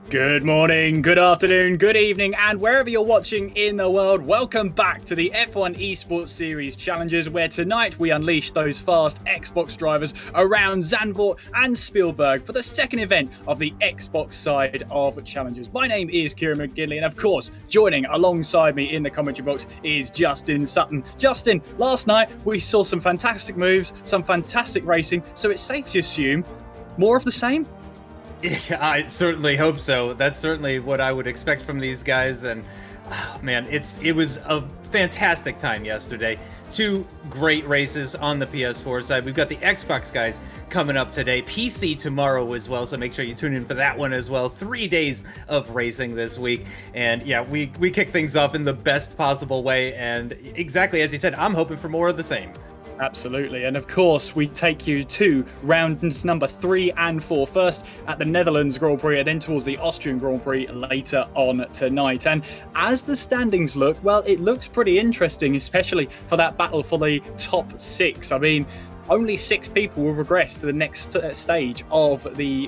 Good morning, good afternoon, good evening, and wherever you're watching in the world, welcome back to the F1 Esports Series Challengers, where tonight we unleash those fast Xbox drivers around Zandvoort and Spielberg for the second event of the Xbox side of Challengers. My name is Kieran McGinley, and of course, joining alongside me in the commentary box is Justin Sutton. Justin, last night we saw some fantastic moves, some fantastic racing, so it's safe to assume more of the same? Yeah, I certainly hope so. That's certainly what I would expect from these guys. And man, it was a fantastic time yesterday. Two great races on the PS4 side. We've got the Xbox guys coming up today, PC tomorrow as well, so make sure you tune in for that one as well. 3 days of racing this week, and yeah, we kick things off in the best possible way, and exactly as you said, I'm hoping for more of the same. Absolutely. And of course, we take you to rounds number 3 and 4. First at the Netherlands Grand Prix and then towards the Austrian Grand Prix later on tonight. And as the standings look, well, it looks pretty interesting, especially for that battle for the top 6. I mean, only 6 people will progress to the next stage of the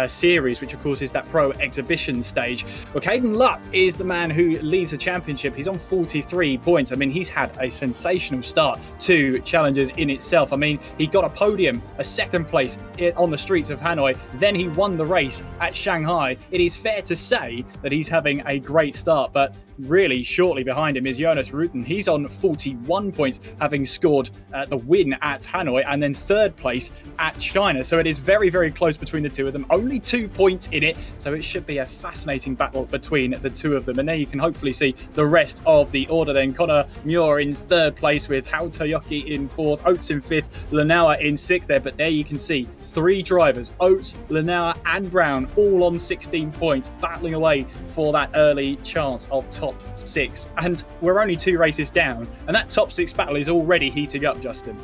series, which of course is that pro exhibition stage. Well, Caden Luck is the man who leads the championship. He's on 43 points. I mean, he's had a sensational start to Challengers in itself. I mean, he got a podium, a second place on the streets of Hanoi. Then he won the race at Shanghai. It is fair to say that he's having a great start, but really shortly behind him is Jonas Rooten. He's on 41 points, having scored the win at Hanoi and then third place at China. So it is very, very close between the two of them. Only 2 points in it, so it should be a fascinating battle between the two of them. And there you can hopefully see the rest of the order then. Conor Muir in third place with Hao Toyoki in fourth, Oates in fifth, Lanauer in sixth there. But there you can see 3 drivers, Oates, Lanauer and Brown, all on 16 points, battling away for that early chance of top 6. And we're only 2 races down, and that top 6 battle is already heating up, Justin.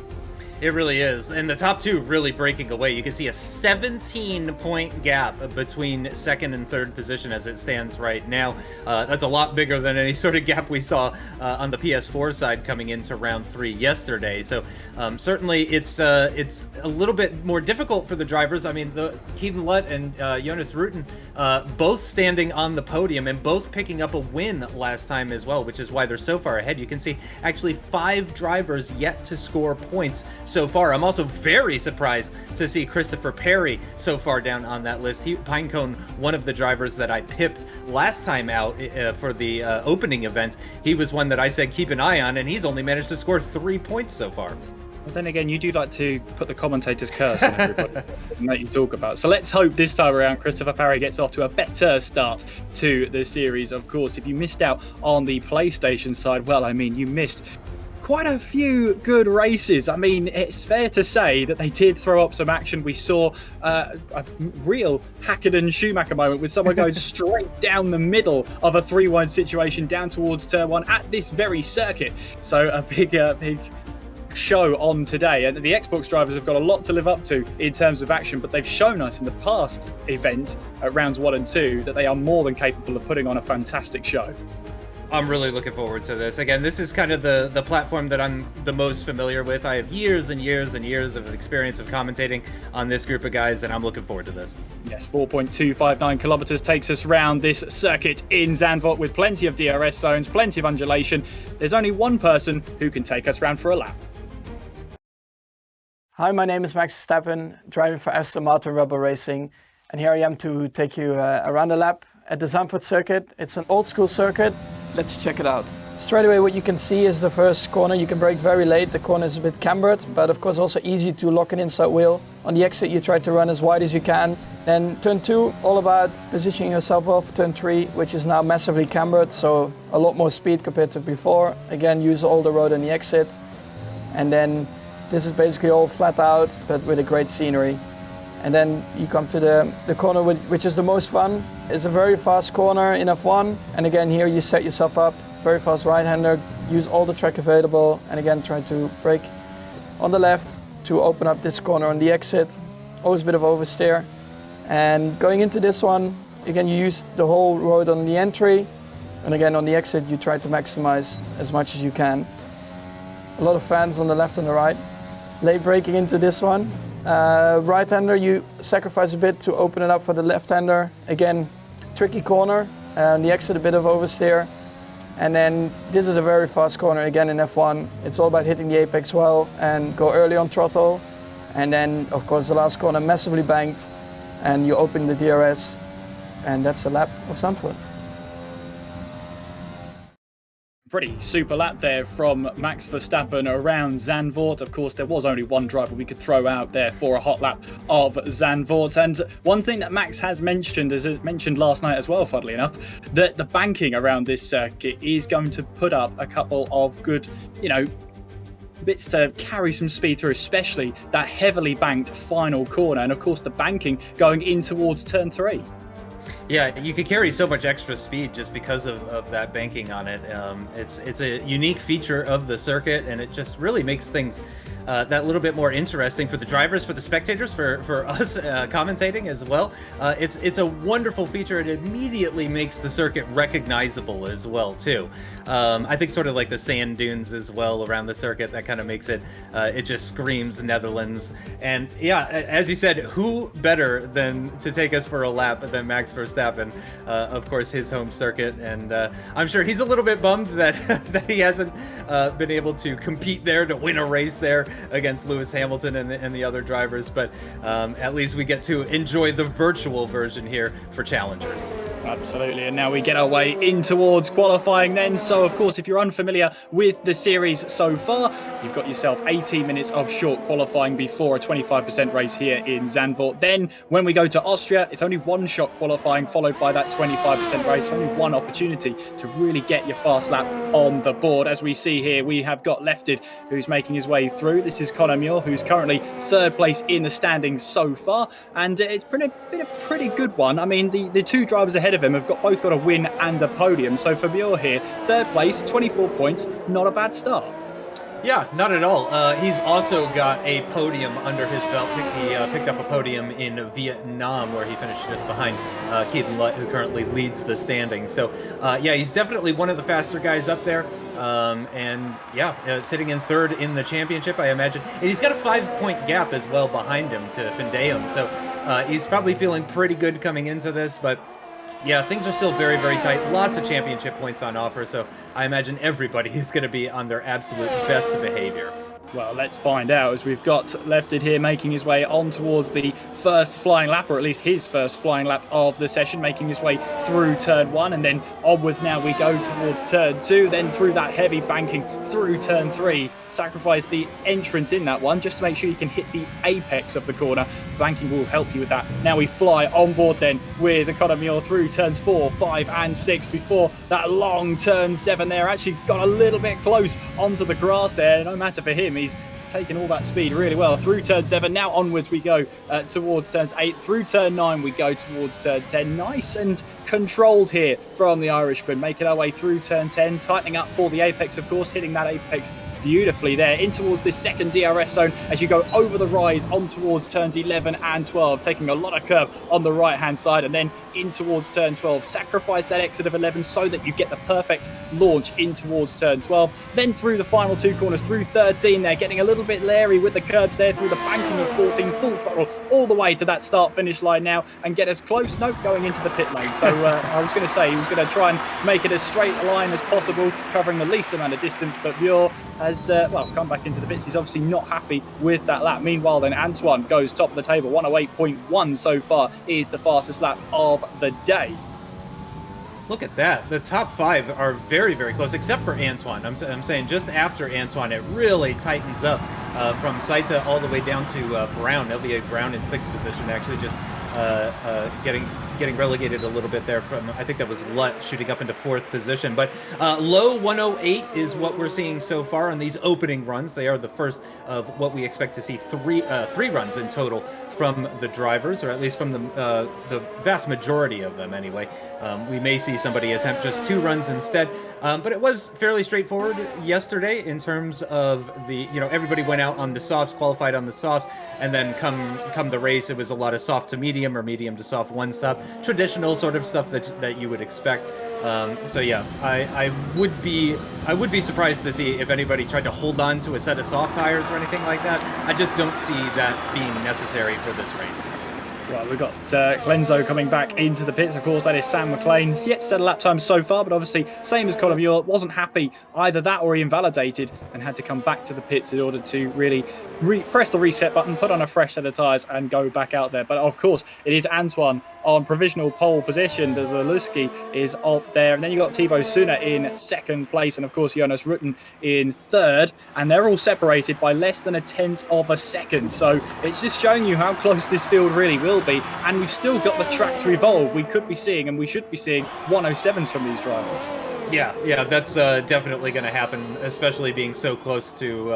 It really is. And the top 2 really breaking away. You can see a 17-point gap between second and third position as it stands right now. That's a lot bigger than any sort of gap we saw on the PS4 side coming into round 3 yesterday. So certainly it's a little bit more difficult for the drivers. I mean, Keaton Lutt and Jonas Rooten both standing on the podium and both picking up a win last time as well, which is why they're so far ahead. You can see actually 5 drivers yet to score points so far. I'm also very surprised to see Christopher Perry so far down on that list. Pinecone, one of the drivers that I pipped last time out for the opening event, he was one that I said keep an eye on, and he's only managed to score 3 points so far. But then again, you do like to put the commentator's curse on everybody that you talk about. So let's hope this time around Christopher Perry gets off to a better start to the series. Of course, if you missed out on the PlayStation side, well, I mean, you missed quite a few good races. I mean, it's fair to say that they did throw up some action. We saw a real Hakkinen-Schumacher moment with someone going straight down the middle of a 3-1 situation down towards turn 1 at this very circuit. So a big show on today, and the Xbox drivers have got a lot to live up to in terms of action, but they've shown us in the past event at rounds 1 and 2 that they are more than capable of putting on a fantastic show. I'm really looking forward to this. Again, this is kind of the platform that I'm the most familiar with. I have years and years and years of experience of commentating on this group of guys, and I'm looking forward to this. Yes, 4.259 kilometers takes us round this circuit in Zandvoort with plenty of DRS zones, plenty of undulation. There's only one person who can take us round for a lap. Hi, my name is Max Verstappen, driving for Aston Martin Rebel Racing, and here I am to take you around a lap at the Zandvoort circuit. It's an old school circuit. Let's check it out. Straight away what you can see is the first corner. You can brake very late. The corner is a bit cambered, but of course also easy to lock an inside wheel. On the exit you try to run as wide as you can. Then turn 2, all about positioning yourself off. Turn 3, which is now massively cambered, so a lot more speed compared to before. Again, use all the road on the exit. And then this is basically all flat out, but with a great scenery. And then you come to the corner which is the most fun. It's a very fast corner in F1. And again, here you set yourself up, very fast right-hander, use all the track available, and again, try to brake on the left to open up this corner on the exit. Always a bit of oversteer. And going into this one, again, you use the whole road on the entry. And again, on the exit, you try to maximize as much as you can. A lot of fans on the left and the right. Late braking into this one. Right-hander, you sacrifice a bit to open it up for the left-hander. Again, tricky corner, the exit a bit of oversteer. And then this is a very fast corner again in F1. It's all about hitting the apex well and go early on throttle. And then, of course, the last corner massively banked and you open the DRS and that's a lap of Zandvoort. Pretty super lap there from Max Verstappen around Zandvoort. Of course, there was only one driver we could throw out there for a hot lap of Zandvoort. And one thing that Max has mentioned, as it mentioned last night as well, funnily enough, that the banking around this circuit is going to put up a couple of good, bits to carry some speed through, especially that heavily banked final corner. And of course, the banking going in towards turn 3. Yeah, you could carry so much extra speed just because of that banking on it. It's a unique feature of the circuit, and it just really makes things that little bit more interesting for the drivers, for the spectators, for us commentating as well. It's a wonderful feature. It immediately makes the circuit recognizable as well too. I think sort of like the sand dunes as well around the circuit, that kind of makes it it just screams Netherlands. And yeah, as you said, who better than to take us for a lap than Max Verstappen, of course, his home circuit. And I'm sure he's a little bit bummed that that he hasn't been able to compete there, to win a race there against Lewis Hamilton and the other drivers, but at least we get to enjoy the virtual version here for Challengers. Absolutely, and now we get our way in towards qualifying then. So of course, if you're unfamiliar with the series so far, you've got yourself 18 minutes of short qualifying before a 25% race here in Zandvoort. Then when we go to Austria, it's only one shot qualifying followed by that 25% race, only one opportunity to really get your fast lap on the board. As we see here, we have got Lefted, who's making his way through. This is Conor Muir, who's currently third place in the standings so far, and it's been a pretty good one. I mean, the two drivers ahead of him have both got a win and a podium. So for Muir here, third place, 24 points, not a bad start. Yeah, not at all. He's also got a podium under his belt. He picked up a podium in Vietnam, where he finished just behind Keaton Lutt, who currently leads the standings. So, yeah, he's definitely one of the faster guys up there. And yeah, sitting in third in the championship, I imagine. And he's got a 5-point gap as well behind him to Findeyum. So he's probably feeling pretty good coming into this, but yeah, things are still very, very tight. Lots of championship points on offer, so I imagine everybody is going to be on their absolute best behavior. Well, let's find out, as we've got Lefted here making his way on towards the first flying lap, or at least his first flying lap of the session, making his way through turn 1, and then onwards now we go towards turn 2, then through that heavy banking through turn 3. Sacrifice the entrance in that one just to make sure you can hit the apex of the corner. Banking will help you with that. Now we fly on board then with Conor Muir through turns 4, 5 and 6 before that long turn 7 there. Actually got a little bit close onto the grass there. No matter for him, he's taking all that speed really well through turn 7. Now onwards we go towards turns 8. Through turn 9 we go towards turn 10. Nice and controlled here from the Irishman, making our way through turn 10, tightening up for the apex, of course, hitting that apex beautifully there in towards this second DRS zone as you go over the rise on towards turns 11 and 12, taking a lot of curve on the right hand side, and then in towards turn 12. Sacrifice that exit of 11 so that you get the perfect launch in towards turn 12. Then through the final two corners, through 13 there, getting a little bit leery with the curbs there, through the banking of 14, full throttle all the way to that start finish line now and get as close, nope, going into the pit lane. So I was going to say he was going to try and make it as straight a line as possible, covering the least amount of distance, but Muir has come back into the pits. He's obviously not happy with that lap. Meanwhile then, Antoine goes top of the table. 108.1 so far is the fastest lap of the day. Look at that. The top 5 are very, very close, except for Antoine. I'm saying just after Antoine, it really tightens up from Saita all the way down to Brown. Olivier Brown in 6th position, actually just getting relegated a little bit there from, I think that was Lutt shooting up into 4th position. But low 108 is what we're seeing so far on these opening runs. They are the first of what we expect to see three runs in total from the drivers, or at least from the vast majority of them anyway. We may see somebody attempt just 2 runs instead, but it was fairly straightforward yesterday in terms of the, everybody went out on the softs, qualified on the softs, and then come the race, it was a lot of soft to medium or medium to soft one stop, traditional sort of stuff that you would expect. So yeah, I would be surprised to see if anybody tried to hold on to a set of soft tires or anything like that. I just don't see that being necessary for this race. Well, we've got Glenzo coming back into the pits. Of course, that is Sam McLean. He's yet to set a lap time so far, but obviously, same as Conor Muir, wasn't happy either that or he invalidated and had to come back to the pits in order to really press the reset button, put on a fresh set of tyres and go back out there. But of course, it is Antoine on provisional pole position. Zalewski is up there. And then you've got Thibaut Suna in second place. And of course, Jonas Rooten in third. And they're all separated by less than a tenth of a second. So it's just showing you how close this field really will be. And we've still got the track to evolve. We could be seeing, and we should be seeing, 107s from these drivers. Yeah, that's definitely going to happen, especially being so close to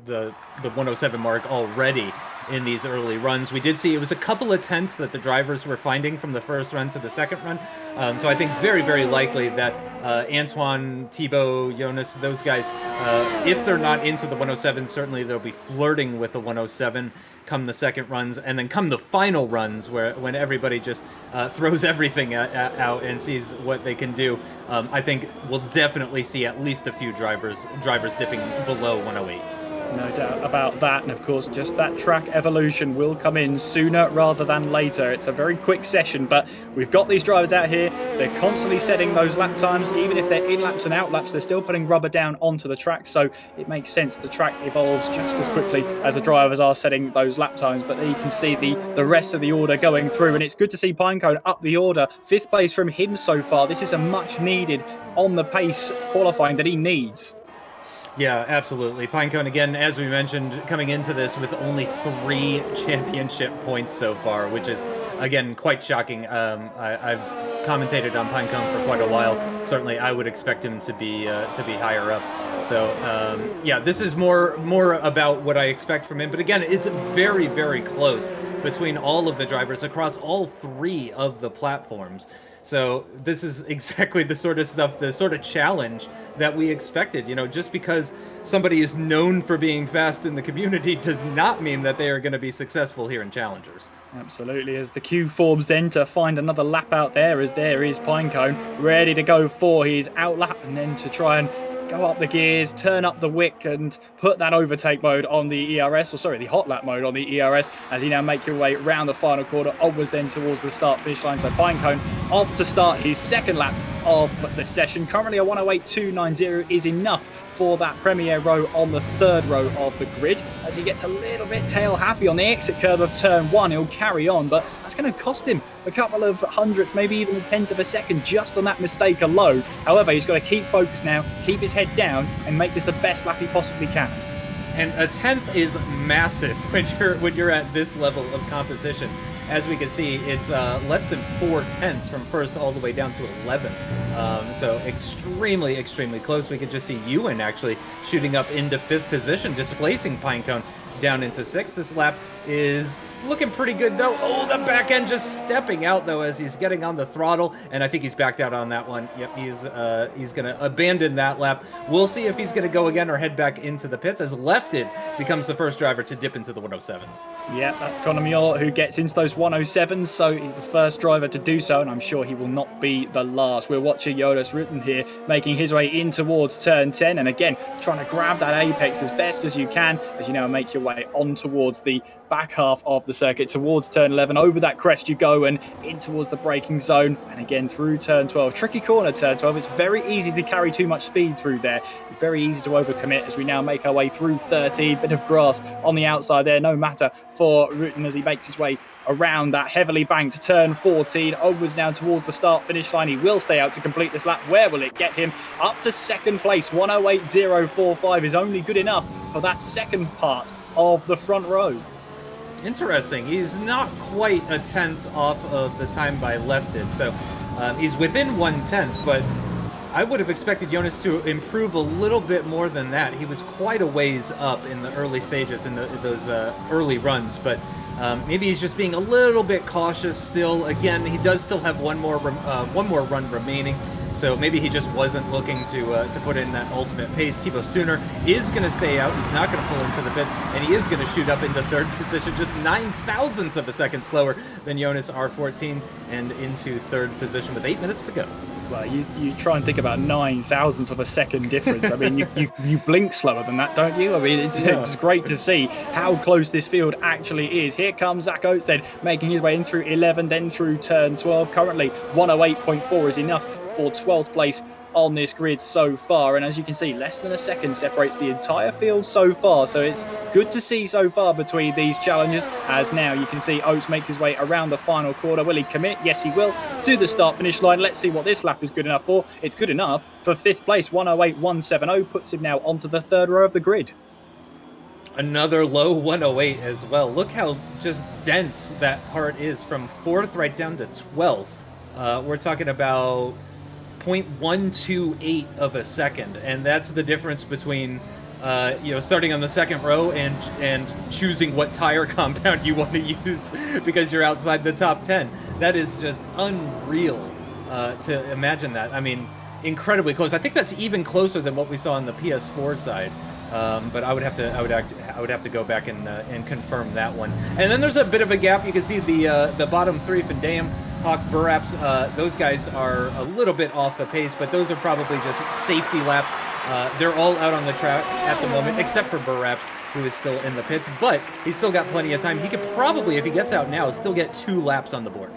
the 107 mark already in these early runs. We did see it was a couple of tenths that the drivers were finding from the first run to the second run. So I think very, very likely that Antoine, Thibaut, Jonas, those guys, if they're not into the 107, certainly they'll be flirting with the 107 come the second runs, and then come the final runs when everybody just throws everything out and sees what they can do. I think we'll definitely see at least a few drivers dipping below 108. No doubt about that. And of course, just that track evolution will come in sooner rather than later. It's a very quick session, but we've got these drivers out here. They're constantly setting those lap times. Even if they're in laps and out laps, they're still putting rubber down onto the track. So it makes sense the track evolves just as quickly as the drivers are setting those lap times. But there you can see the rest of the order going through. And it's good to see Pinecone up the order. 5th place from him so far. This is a much needed on the pace qualifying that he needs. Yeah, absolutely. Pinecone, again, as we mentioned, coming into this with only 3 championship points so far, which is, again, quite shocking. I've commentated on Pinecone for quite a while. Certainly, I would expect him to be higher up. So, yeah, this is more about what I expect from him. But again, it's very, very close between all of the drivers across all 3 of the platforms. So this is exactly the sort of stuff, the sort of challenge that we expected. You know, just because somebody is known for being fast in the community does not mean that they are going to be successful here in Challengers. Absolutely, as the queue forms then to find another lap out there, as there is Pinecone ready to go for his outlap, and then to try and go up the gears, turn up the wick, and put that overtake mode on the ERS, or sorry, the hot lap mode on the ERS, as you now make your way round the final corner, onwards then towards the start-finish line. So Pinecone off to start his second lap of the session. Currently a 108.290 is enough for that premier row on the 3rd row of the grid. As he gets a little bit tail happy on the exit curve of turn 1, he'll carry on, but that's going to cost him a couple of hundredths, maybe even a tenth of a second just on that mistake alone. However, he's got to keep focused now, keep his head down, and make this the best lap he possibly can. And a tenth is massive when you're at this level of competition. As we can see, it's less than 4 tenths from first all the way down to 11. So extremely, extremely close. We could just see Ewan actually shooting up into 5th position, displacing Pinecone down into 6th. This lap is looking pretty good, though. Oh, the back end just stepping out, though, as he's getting on the throttle, and I think he's backed out on that one. Yep, he's going to abandon that lap. We'll see if he's going to go again or head back into the pits, as Lefted becomes the first driver to dip into the 107s. Yeah, that's Conor Muir who gets into those 107s, so he's the first driver to do so, and I'm sure he will not be the last. We're watching Jonas Rooten here, making his way in towards turn 10, and again, trying to grab that apex as best as you can, as you now make your way on towards the back half of the circuit, towards turn 11. Over that crest you go and in towards the braking zone, and again through turn 12. Tricky corner, turn 12. It's very easy to carry too much speed through there. Very easy to overcommit as we now make our way through 13. Bit of grass on the outside there, no matter for Rooten as he makes his way around that heavily banked turn 14, onwards now towards the start finish line. He will stay out to complete this lap. Where will it get him? Up to 2nd place. 108.045 is only good enough for that second part of the front row. Interesting. He's not quite a tenth off of the time by Lefted, so he's within 1/10, but I would have expected Jonas to improve a little bit more than that. He was quite a ways up in the early stages, in those early runs, but maybe he's just being a little bit cautious still. Again, he does still have one more run remaining, so maybe he just wasn't looking to put in that ultimate pace. Thibaut Suna is going to stay out. He's not going to pull into the pits, and he is going to shoot up into 3rd position, just 0.009 of a second slower than Jonas R14, and into 3rd position with 8 minutes to go. Well, you try and think about 9 thousandths of a second difference. I mean, you blink slower than that, don't you? I mean, it's great to see how close this field actually is. Here comes Zach Oates then, making his way in through 11, then through turn 12. Currently, 108.4 is enough for 12th place on this grid so far, and as you can see, less than a second separates the entire field so far, so it's good to see so far between these challengers. As now you can see Oates makes his way around the final corner. Will he commit? Yes, he will, to the start finish line. Let's see what this lap is good enough for. It's good enough for 5th place. 108.170 puts him now onto the 3rd row of the grid. Another low 108 as well. Look how just dense that part is from 4th right down to 12th. We're talking about 0.128 of a second, and that's the difference between starting on the 2nd row and choosing what tire compound you want to use because you're outside the top 10. That is just unreal to imagine that. I mean, incredibly close. I think that's even closer than what we saw on the PS4 side. But I would have to go back and confirm that one. And then there's a bit of a gap. You can see the bottom 3, Van Dam, Hawk, Burraps, those guys are a little bit off the pace, but those are probably just safety laps. They're all out on the track at the moment, except for Burraps, who is still in the pits, but he's still got plenty of time. He could probably, if he gets out now, still get 2 laps on the board.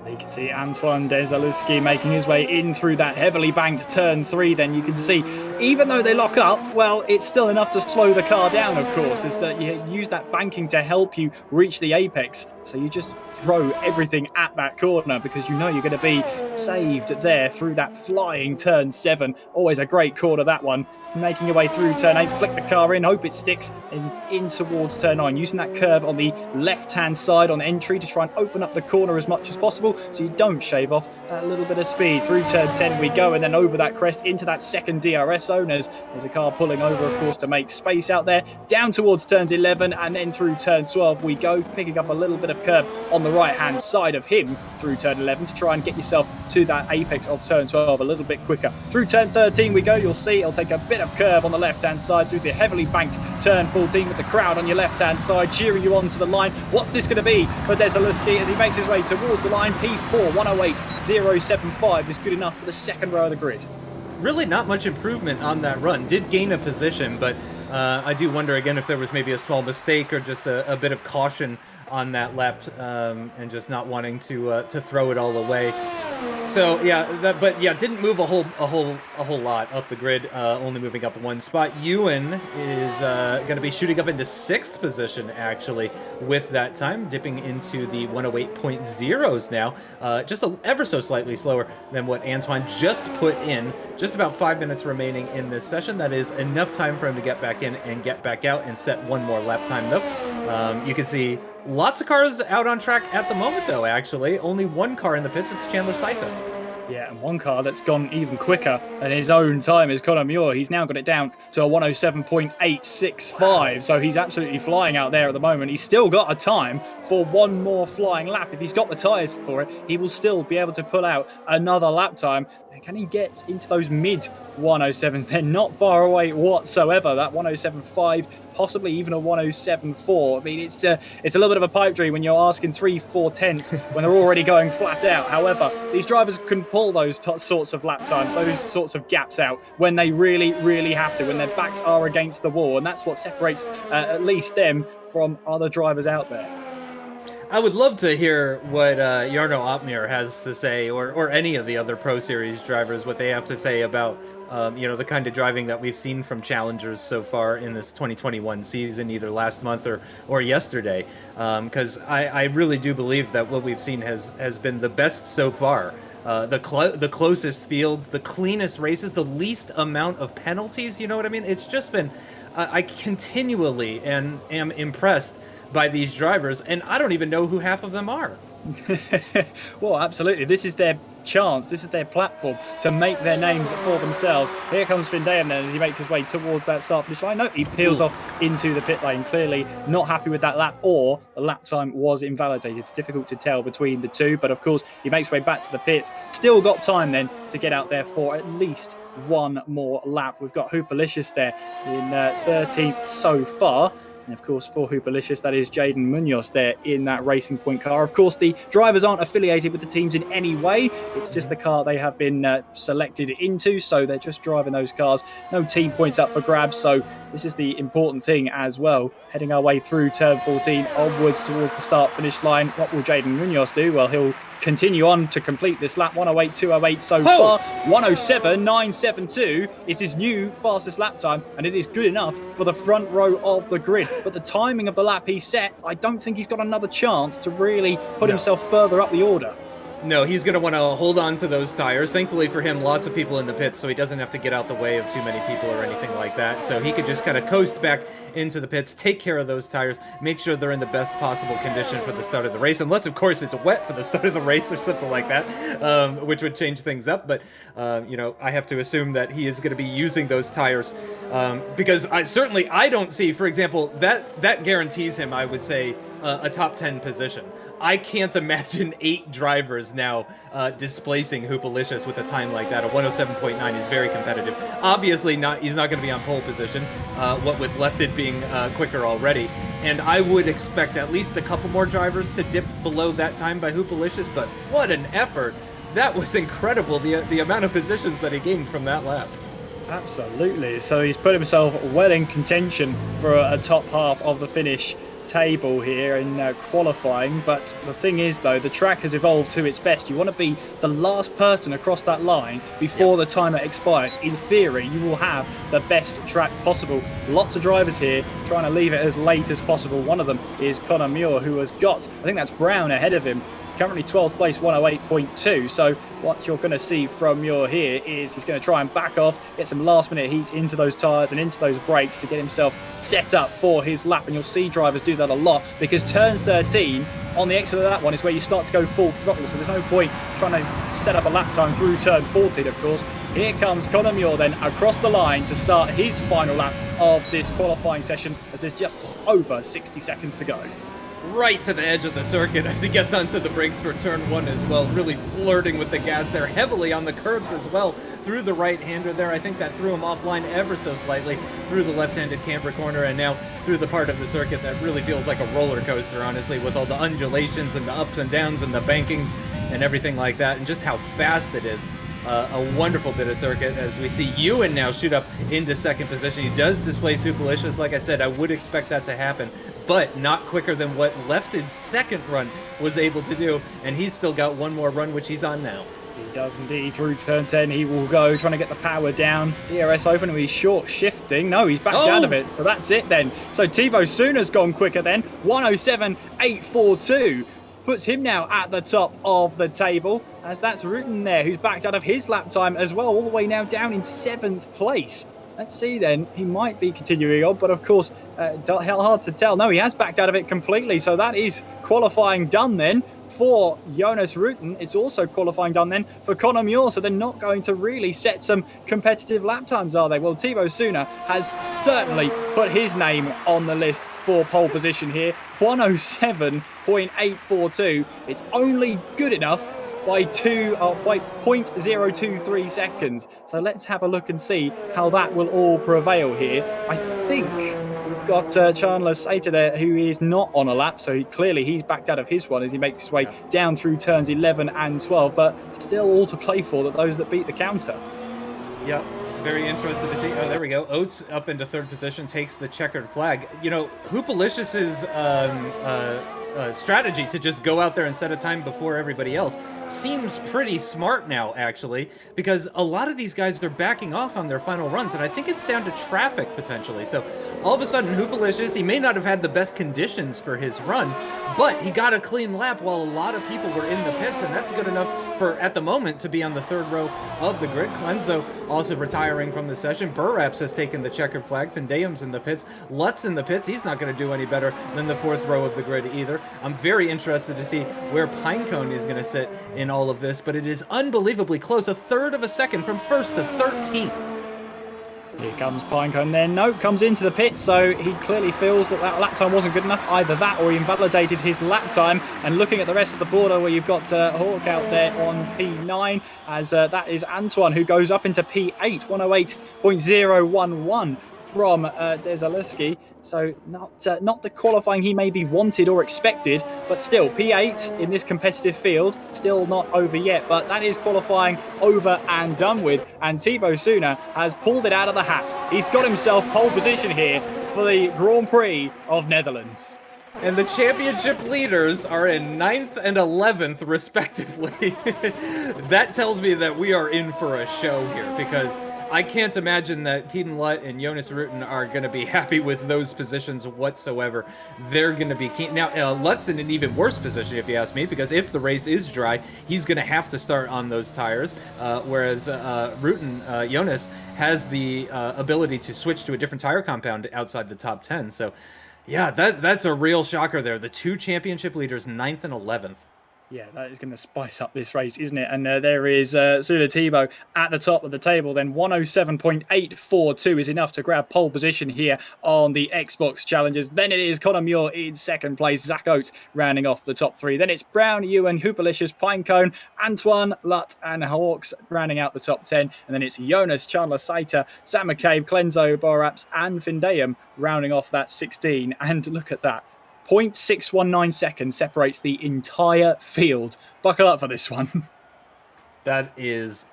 You can see Antoine Desaluski making his way in through that heavily banked turn 3. Then you can see, even though they lock up, well, it's still enough to slow the car down, of course. It's that you use that banking to help you reach the apex. So you just throw everything at that corner because you know you're going to be saved there through that flying turn 7. Always a great corner, that one. Making your way through turn 8, flick the car in, hope it sticks in towards turn 9. Using that curb on the left-hand side on entry to try and open up the corner as much as possible so you don't shave off that little bit of speed. Through turn 10 we go, and then over that crest into that second DRS zone as there's a car pulling over, of course, to make space out there. Down towards turns 11, and then through turn 12 we go, picking up a little bit of curb on the right-hand side of him through turn 11 to try and get yourself to that apex of turn 12 a little bit quicker. Through turn 13 we go. You'll see it'll take a bit of curb on the left-hand side through the heavily banked turn 14 with the crowd on your left-hand side cheering you on to the line. What's this going to be for Desaluski as he makes his way towards the line? P4 108.075 is good enough for the 2nd row of the grid. Really not much improvement on that run. Did gain a position, but I do wonder again if there was maybe a small mistake or just a bit of caution on that lap and just not wanting to throw it all away. So yeah, didn't move a whole lot up the grid. Only moving up 1 spot. Ewan is going to be shooting up into 6th position actually with that time, dipping into the 108.0s now. Just ever so slightly slower than what Antoine just put in. Just about 5 minutes remaining in this session. That is enough time for him to get back in and get back out and set 1 more lap time though. You can see lots of cars out on track at the moment, though, actually. Only 1 car in the pits. It's Chandler Saito. Yeah, and 1 car that's gone even quicker than his own time is Conor Muir. He's now got it down to a 107.865. Wow. So he's absolutely flying out there at the moment. He's still got a time for 1 more flying lap. If he's got the tyres for it, he will still be able to pull out another lap time. And can he get into those mid 107s? They're not far away whatsoever. That 107.5, possibly even a 107.4. I mean, it's a little bit of a pipe dream when you're asking 3-4 tenths when they're already going flat out. However, these drivers can pull those sorts of lap times, those sorts of gaps out when they really, really have to, when their backs are against the wall. And that's what separates at least them from other drivers out there. I would love to hear what Jarno Opmeer has to say, or any of the other Pro Series drivers, what they have to say about the kind of driving that we've seen from Challengers so far in this 2021 season, either last month or yesterday. Because I really do believe that what we've seen has been the best so far. The closest fields, the cleanest races, the least amount of penalties. You know what I mean? It's just been, I continually am impressed by these drivers, and I don't even know who half of them are. Well, absolutely. This is their chance. This is their platform to make their names for themselves. Here comes Van Dam then as he makes his way towards that start-finish line. No, he peels off into the pit lane. Clearly not happy with that lap, or the lap time was invalidated. It's difficult to tell between the two, but of course he makes his way back to the pits. Still got time then to get out there for at least 1 more lap. We've got Hoopalicious there in 13th so far. And of course, for Hooperlicious, that is Jaden Munoz there in that Racing Point car. Of course, the drivers aren't affiliated with the teams in any way. It's just the car they have been selected into, so they're just driving those cars. No team points up for grabs, so this is the important thing as well. Heading our way through turn 14, onwards towards the start-finish line. What will Jaden Munoz do? Well, he'll continue on to complete this lap. 108.208 so far. 107.972 is his new fastest lap time, and it is good enough for the front row of the grid. But the timing of the lap he set, I don't think he's got another chance to really put himself further up the order. No, he's going to want to hold on to those tires. Thankfully for him, lots of people in the pits, so he doesn't have to get out the way of too many people or anything like that. So he could just kind of coast back into the pits, take care of those tires, make sure they're in the best possible condition for the start of the race, unless, of course, it's wet for the start of the race or something like that, which would change things up. But, you know, I have to assume that he is going to be using those tires because I don't see, for example, that guarantees him, I would say, a top 10 position. I can't imagine 8 drivers now displacing Hooperlicious with a time like that. A 107.9 is very competitive. Obviously, he's not going to be on pole position, what with Lefted being quicker already. And I would expect at least a couple more drivers to dip below that time by Hooperlicious, but what an effort. That was incredible, the amount of positions that he gained from that lap. Absolutely. So he's put himself well in contention for a top half of the finish table here in qualifying. But the thing is, though, the track has evolved to its best. You want to be the last person across that line before the timer expires. In theory, you will have the best track possible. Lots of drivers here trying to leave it as late as possible. One of them is Conor Muir, who has got, I think that's Brown ahead of him, currently 12th place, 108.2. So what you're going to see from Muir here is he's going to try and back off, get some last minute heat into those tyres and into those brakes to get himself set up for his lap. And you'll see drivers do that a lot, because turn 13 on the exit of that one is where you start to go full throttle. So there's no point trying to set up a lap time through turn 14, of course. Here comes Conor Muir then across the line to start his final lap of this qualifying session, as there's just over 60 seconds to go. Right to the edge of the circuit as he gets onto the brakes for turn 1 as well, really flirting with the gas there, heavily on the curbs as well, through the right-hander there. I think that threw him offline ever so slightly, through the left-handed camber corner, and now through the part of the circuit that really feels like a roller coaster, honestly, with all the undulations and the ups and downs and the bankings and everything like that, and just how fast it is. A wonderful bit of circuit as we see Ewan now shoot up into second position. He does displace Hooperlicious. Like I said, I would expect that to happen, but not quicker than what Lefted's second run was able to do, and he's still got one more run, which he's on now. He does indeed. Through turn 10 he will go, trying to get the power down. DRS open, and he's short shifting. No, he's backed out of it, so that's it then. So Thibaut Suna's gone quicker then. 107.842 puts him now at the top of the table, as that's Rooten there, who's backed out of his lap time as well, all the way now down in 7th place. Let's see then, he might be continuing on, but of course, hard to tell. No, he has backed out of it completely, so that is qualifying done then for Jonas Rooten. It's also qualifying done then for Conor Muir, so they're not going to really set some competitive lap times, are they? Well, Thibaut Suna has certainly put his name on the list for pole position here. 107.842. It's only good enough by 0.023 seconds. So let's have a look and see how that will all prevail here. I think we've got Chandler Sater there, who is not on a lap, so clearly he's backed out of his one as he makes his way down through turns 11 and 12, but still all to play for, that those that beat the counter. Yeah, very interested to see. Oh, there we go. Oates up into third position, takes the checkered flag. You know, Hooperlicious's strategy to just go out there and set a time before everybody else seems pretty smart now, actually, because a lot of these guys are backing off on their final runs, and I think it's down to traffic potentially. So all of a sudden, Hooperlicious, he may not have had the best conditions for his run, but he got a clean lap while a lot of people were in the pits, and that's good enough for, at the moment, to be on the third row of the grid. Clenzo also retiring from the session. Burraps has taken the checkered flag. Findayum's in the pits. Lutz in the pits. He's not going to do any better than the fourth row of the grid either. I'm very interested to see where Pinecone is going to sit in all of this, but it is unbelievably close. A third of a second from first to 13th. Here comes Pinecone then. No, comes into the pit, so he clearly feels that that lap time wasn't good enough. Either that or he invalidated his lap time. And looking at the rest of the border, where you've got Hawk out there on P9, as that is Antoine, who goes up into P8, 108.011. from Desalewski. So not the qualifying he maybe wanted or expected, but still P8 in this competitive field, still not over yet, but that is qualifying over and done with. And Thibaut Suna has pulled it out of the hat. He's got himself pole position here for the Grand Prix of Netherlands. And the championship leaders are in 9th and 11th, respectively. That tells me that we are in for a show here, because I can't imagine that Keaton Lutt and Jonas Rooten are going to be happy with those positions whatsoever. They're going to be keen. Now, Lutt's in an even worse position, if you ask me, because if the race is dry, he's going to have to start on those tires, whereas Rooten, Jonas, has the ability to switch to a different tire compound outside the top 10. So, yeah, that's a real shocker there. The two championship leaders, 9th and 11th. Yeah, that is going to spice up this race, isn't it? And there is Suna Thibaut at the top of the table. Then 107.842 is enough to grab pole position here on the Xbox Challengers. Then it is Conor Muir in second place. Zach Oates rounding off the top three. Then it's Brown, Ewan, Hooperlicious, Pinecone, Antoine, Lutt, and Hawks rounding out the top 10. And then it's Jonas, Chandler Saiter, Sam McCabe, Clenzo, Boraps, and Findeum rounding off that 16. And look at that. 0.619 seconds separates the entire field. Buckle up for this one. That is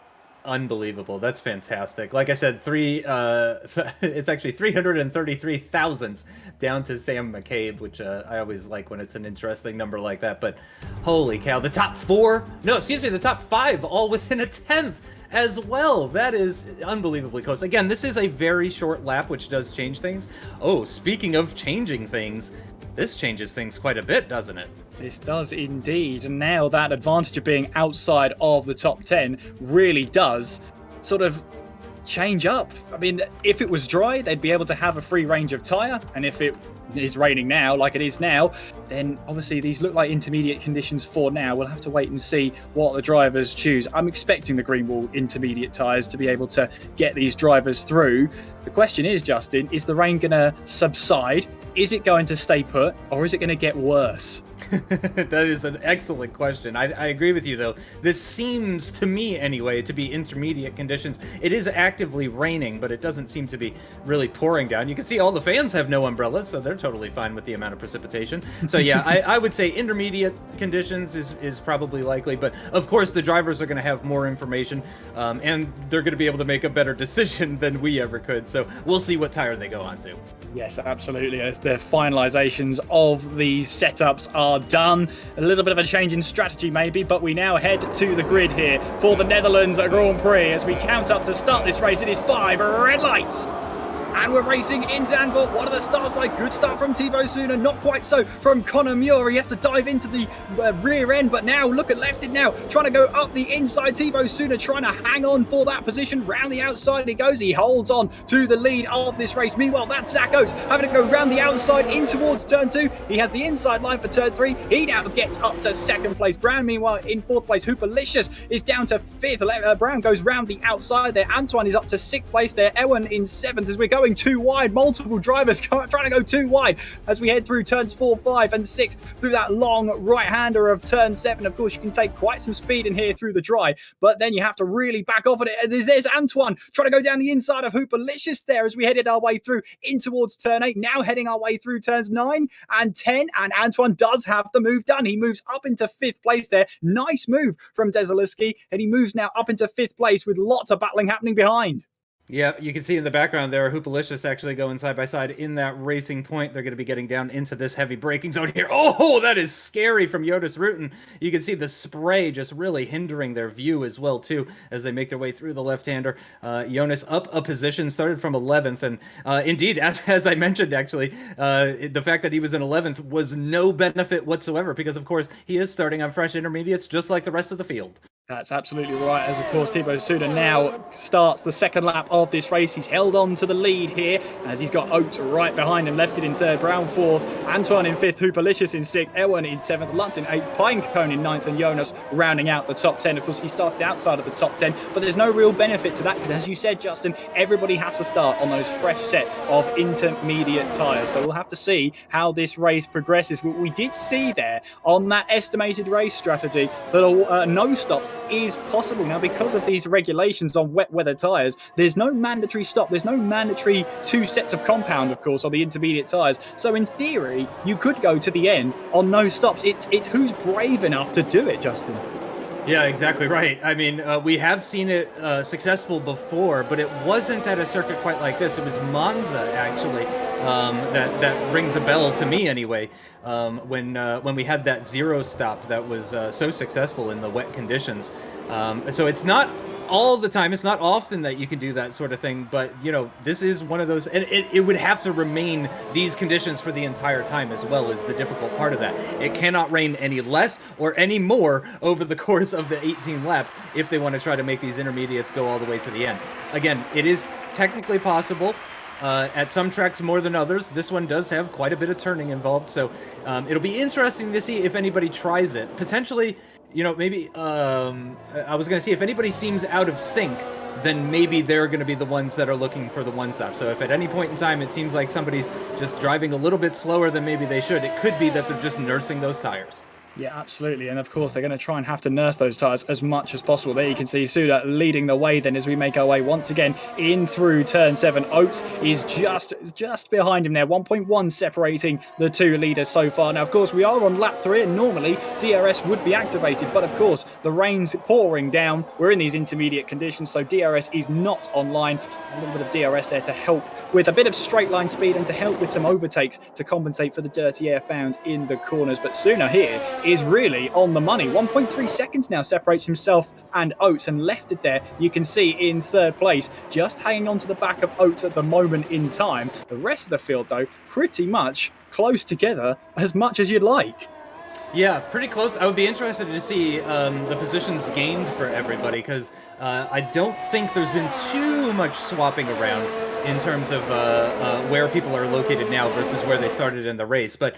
unbelievable. That's fantastic. Like I said, it's actually 333 thousandths down to Sam McCabe, which I always like when it's an interesting number like that. But holy cow, the top five, all within a tenth as well. That is unbelievably close. Again, this is a very short lap, which does change things. Oh, speaking of changing things, this changes things quite a bit, doesn't it? This does indeed. And now that advantage of being outside of the top 10 really does sort of change up. I mean, if it was dry, they'd be able to have a free range of tyre. And if it is raining now, like it is now, then obviously these look like intermediate conditions for now. We'll have to wait and see what the drivers choose. I'm expecting the Greenwall intermediate tyres to be able to get these drivers through. The question is, Justin, is the rain going to subside? Is it going to stay put, or is it going to get worse? That is an excellent question. I agree with you, though. This seems, to me anyway, to be intermediate conditions. It is actively raining, but it doesn't seem to be really pouring down. You can see all the fans have no umbrellas, so they're totally fine with the amount of precipitation. So yeah, I would say intermediate conditions is probably likely, but of course the drivers are going to have more information, and they're going to be able to make a better decision than we ever could. So we'll see what tire they go on to. Yes, absolutely. As the finalizations of these setups are done, a little bit of a change in strategy maybe, but we now head to the grid here for the Netherlands Grand Prix as we count up to start this race. It is 5 red lights. And we're racing in Zandvoort. What are the starts like? Good start from Thibaut Suna. Not quite so from Conor Muir. He has to dive into the rear end. But now, look at left it now. Trying to go up the inside. Thibaut Suna trying to hang on for that position. Round the outside he goes. He holds on to the lead of this race. Meanwhile, that's Zach Oates having to go round the outside in towards turn 2. He has the inside line for turn 3. He now gets up to second place. Brown, meanwhile, in fourth place. Hooperlicious is down to fifth. Brown goes round the outside there. Antoine is up to sixth place there. Ewan in seventh as we're going too wide. Multiple drivers trying to go too wide as we head through turns 4, 5 and 6 through that long right-hander of turn 7. Of course, you can take quite some speed in here through the dry, but then you have to really back off at it. There's Antoine trying to go down the inside of Hooperlicious there as we headed our way through in towards turn 8. Now heading our way through turns 9 and 10, and Antoine does have the move done. He moves up into 5th place there. Nice move from Desalewski, and he moves now up into 5th place with lots of battling happening behind. Yeah, you can see in the background there, Hooperlicious actually going side by side in that racing point. They're going to be getting down into this heavy braking zone here. Oh, that is scary from Jonas Rooten. You can see the spray just really hindering their view as well, too, as they make their way through the left-hander. Jonas up a position, started from 11th. And indeed, as I mentioned, actually, the fact that he was in 11th was no benefit whatsoever because, of course, he is starting on fresh intermediates just like the rest of the field. That's absolutely right, as of course Thibaut Suna now starts the second lap of this race. He's held on to the lead here as he's got Oates right behind him, left it in 3rd, Brown 4th, Antoine in 5th, Hooperlicious in 6th, Ewan in 7th, Lutt in 8th, Pinecone in 9th, and Jonas rounding out the top 10. Of course, he started outside of the top 10, but there's no real benefit to that because, as you said, Justin, everybody has to start on those fresh set of intermediate tyres. So we'll have to see how this race progresses. We did see there on that estimated race strategy that a no-stop is possible. Now, because of these regulations on wet weather tyres, there's no mandatory stop. There's no mandatory 2 sets of compound, of course, on the intermediate tyres. So in theory, you could go to the end on no stops. It's who's brave enough to do it, Justin. Yeah, exactly right. I mean, we have seen it successful before, but it wasn't at a circuit quite like this. It was Monza, actually, that rings a bell to me anyway. When we had that 0 stop that was so successful in the wet conditions. So it's not all the time. It's not often that you can do that sort of thing, but you know, this is one of those, and it would have to remain these conditions for the entire time as well, is the difficult part of that. It cannot rain any less or any more over the course of the 18 laps if they want to try to make these intermediates go all the way to the end. Again, it is technically possible. At some tracks more than others. This one does have quite a bit of turning involved, so it'll be interesting to see if anybody tries it. Potentially, you know, maybe I was going to see if anybody seems out of sync, then maybe they're going to be the ones that are looking for the one stop. So if at any point in time it seems like somebody's just driving a little bit slower than maybe they should, it could be that they're just nursing those tires. Yeah, absolutely. And of course, they're going to try and have to nurse those tyres as much as possible. There you can see Suda leading the way then as we make our way once again in through turn 7. Oates is just behind him there, 1.1 separating the 2 leaders so far. Now, of course, we are on lap 3 and normally DRS would be activated. But of course, the rain's pouring down. We're in these intermediate conditions, so DRS is not online. A little bit of DRS there to help with a bit of straight line speed and to help with some overtakes to compensate for the dirty air found in the corners. But Suna here is really on the money. 1.3 seconds now separates himself and Oates, and left it there, you can see, in 3rd place, just hanging on to the back of Oates at the moment in time. The rest of the field, though, pretty much close together as much as you'd like. Yeah, pretty close. I would be interested to see the positions gained for everybody, because I don't think there's been too much swapping around in terms of where people are located now versus where they started in the race. But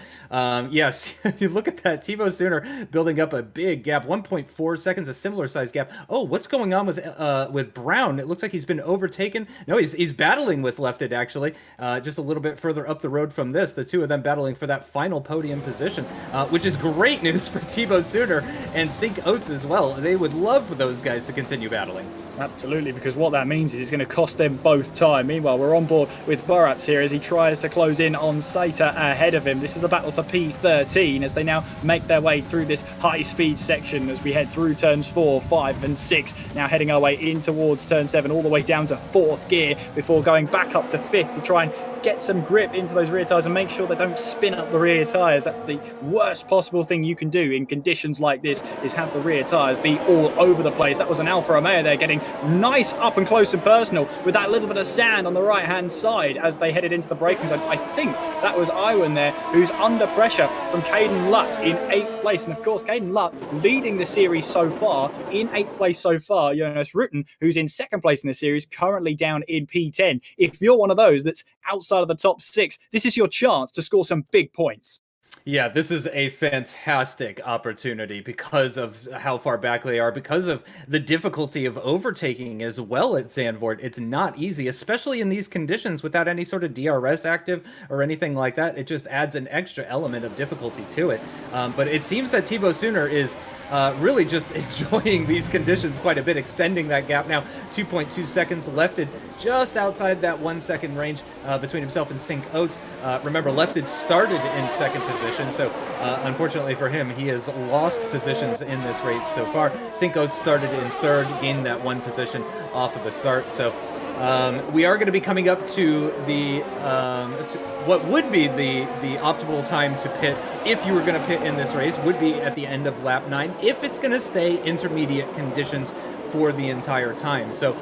yes, you look at that, Thibaut Sooner building up a big gap, 1.4 seconds, a similar size gap. Oh, what's going on with Brown? It looks like he's been overtaken. No, he's battling with Lefted, actually, just a little bit further up the road from this. The two of them battling for that final podium position, which is great news for Thibaut Sooner and Sink Oates as well. They would love for those guys to continue battling. Absolutely, because what that means is it's going to cost them both time. Meanwhile, we're on board with Burraps here as he tries to close in on Saita ahead of him. This is the battle for P13 as they now make their way through this high-speed section as we head through turns 4, 5 and 6. Now heading our way in towards turn 7, all the way down to 4th gear before going back up to 5th to try and get some grip into those rear tyres and make sure they don't spin up the rear tyres. That's the worst possible thing you can do in conditions like this, is have the rear tyres be all over the place. That was an Alfa Romeo there getting nice up and close and personal with that little bit of sand on the right hand side as they headed into the braking zone. I think that was Iwan there who's under pressure from Caden Lutt in 8th place. And of course, Caden Lutt leading the series so far in 8th place so far. Jonas Rooten, who's in 2nd place in the series, currently down in P10. If you're one of those that's outside of the top 6, this is your chance to score some big points. Yeah, this is a fantastic opportunity because of how far back they are, because of the difficulty of overtaking as well at Zandvoort. It's not easy, especially in these conditions without any sort of DRS active or anything like that. It just adds an extra element of difficulty to it. But it seems that Thibaut Sooner is really just enjoying these conditions quite a bit, extending that gap now. 2.2 seconds lefted just outside that 1 second range between himself and Sink Oates. Remember, Lefted started in 2nd position, so unfortunately for him, he has lost positions in this race so far. Sink Oates started in 3rd, gained that 1 position off of the start. So we are going to be coming up to the what would be the optimal time to pit if you were going to pit in this race would be at the end of lap 9 if it's going to stay intermediate conditions for the entire time. So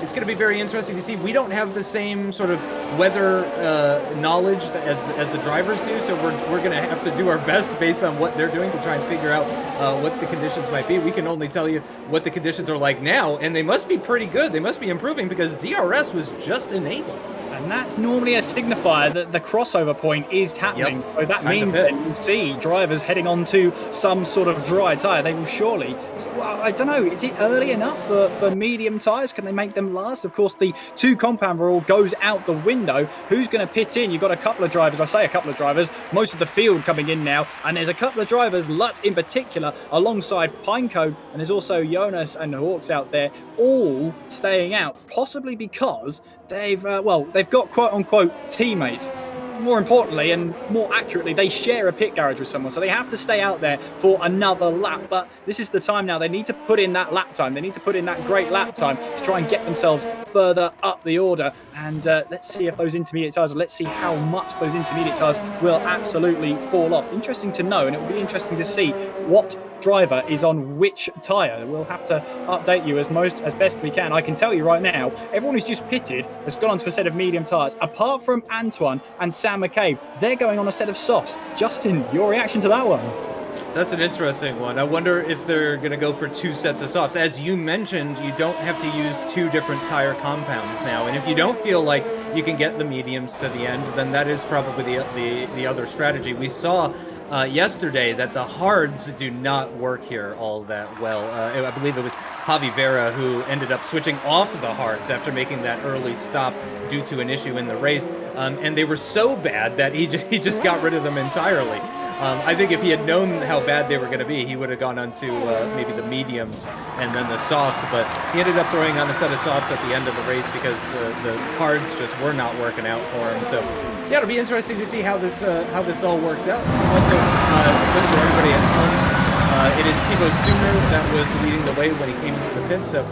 it's going to be very interesting to see. We don't have the same sort of weather knowledge as the drivers do, so we're going to have to do our best based on what they're doing to try and figure out what the conditions might be. We can only tell you what the conditions are like now, and they must be pretty good. They must be improving because DRS was just enabled. And And that's normally a signifier that the crossover point is happening. Yep. So that Time to means pit. that you see drivers heading onto some sort of dry tyre. They will surely, well, I don't know, is it early enough for medium tyres? Can they make them last? Of course, the 2 compound rule goes out the window. Who's going to pit in? You've got a couple of drivers, I say a couple of drivers, most of the field coming in now. And there's a couple of drivers, Lutt in particular, alongside Pinecone. And there's also Jonas and Hawks out there, all staying out, possibly because they've got quote-unquote teammates. More importantly and more accurately, they share a pit garage with someone, so they have to stay out there for another lap. But this is the time now. They need to put in that lap time. They need to put in that great lap time to try and get themselves further up the order. And let's see if those intermediate tyres, let's see how much those intermediate tyres will absolutely fall off. Interesting to know, and it will be interesting to see what driver is on which tyre. We'll have to update you as best we can. I can tell you right now, everyone who's just pitted has gone onto a set of medium tyres, apart from Antoine and Sam McCabe. They're going on a set of softs. Justin, your reaction to that one? That's an interesting one. I wonder if they're going to go for 2 sets of softs. As you mentioned, you don't have to use 2 different tire compounds now. And if you don't feel like you can get the mediums to the end, then that is probably the other strategy. We saw yesterday that the hards do not work here all that well. I believe it was Javi Vera who ended up switching off the hards after making that early stop due to an issue in the race. And they were so bad that he just got rid of them entirely. I think if he had known how bad they were going to be, he would have gone on to maybe the mediums and then the softs, but he ended up throwing on a set of softs at the end of the race because the hards just were not working out for him. So yeah, it'll be interesting to see how this all works out. It's also, just for everybody at home, it is Thibaut Sumer that was leading the way when he came into the pits, so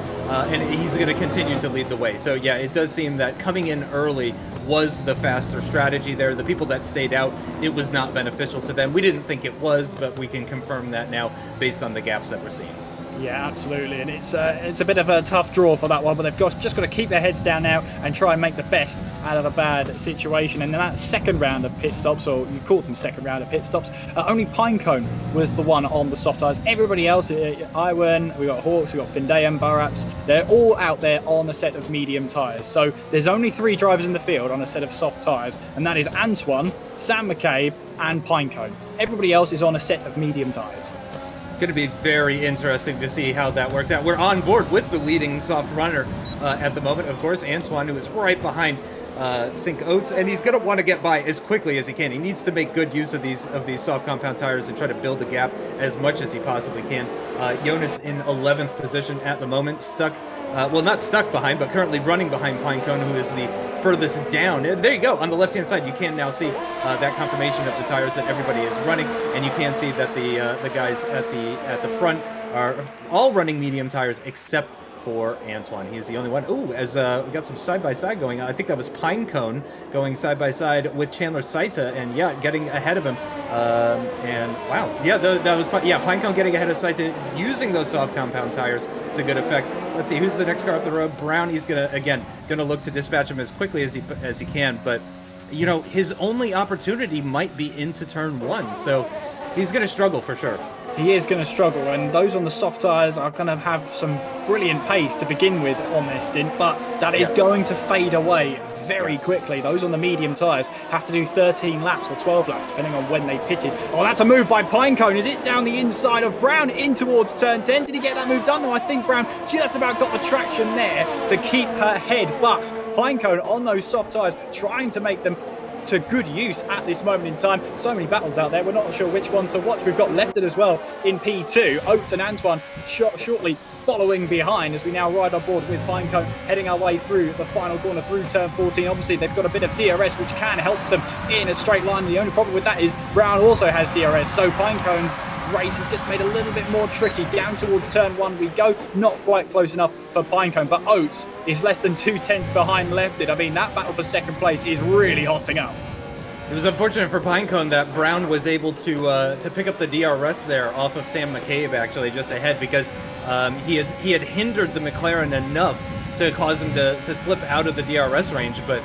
and he's going to continue to lead the way. So yeah, it does seem that coming in early was the faster strategy there. The people that stayed out, it was not beneficial to them. We didn't think it was, but we can confirm that now based on the gaps that we're seeing. Yeah, absolutely, and it's a bit of a tough draw for that one, but they've just got to keep their heads down now and try and make the best out of a bad situation. And in that second round of pit stops, or you called them second round of pit stops, only Pinecone was the one on the soft tyres. Everybody else, Iwan, we got Hawks, we got Findeum, Baraps, they're all out there on a set of medium tyres. So there's only 3 drivers in the field on a set of soft tyres, and that is Antoine, Sam McCabe, and Pinecone. Everybody else is on a set of medium tyres. Going to be very interesting to see how that works out. We're on board with the leading soft runner at the moment, of course, Antoine, who is right behind Sink Oates, and he's going to want to get by as quickly as he can. He needs to make good use of these soft compound tires and try to build a gap as much as he possibly can. Jonas in 11th position at the moment, stuck, well, not stuck behind, but currently running behind Pinecone, who is the furthest down. And there you go, on the left-hand side, you can now see that confirmation of the tires that everybody is running, and you can see that the guys at the front are all running medium tires except for Antoine. He's the only one. Ooh, as we got some side-by-side going on. I think that was Pinecone going side-by-side with Chandler Saita, and yeah, getting ahead of him. And wow, yeah, that was Pinecone getting ahead of Saita using those soft compound tires to good effect. Let's see, who's the next car up the road? Brown. He's gonna look to dispatch him as quickly as he can, but you know, his only opportunity might be into turn 1, so he's gonna struggle for sure. He is going to struggle, and those on the soft tyres are going to have some brilliant pace to begin with on their stint, but that is going to fade away very quickly. Those on the medium tyres have to do 13 laps or 12 laps, depending on when they pitted. Oh, that's a move by Pinecone. Is it down the inside of Brown in towards turn 10? Did he get that move done? No, I think Brown just about got the traction there to keep her head, but Pinecone on those soft tyres trying to make them to good use at this moment in time. So many battles out there, we're not sure which one to watch. We've got Lefted as well in P2. Oates and Antoine shortly following behind as we now ride on board with Pinecone heading our way through the final corner through turn 14. Obviously they've got a bit of DRS which can help them in a straight line. The only problem with that is Brown also has DRS, so Pinecone's race is just made a little bit more tricky. Down towards turn 1 we go, not quite close enough for Pinecone, but Oates is less than 2/10 behind Lefted. I mean, that battle for second place is really hotting up. It was unfortunate for Pinecone that Brown was able to pick up the DRS there off of Sam McCabe, actually just ahead, because he had hindered the McLaren enough to cause him to slip out of the DRS range, but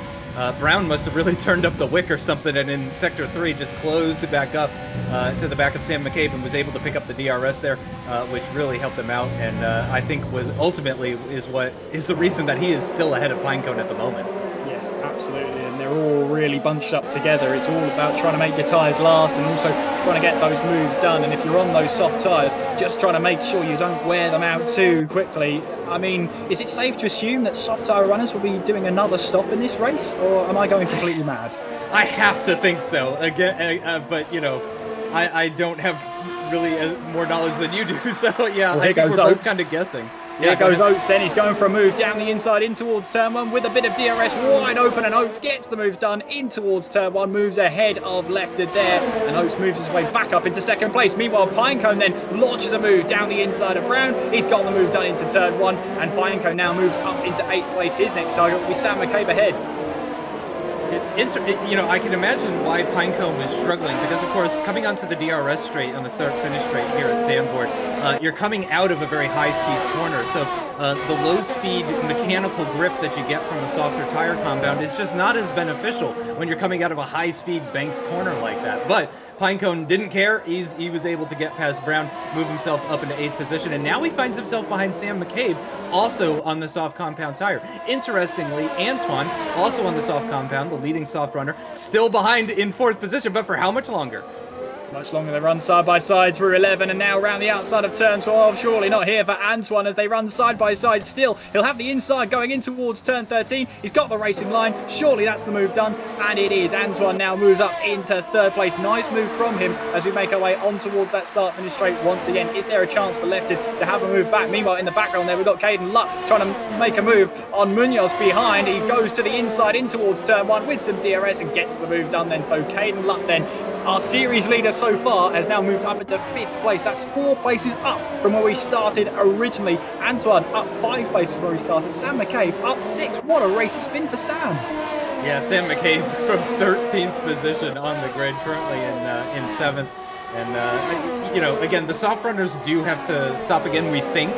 Brown must have really turned up the wick or something, and in Sector 3 just closed it back up to the back of Sam McCabe and was able to pick up the DRS there, which really helped him out, and I think was ultimately is the reason that he is still ahead of Pinecone at the moment. Yeah, Yes, absolutely, and they're all really bunched up together. It's all about trying to make your tyres last and also trying to get those moves done. And if you're on those soft tyres, just trying to make sure you don't wear them out too quickly. I mean, is it safe to assume that soft tyre runners will be doing another stop in this race, or am I going completely mad? I have to think so. Again, but you know, I don't have really more knowledge than you do. So yeah, well, I think we're both kind of guessing. Here goes Oates, then he's going for a move down the inside in towards turn 1 with a bit of DRS wide open, and Oates gets the move done in towards turn 1, moves ahead of Lefted there, and Oates moves his way back up into second place. Meanwhile, Pinecone then launches a move down the inside of Brown. He's got the move done into turn 1, and Pinecone now moves up into 8th place. His next target will be Sam McCabe ahead. You know, I can imagine why Pinecone was struggling because, of course, coming onto the DRS straight on the start-finish straight here at Zandvoort, you're coming out of a very high-speed corner, so the low-speed mechanical grip that you get from a softer tire compound is just not as beneficial when you're coming out of a high-speed banked corner like that. But Pinecone didn't care. He was able to get past Brown, move himself up into 8th position, and now he finds himself behind Sam McCabe, also on the soft compound tire. Interestingly, Antoine, also on the soft compound, the leading soft runner, still behind in 4th position, but for how much longer? Much longer. They run side by side through 11 and now around the outside of turn 12. Surely not here for Antoine as they run side by side still. He'll have the inside going in towards turn 13. He's got the racing line. Surely that's the move done. And it is. Antoine now moves up into 3rd place. Nice move from him as we make our way on towards that start finish straight once again. Is there a chance for Lefted to have a move back? Meanwhile, in the background there, we've got Caden Luck trying to make a move on Munoz behind. He goes to the inside in towards turn 1 with some DRS and gets the move done then. So Caden Luck then, our series leader so far, has now moved up into 5th place. That's 4 places up from where we started originally. Antoine up 5 places from where we started. Sam McCabe up 6. What a race it's been for Sam. Yeah, Sam McCabe from 13th position on the grid, currently in 7th. And, you know, again, the soft runners do have to stop again, we think.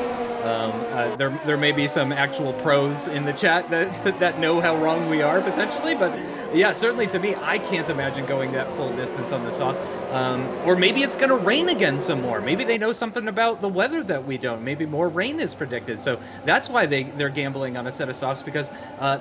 There may be some actual pros in the chat that know how wrong we are potentially, but yeah, certainly to me, I can't imagine going that full distance on the soft. Or maybe it's going to rain again some more. Maybe they know something about the weather that we don't. Maybe more rain is predicted. So that's why they're gambling on a set of softs, because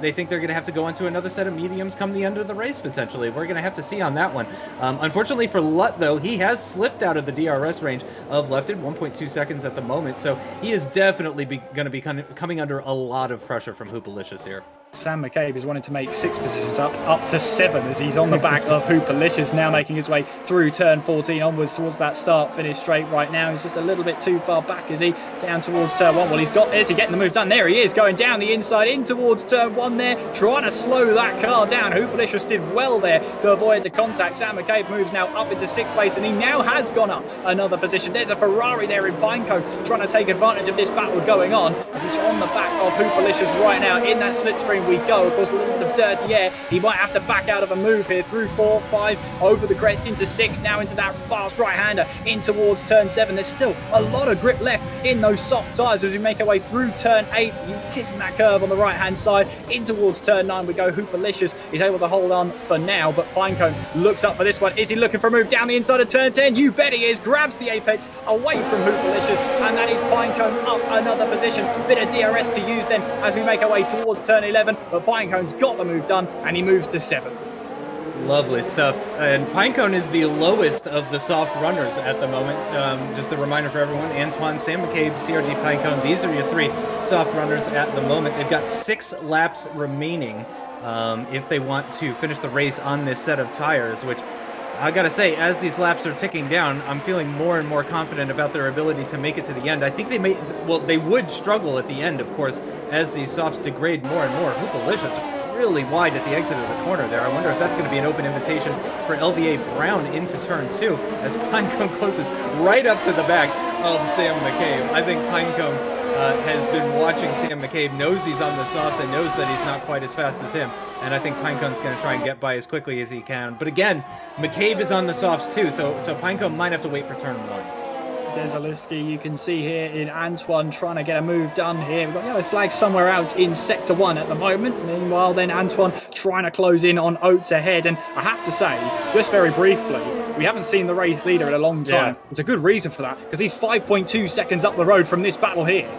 they think they're going to have to go into another set of mediums come the end of the race, potentially. We're going to have to see on that one. Unfortunately for Lutt, though, he has slipped out of the DRS range of Lefted, 1.2 seconds at the moment. So he is definitely going to be coming under a lot of pressure from Hoopalicious here. Sam McCabe is wanting to make 6 positions up to 7 as he's on the back of Hoopalicious, now making his way through turn 14 onwards towards that start finish straight right now. He's just a little bit too far back, is he? Down towards turn 1. Well, is he getting the move done? There he is, going down the inside in towards turn 1 there, trying to slow that car down. Hoopalicious did well there to avoid the contact. Sam McCabe moves now up into 6th place, and he now has gone up another position. There's a Ferrari there in Pinecone trying to take advantage of this battle going on as he's on the back of Hoopalicious right now. In that slipstream we go. Of course, a little bit of dirty air. He might have to back out of a move here through 4, 5, over the crest into 6, now into that fast right-hander in towards turn 7. There's still a lot of grip left in those soft tyres as we make our way through turn 8. You kissing that curve on the right-hand side in towards turn 9 we go. Hoopalicious is able to hold on for now, but Pinecone looks up for this one. Is he looking for a move down the inside of turn 10? You bet he is. Grabs the apex away from Hoopalicious, and that is Pinecone up another position. Bit of DRS to use then as we make our way towards turn 11, but Pinecone's got the move done and he moves to 7th. Lovely stuff. And Pinecone is the lowest of the soft runners at the moment. Just a reminder for everyone, Antoine, Sam McCabe, CRG Pinecone, these are your 3 soft runners at the moment. They've got 6 laps remaining if they want to finish the race on this set of tires, which I gotta say, as these laps are ticking down, I'm feeling more and more confident about their ability to make it to the end. I think they would struggle at the end, of course, as these softs degrade more and more. Hoopalicious really wide at the exit of the corner there. I wonder if that's going to be an open invitation for LVA Brown into turn 2 as Pinecone closes right up to the back of Sam McCabe. I think Pinecone has been watching Sam McCabe, knows he's on the softs and knows that he's not quite as fast as him. And I think Pinecone's going to try and get by as quickly as he can. But again, McCabe is on the softs too, so Pinecone might have to wait for turn 1. Desaluski, you can see here in Antoine trying to get a move done here. We've got yellow flags somewhere out in Sector 1 at the moment. Meanwhile, then Antoine trying to close in on Oates ahead. And I have to say, just very briefly, we haven't seen the race leader in a long time. Yeah. It's a good reason for that, because he's 5.2 seconds up the road from this battle here.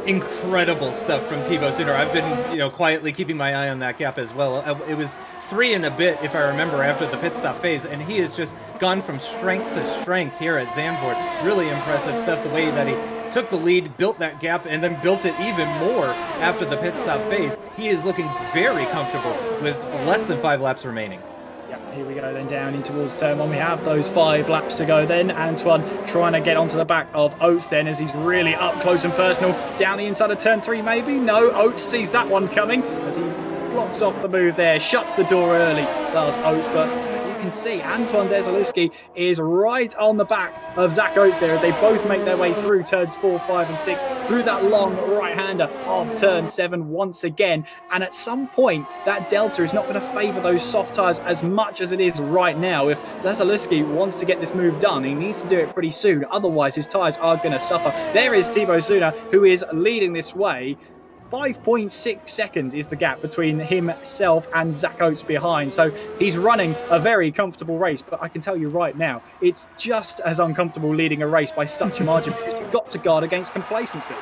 Incredible stuff from Thibaut Suter. I've been, quietly keeping my eye on that gap as well. It was 3 and a bit, if I remember, after the pit stop phase, and he has just gone from strength to strength here at Zandvoort. Really impressive stuff, the way that he took the lead, built that gap, and then built it even more after the pit stop phase. He is looking very comfortable with less than 5 laps remaining. Here we go then down in towards turn 1. We have those 5 laps to go then. Antoine trying to get onto the back of Oates then as he's really up close and personal. Down the inside of turn 3 maybe? No, Oates sees that one coming as he blocks off the move there, shuts the door early, does Oates, but you can see Antoine Desilitsky is right on the back of Zach Oates there as they both make their way through turns 4, 5 and 6, through that long right-hander of turn 7 once again. And at some point, that delta is not going to favour those soft tyres as much as it is right now. If Desilitsky wants to get this move done, he needs to do it pretty soon. Otherwise, his tyres are going to suffer. There is Thibaut Suter, who is leading this way. 5.6 seconds is the gap between himself and Zach Oates behind. So he's running a very comfortable race, but I can tell you right now, it's just as uncomfortable leading a race by such a margin because you've got to guard against complacency.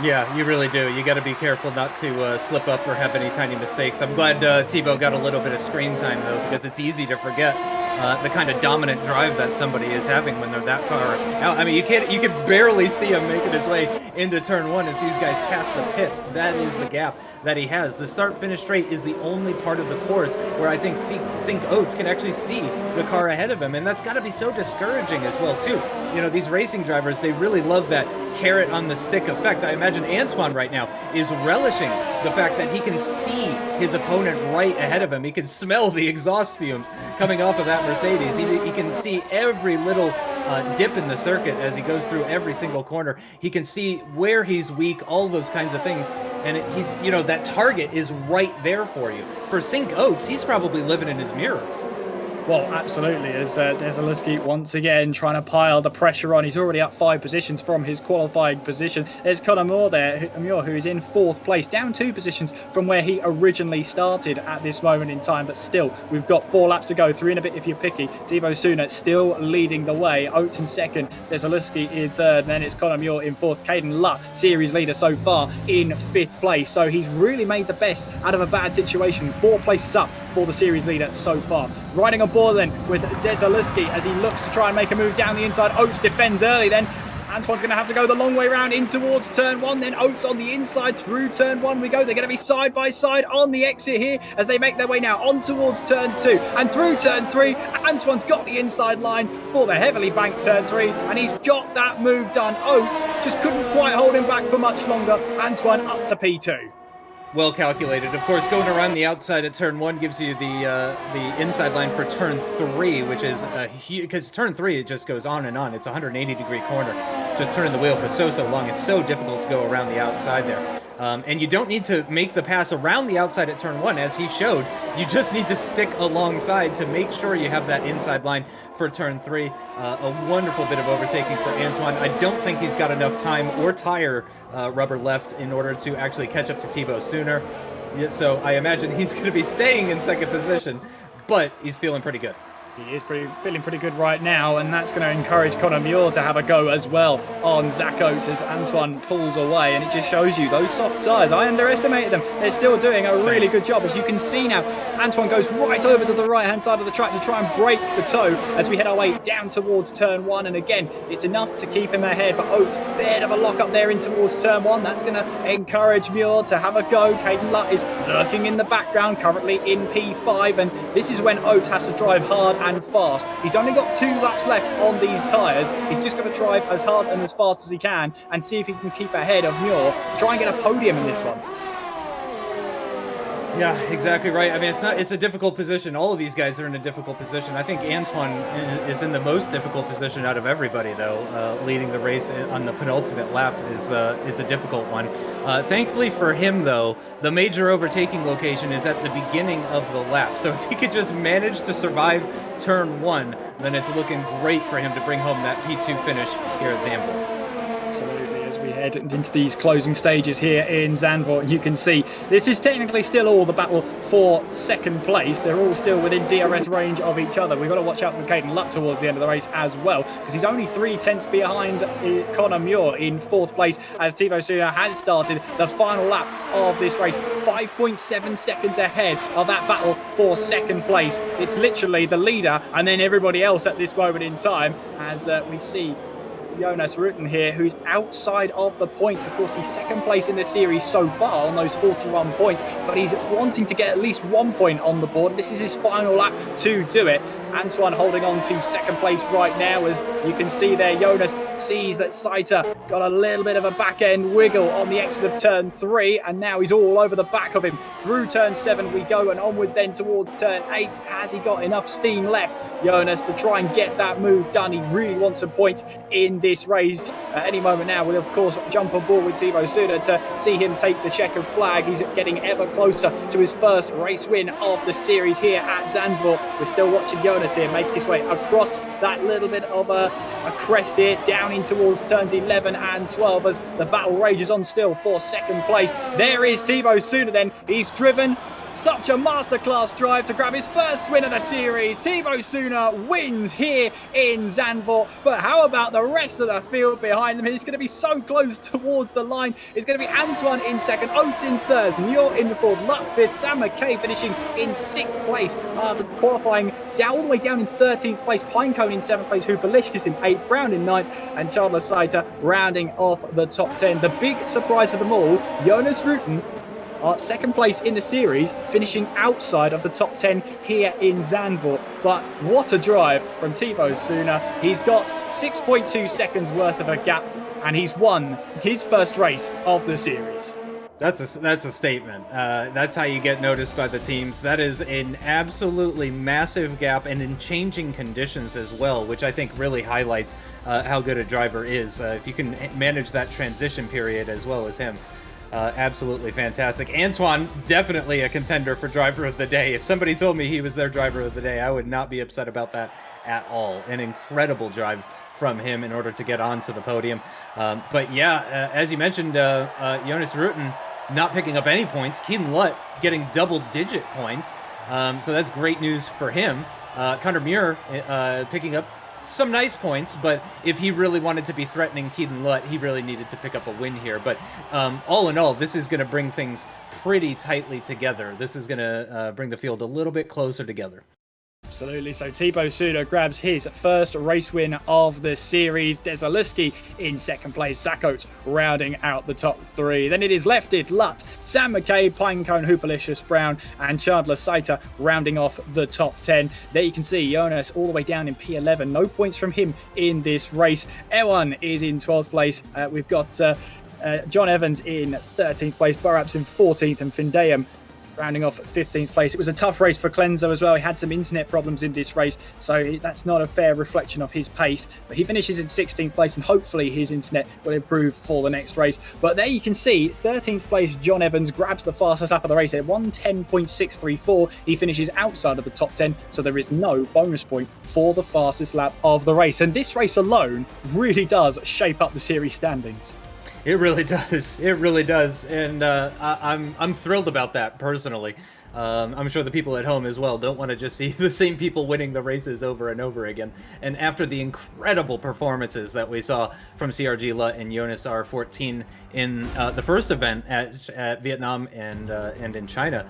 Yeah, you really do. You got to be careful not to slip up or have any tiny mistakes. I'm glad Thibaut got a little bit of screen time, though, because it's easy to forget the kind of dominant drive that somebody is having when they're that far out. I mean, you can barely see him making his way into turn 1 as these guys pass the pits. That is the gap that he has. The start-finish straight is the only part of the course where I think Sink Oates can actually see the car ahead of him, and that's got to be so discouraging as well, too. These racing drivers, they really love that carrot on the stick effect. I imagine Antoine right now is relishing the fact that he can see his opponent right ahead of him. He can smell the exhaust fumes coming off of that Mercedes. He can see every little dip in the circuit as he goes through every single corner. He can see where he's weak, all those kinds of things. And that target is right there for you. For Sink Oates, he's probably living in his mirrors. Well, absolutely, as Desilitsky once again trying to pile the pressure on. He's already up 5 positions from his qualifying position. There's Conor Muir there, who is in 4th place, down 2 positions from where he originally started at this moment in time. But still, we've got 4 laps to go, 3 and a bit if you're picky. Thibaut Suter still leading the way. Oates in 2nd, Desilitsky in 3rd, and then it's Conor Muir in 4th. Caden Lutt, series leader so far, in 5th place. So he's really made the best out of a bad situation. 4 places up for the series leader so far. Riding on board then with Desilitsky as he looks to try and make a move down the inside. Oates defends early then. Antoine's going to have to go the long way round in towards turn 1. Then Oates on the inside through turn 1 we go. They're going to be side by side on the exit here as they make their way now on towards turn 2 and through turn 3. Antoine's got the inside line for the heavily banked turn 3 and he's got that move done. Oates just couldn't quite hold him back for much longer. Antoine up to P2. Well calculated. Of course, going around the outside at turn 1 gives you the inside line for turn 3, which is a huge, because turn 3 it just goes on and on. It's a 180-degree corner, just turning the wheel for so long. It's so difficult to go around the outside there. And you don't need to make the pass around the outside at turn 1, as he showed. You just need to stick alongside to make sure you have that inside line for turn 3. A wonderful bit of overtaking for Antoine. I don't think he's got enough time or tire rubber left in order to actually catch up to Thibaut Suter. So I imagine he's going to be staying in 2nd position, but he's feeling pretty good. He is feeling pretty good right now, and that's going to encourage Conor Muir to have a go as well on Zach Oates as Antoine pulls away, and it just shows you those soft tyres. I underestimated them. They're still doing a really good job. As you can see now, Antoine goes right over to the right-hand side of the track to try and break the toe as we head our way down towards turn 1, and again, it's enough to keep him ahead, but Oates, bit of a lock up there in towards turn 1. That's going to encourage Muir to have a go. Caden Lutt is lurking in the background, currently in P5, and this is when Oates has to drive hard and fast. He's only got 2 laps left on these tyres. He's just got to drive as hard and as fast as he can and see if he can keep ahead of Muir, try and get a podium in this one. Yeah, exactly right. I mean, it's a difficult position. All of these guys are in a difficult position. I think Antoine is in the most difficult position out of everybody, though. Leading the race on the penultimate lap is a difficult one. Thankfully for him, though, the major overtaking location is at the beginning of the lap. So if he could just manage to survive turn 1, then it's looking great for him to bring home that P2 finish here at Zandvoort. Absolutely. As as we head into these closing stages here in Zandvoort. And you can see this is technically still all the battle for second place. They're all still within DRS range of each other. We've got to watch out for Caden Lutt towards the end of the race as well, because he's only 3/10 behind Conor Muir in 4th place as Thibaut Suna has started the final lap of this race, 5.7 seconds ahead of that battle for second place. It's literally the leader and then everybody else at this moment in time, as we see Jonas Rooten here, who's outside of the points. Of course, he's second place in the series so far on those 41 points, but he's wanting to get at least 1 point on the board. This is his final lap to do it. Antoine holding on to second place right now, as you can see there. Jonas sees that Saiter got a little bit of a back end wiggle on the exit of turn 3, and now he's all over the back of him. Through turn 7 we go, and onwards then towards turn 8. Has he got enough steam left, Jonas, to try and get that move done? He really wants some points in this race. At any moment now, we'll of course jump on board with Thibaut Suna to see him take the checkered flag. He's getting ever closer to his first race win of the series here at Zandvoort. We're still watching Jonas here make his way across that little bit of a crest here, down in towards turns 11 and 12 as the battle rages on still for second place. There is Thibaut Suna then. He's driven such a masterclass drive to grab his first win of the series. Thibaut Suna wins here in Zandvoort. But how about the rest of the field behind him? He's going to be so close towards the line. It's going to be Antoine in second, Oates in third, Muir in the fourth, Lutt fifth, Sam McKay finishing in 6th place after qualifying down, all the way down in 13th place, Pinecone in 7th place, Hupalicious in 8th, Brown in 9th, and Chandler Saiter rounding off the top 10. The big surprise for them all, Jonas Rooten, second place in the series, finishing outside of the top 10 here in Zandvoort. But what a drive from Thibaut Suna. He's got 6.2 seconds worth of a gap, and he's won his first race of the series. That's a statement. That's how you get noticed by the teams. That is an absolutely massive gap, and in changing conditions as well, which I think really highlights how good a driver is. If you can manage that transition period as well as him. Absolutely fantastic. Antoine, definitely a contender for driver of the day. If somebody told me he was their driver of the day, I would not be upset about that at all. An incredible drive from him in order to get onto the podium. But yeah, as you mentioned, Jonas Rooten not picking up any points. Keaton Lutt getting double-digit points. So that's great news for him. Conor Muir picking up some nice points, but if he really wanted to be threatening Keaton Lutt, he really needed to pick up a win here. But all in all, this is going to bring things pretty tightly together. This is going to bring the field a little bit closer together. Absolutely. So Thibaut Suna grabs his first race win of the series. Desaluski in second place. Zach Oates rounding out the top 3. Then it is Lefted, Lutt, Sam McKay, Pinecone, Hupalicious, Brown, and Chandler Saiter rounding off the top 10. There you can see Jonas all the way down in P11. No points from him in this race. Ewan is in 12th place. We've got John Evans in 13th place, Burraps in 14th, and Findeum rounding off at 15th place. It was a tough race for Cleanser as well. He had some internet problems in this race, so that's not a fair reflection of his pace. But he finishes in 16th place, and hopefully his internet will improve for the next race. But there you can see 13th place John Evans grabs the fastest lap of the race at 1:10.634. He finishes outside of the top 10, so there is no bonus point for the fastest lap of the race. And this race alone really does shape up the series standings. It really does. It really does, and I'm thrilled about that personally. I'm sure the people at home as well don't want to just see the same people winning the races over and over again. And after the incredible performances that we saw from CRG Lutt and Jonas R14 in the first event at Vietnam and in China,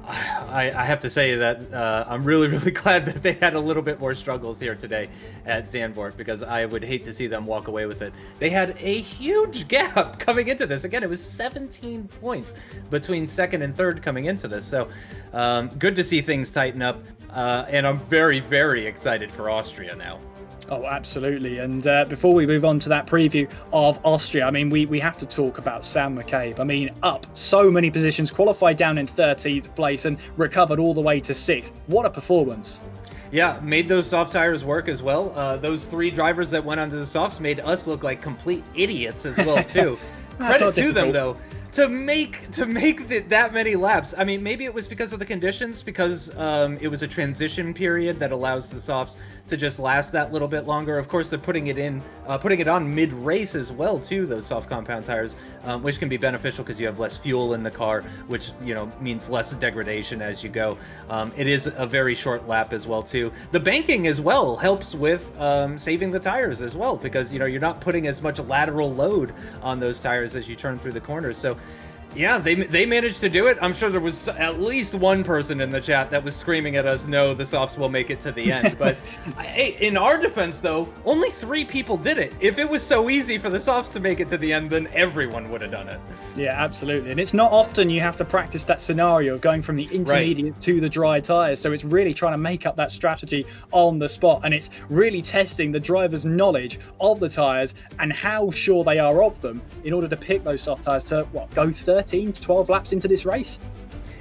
I have to say that I'm really, really glad that they had a little bit more struggles here today at Zandvoort, because I would hate to see them walk away with it. They had a huge gap coming into this. Again, it was 17 points between second and third coming into this. So good to see things tighten up. And I'm very, very excited for Austria now. Oh, absolutely. And before we move on to that preview of Austria, I mean, we have to talk about Sam McCabe. I mean, up so many positions, qualified down in 13th place and recovered all the way to 6th. What a performance. Yeah, made those soft tires work as well. Those 3 drivers that went onto the softs made us look like complete idiots as well, too. Credit to them though. To make that many laps. I mean, maybe it was because of the conditions, because it was a transition period that allows the softs to just last that little bit longer. Of course, they're putting it on mid-race as well too, those soft compound tires, which can be beneficial because you have less fuel in the car, which means less degradation as you go. It is a very short lap as well too. The banking as well helps with saving the tires as well, because you're not putting as much lateral load on those tires as you turn through the corners. So yeah, they managed to do it. I'm sure there was at least one person in the chat that was screaming at us, no, the softs will make it to the end. But in our defense, though, only 3 people did it. If it was so easy for the softs to make it to the end, then everyone would have done it. Yeah, absolutely. And it's not often you have to practice that scenario of going from the intermediate to the dry tires. So it's really trying to make up that strategy on the spot. And it's really testing the driver's knowledge of the tires and how sure they are of them in order to pick those soft tires to, go 12 laps into this race.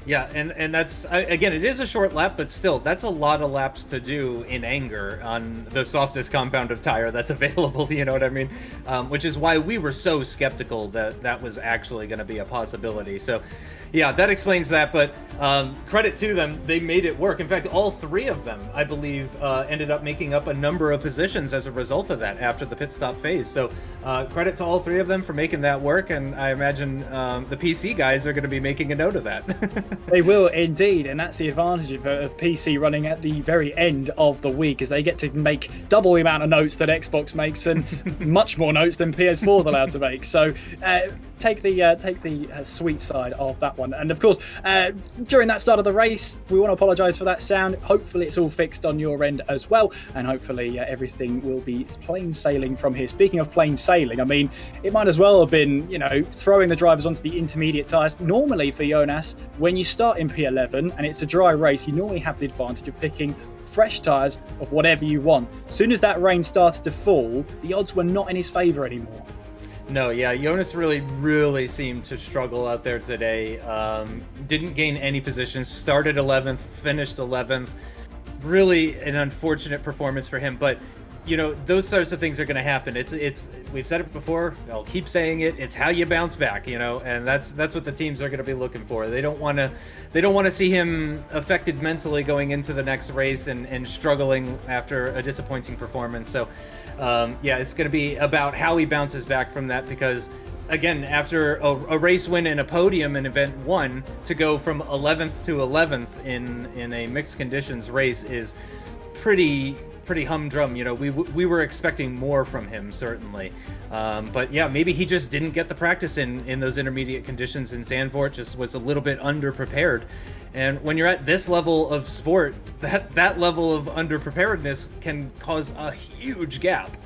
Yeah, and that's, again, it is a short lap, but still, that's a lot of laps to do in anger on the softest compound of tire that's available, you know what I mean? Which is why we were so skeptical that that was actually going to be a possibility. So, yeah, that explains that, but credit to them, they made it work. In fact, all 3 of them, I believe, ended up making up a number of positions as a result of that after the pit stop phase. So credit to all 3 of them for making that work, and I imagine the PC guys are going to be making a note of that. They will indeed, and that's the advantage of PC running at the very end of the week, is they get to make double the amount of notes that Xbox makes and much more notes than PS4 is allowed to make. So take the sweet side of that one. And of course, during that start of the race, we want to apologise for that sound. Hopefully it's all fixed on your end as well, and hopefully everything will be plain sailing from here. Speaking of plain sailing, I mean, it might as well have been, throwing the drivers onto the intermediate tyres. Normally for Jonas, when you start in P11 and it's a dry race, you normally have the advantage of picking fresh tyres of whatever you want. As soon as that rain started to fall, the odds were not in his favour anymore. No, yeah, Jonas really seemed to struggle out there today. Didn't gain any positions, started 11th, finished 11th. Really an unfortunate performance for him, but those sorts of things are going to happen. It's we've said it before, I'll keep saying it, it's how you bounce back, and that's what the teams are going to be looking for. They don't want to see him affected mentally going into the next race and struggling after a disappointing performance. So yeah, it's going to be about how he bounces back from that, because again, after a race win and a podium in event 1, to go from 11th to 11th in a mixed conditions race is pretty humdrum. We were expecting more from him, certainly, but yeah, maybe he just didn't get the practice in those intermediate conditions, and Zandvoort just was a little bit underprepared. And when you're at this level of sport, that level of underpreparedness can cause a huge gap.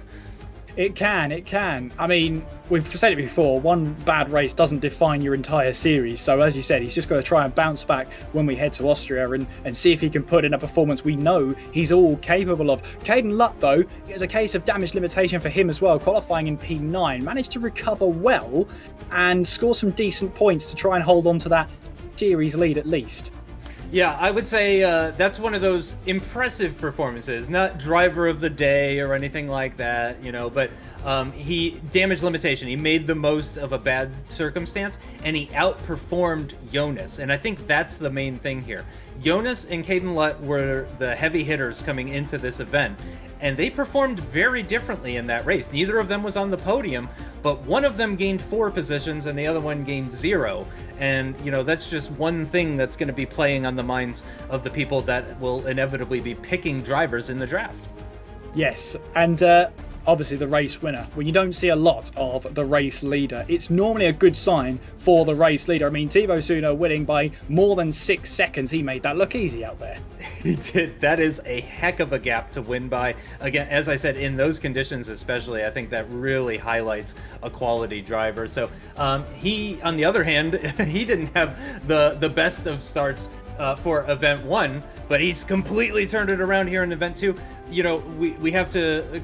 It can. I mean, we've said it before, one bad race doesn't define your entire series. So as you said, he's just got to try and bounce back when we head to Austria and see if he can put in a performance we know he's all capable of. Caden Lutt, though, it was a case of damage limitation for him as well, qualifying in P9, managed to recover well and score some decent points to try and hold on to that series lead at least. Yeah, I would say that's one of those impressive performances, not driver of the day or anything like that, but he damage limitation. He made the most of a bad circumstance, and he outperformed Jonas. And I think that's the main thing here. Jonas and Caden Lutt were the heavy hitters coming into this event, and they performed very differently in that race. Neither of them was on the podium, but one of them gained 4 positions and the other one gained 0. And, that's just one thing that's going to be playing on the minds of the people that will inevitably be picking drivers in the draft. Yes, and obviously the race winner. When you don't see a lot of the race leader, it's normally a good sign for the race leader. I mean, Thibaut Suno winning by more than 6 seconds. He made that look easy out there. He did. That is a heck of a gap to win by. Again, as I said, in those conditions especially, I think that really highlights a quality driver. So he, on the other hand, he didn't have the best of starts for event 1, but he's completely turned it around here in event 2. We have to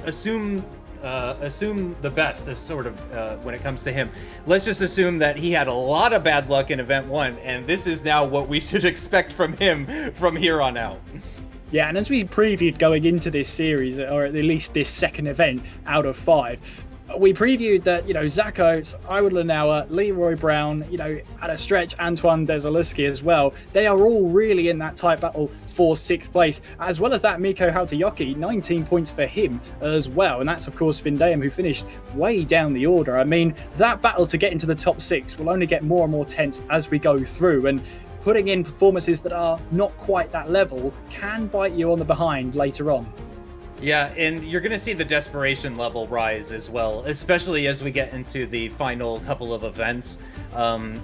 assume the best is sort of when it comes to him. Let's just assume that he had a lot of bad luck in event 1, and this is now what we should expect from him from here on out. Yeah, and as we previewed going into this series, or at least this second event out of 5, we previewed that, Zach Oates, Iwood Lanoa, Leroy Brown, at a stretch, Antoine Desalewski as well. They are all really in that tight battle for 6th place, as well as that Mikko Hautajoki, 19 points for him as well. And that's, of course, Vindeum, who finished way down the order. I mean, that battle to get into the top 6 will only get more and more tense as we go through. And putting in performances that are not quite that level can bite you on the behind later on. Yeah, and you're going to see the desperation level rise as well, especially as we get into the final couple of events.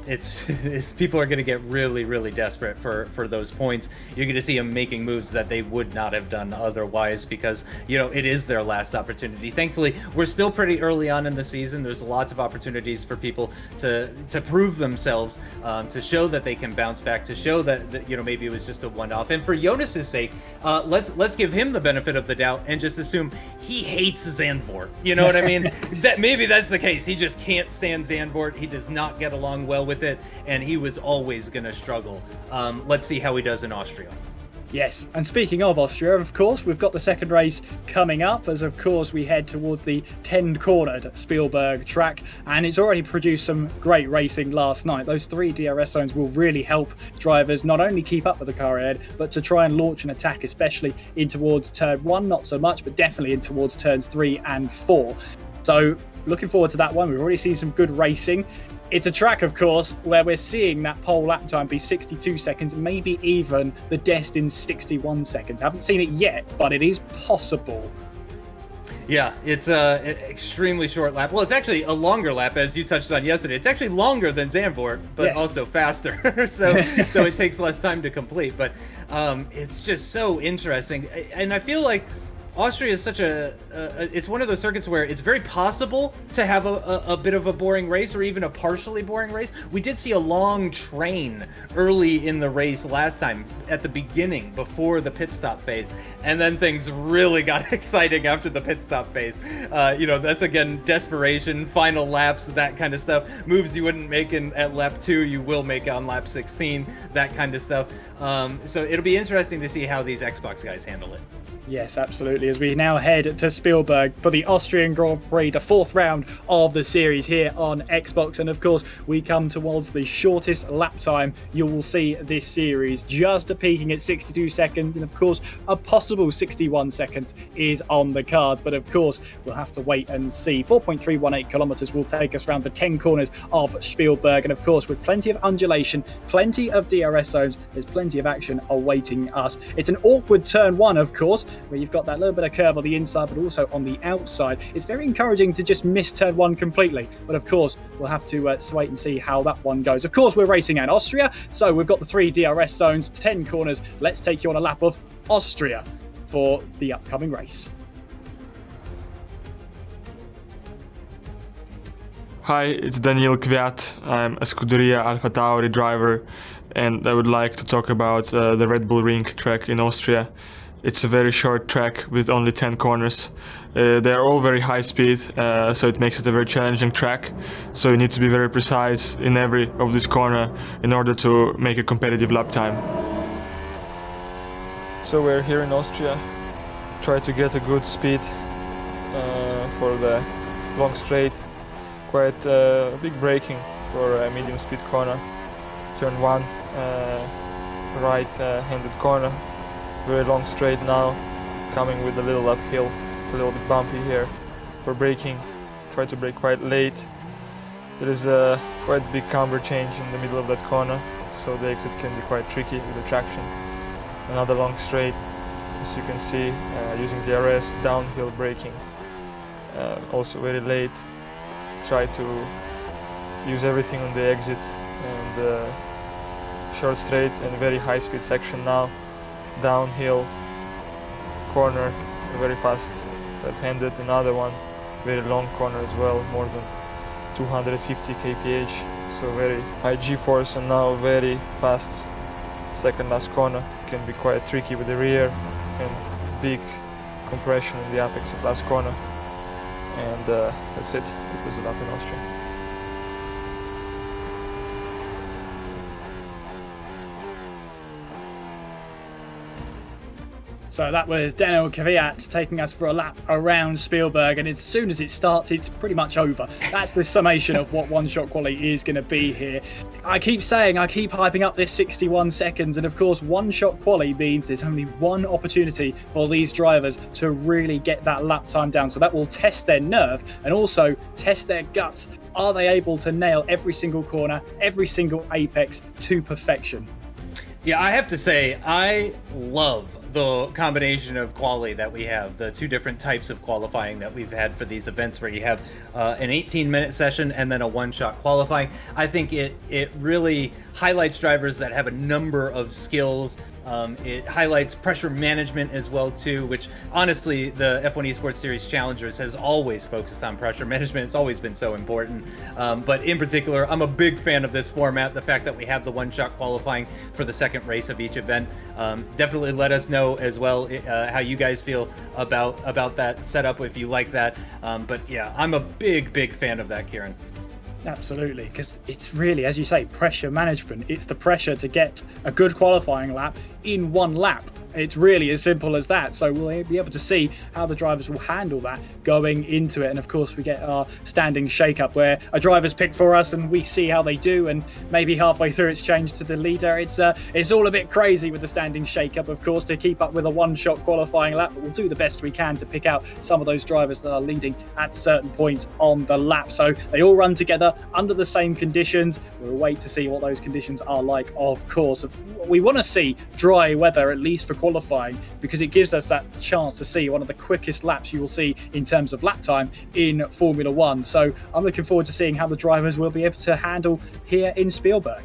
It's people are going to get really, really desperate for those points. You're going to see them making moves that they would not have done otherwise because, it is their last opportunity. Thankfully, we're still pretty early on in the season. There's lots of opportunities for people to prove themselves, to show that they can bounce back, to show that maybe it was just a one-off. And for Jonas's sake, let's give him the benefit of the doubt and just assume he hates Zandvoort. You know what I mean? That maybe that's the case. He just can't stand Zandvoort. He does not get along well with it, and he was always going to struggle. Let's see how he does in Austria. Yes, and speaking of Austria, of course, we've got the second race coming up as, of course, we head towards the 10-cornered Spielberg track, and it's already produced some great racing last night. Those 3 DRS zones will really help drivers not only keep up with the car ahead, but to try and launch an attack, especially in towards turn 1, not so much, but definitely in towards turns 3 and 4. So looking forward to that one. We've already seen some good racing. It's a track, of course, where we're seeing that pole lap time be 62 seconds, maybe even the destined 61 seconds. Haven't seen it yet, but it is possible. Yeah, it's an extremely short lap. Well, it's actually a longer lap, as you touched on yesterday. It's actually longer than Zandvoort, but also faster. so it takes less time to complete. But it's just so interesting. And I feel like Austria is such it's one of those circuits where it's very possible to have a bit of a boring race or even a partially boring race. We did see a long train early in the race last time at the beginning before the pit stop phase, and then things really got exciting after the pit stop phase. That's again desperation, final laps, that kind of stuff. Moves you wouldn't make at lap 2, you will make on lap 16, that kind of stuff. So it'll be interesting to see how these Xbox guys handle it. Yes, absolutely. As we now head to Spielberg for the Austrian Grand Prix, the 4th round of the series here on Xbox. And of course, we come towards the shortest lap time you will see this series, just peaking at 62 seconds. And of course, a possible 61 seconds is on the cards. But of course, we'll have to wait and see. 4.318 kilometers will take us around the 10 corners of Spielberg. And of course, with plenty of undulation, plenty of DRS zones, there's plenty of action awaiting us. It's an awkward turn 1, of course, where you've got that little bit of curve on the inside, but also on the outside. It's very encouraging to just miss turn 1 completely. But of course, we'll have to wait and see how that one goes. Of course, we're racing in Austria, so we've got the 3 DRS zones, 10 corners. Let's take you on a lap of Austria for the upcoming race. Hi, it's Daniel Kwiat. I'm a Scuderia Alfa Tauri driver, and I would like to talk about the Red Bull Ring track in Austria. It's a very short track with only 10 corners. They are all very high speed, so it makes it a very challenging track. So you need to be very precise in every of this corner in order to make a competitive lap time. So we're here in Austria, try to get a good speed for the long straight. Quite big braking for a medium speed corner. Turn 1, right-handed corner. Very long straight now, coming with a little uphill, a little bit bumpy here for braking. Try to brake quite late. There is a quite big camber change in the middle of that corner, so the exit can be quite tricky with the traction. Another long straight, as you can see, using DRS, downhill braking. Also very late. Try to use everything on the exit, and short straight and very high speed section now. Downhill corner, very fast right-handed. Another one, very long corner as well, more than 250 kph, so very high g-force, and now very fast second last corner. Can be quite tricky with the rear and big compression in the apex of last corner. And that's it. It was a lap in Austria. So that was Daniel Kvyat taking us for a lap around Spielberg, and as soon as it starts, it's pretty much over. That's the summation of what one-shot quali is going to be here. I keep hyping up this 61 seconds, and of course, one-shot quali means there's only one opportunity for these drivers to really get that lap time down. So that will test their nerve and also test their guts. Are they able to nail every single corner, every single apex to perfection? Yeah, I have to say, I love the combination of quali that we have, the two different types of qualifying that we've had for these events, where you have an 18-minute session and then a one-shot qualifying. I think it really highlights drivers that have a number of skills. It highlights pressure management as well too, which honestly the F1 Esports Series Challengers has always focused on pressure management. It's always been so important. But in particular, I'm a big fan of this format, the fact that we have the one-shot qualifying for the second race of each event. Definitely let us know as well how you guys feel about that setup, if you like that. But yeah, I'm a big fan of that, Kieran. Absolutely, because it's really, as you say, pressure management. It's the pressure to get a good qualifying lap in one lap. It's really as simple as that. So we'll be able to see how the drivers will handle that going into it. And of course, we get our standing shake-up where a driver's picked for us and we see how they do. And maybe halfway through it's changed to the leader. It's all a bit crazy with the standing shake-up, of course, to keep up with a one-shot qualifying lap. But we'll do the best we can to pick out some of those drivers that are leading at certain points on the lap. So they all run together under the same conditions. We'll wait to see what those conditions are like, of course. We want to see dry weather, at least for qualifying, because it gives us that chance to see one of the quickest laps you will see in terms of lap time in Formula One. So I'm looking forward to seeing how the drivers will be able to handle here in Spielberg.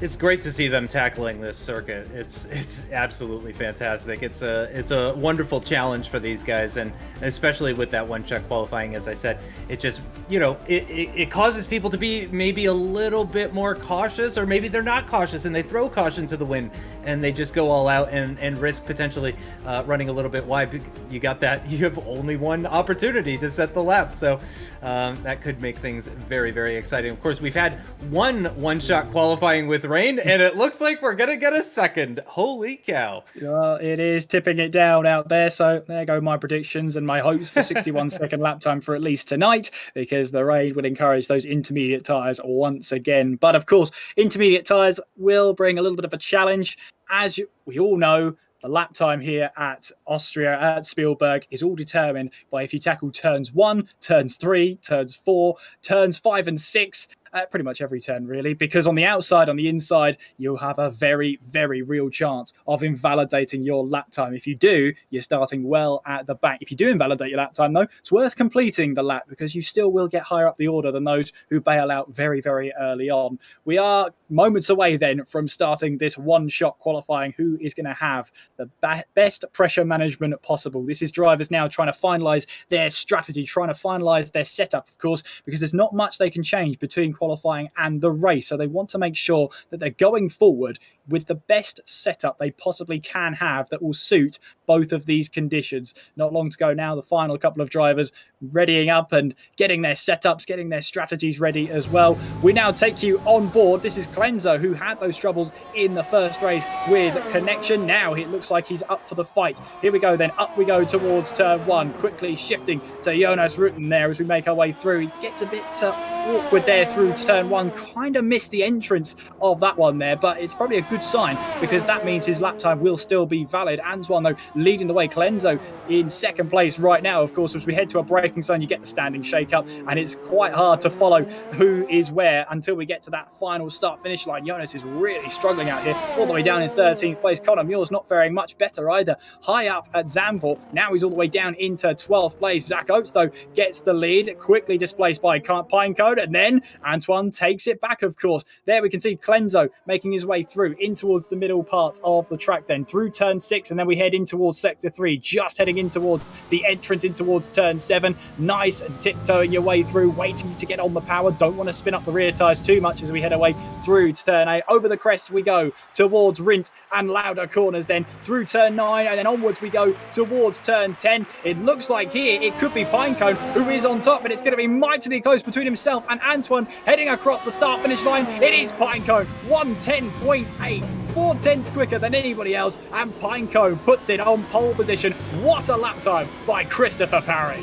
It's great to see them tackling this circuit. It's absolutely fantastic. It's a wonderful challenge for these guys, and especially with that one-shot qualifying, as I said, it just, it causes people to be maybe a little bit more cautious, or maybe they're not cautious and they throw caution to the wind and they just go all out and risk potentially running a little bit wide. You have only one opportunity to set the lap, so that could make things very exciting. Of course, we've had one-shot qualifying with rain, and it looks like we're gonna get a second. Holy cow. Well, it is tipping it down out there, so there go my predictions and my hopes for 61 second lap time for at least tonight, because the rain will encourage those intermediate tyres once again. But of course, intermediate tyres will bring a little bit of a challenge. As we all know, the lap time here at Austria, at Spielberg, is all determined by if you tackle turns 1, turns 3, turns 4, turns 5 and 6, pretty much every turn, really, because on the outside, on the inside, you'll have a very real chance of invalidating your lap time. If you do, you're starting well at the back. If you do invalidate your lap time, though, it's worth completing the lap, because you still will get higher up the order than those who bail out very early on. We are moments away then from starting this one-shot qualifying. Who is going to have the best pressure management possible? This is drivers now trying to finalise their strategy, trying to finalise their setup, of course, because there's not much they can change between qualifying and the race. So they want to make sure that they're going forward with the best setup they possibly can have that will suit both of these conditions. Not long to go now. The final couple of drivers readying up and getting their setups, getting their strategies ready as well. We now take you on board. This is Clenzo, who had those troubles in the first race with connection. Now it looks like he's up for the fight. Here we go then. Up we go towards turn 1. Quickly shifting to Jonas Rooten there as we make our way through. He gets a bit awkward there through turn 1. Kind of missed the entrance of that one there, but it's probably a good sign, because that means his lap time will still be valid. Antoine, though, leading the way. Clenzo in second place right now. Of course, as we head to a braking zone, you get the standing shake-up, and it's quite hard to follow who is where until we get to that final start-finish line. Jonas is really struggling out here, all the way down in 13th place. Conor Muir's not faring much better either. High up at Zandvoort. Now he's all the way down into 12th place. Zach Oates, though, gets the lead, quickly displaced by Pinecone, and then Antoine takes it back, of course. There we can see Clenzo making his way through in towards the middle part of the track, then through turn 6, and then we head in towards sector 3, just heading in towards the entrance in towards turn 7. Nice and tiptoeing your way through, waiting to get on the power. Don't want to spin up the rear tyres too much as we head away through turn 8. Over the crest we go towards Rindt and Lauda corners, then through turn 9, and then onwards we go towards turn 10. It looks like here it could be Pinecone who is on top, but it's going to be mightily close between himself and Antoine heading across the start finish line. It is Pinecone, 110.8. 4/10 quicker than anybody else, and Pinecone puts it on pole position. What a lap time by Christopher Parry.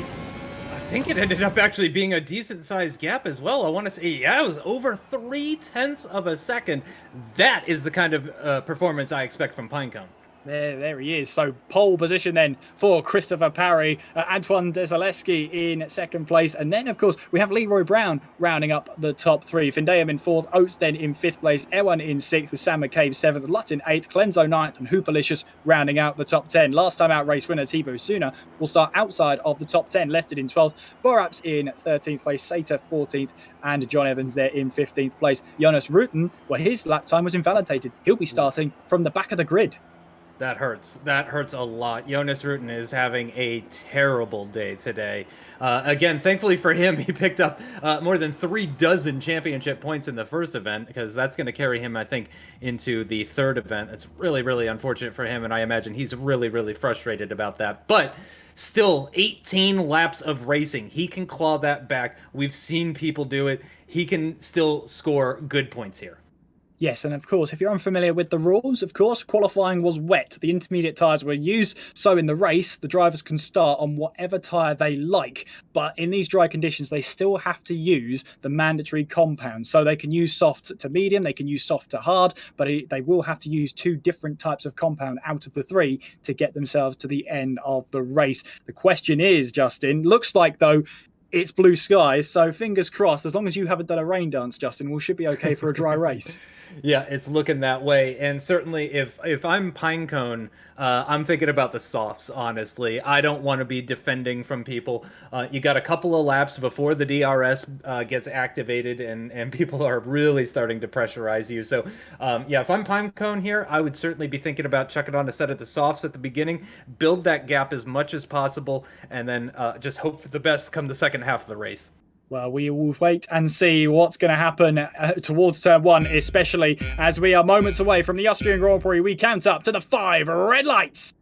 I think it ended up actually being a decent-sized gap as well. I want to say, yeah, it was over 0.3 of a second. That is the kind of performance I expect from Pinecone. There he is. So pole position then for Christopher Parry, Antoine Desalewski in second place. And then, of course, we have Leroy Brown rounding up the top three. Findayam in fourth, Oates then in fifth place, Ewan in sixth with Sam McCabe seventh, Lutt in eighth, Clenzo ninth, and Hoopalicious rounding out the top 10. Last time out race winner Thibaut Suna will start outside of the top 10, left it in 12th, Boraps in 13th place, Sater 14th, and John Evans there in 15th place. Jonas Rooten, well, his lap time was invalidated. He'll be starting from the back of the grid. That hurts. That hurts a lot. Jonas Rooten is having a terrible day today. Again, thankfully for him, he picked up more than 36 championship points in the first event, because that's going to carry him, I think, into the third event. It's really, really unfortunate for him, and I imagine he's really, really frustrated about that. But still, 18 laps of racing. He can claw that back. We've seen people do it. He can still score good points here. Yes, and of course, if you're unfamiliar with the rules, of course, qualifying was wet. The intermediate tyres were used, so in the race, the drivers can start on whatever tyre they like. But in these dry conditions, they still have to use the mandatory compounds. So they can use soft to medium, they can use soft to hard, but they will have to use 2 different types of compound out of the 3 to get themselves to the end of the race. The question is, Justin, looks like, though, it's blue skies, so fingers crossed, as long as you haven't done a rain dance, Justin, we should be okay for a dry race. Yeah, it's looking that way. And certainly if I'm Pinecone, I'm thinking about the softs, honestly. I don't want to be defending from people. You got a couple of laps before the DRS gets activated, and people are really starting to pressurize you. So, yeah, if I'm Pinecone here, I would certainly be thinking about chucking on a set of the softs at the beginning, build that gap as much as possible, and then just hope for the best come the second half of the race. Well, we will wait and see what's going to happen towards turn 1, especially as we are moments away from the Austrian Grand Prix. We count up to the 5 red lights.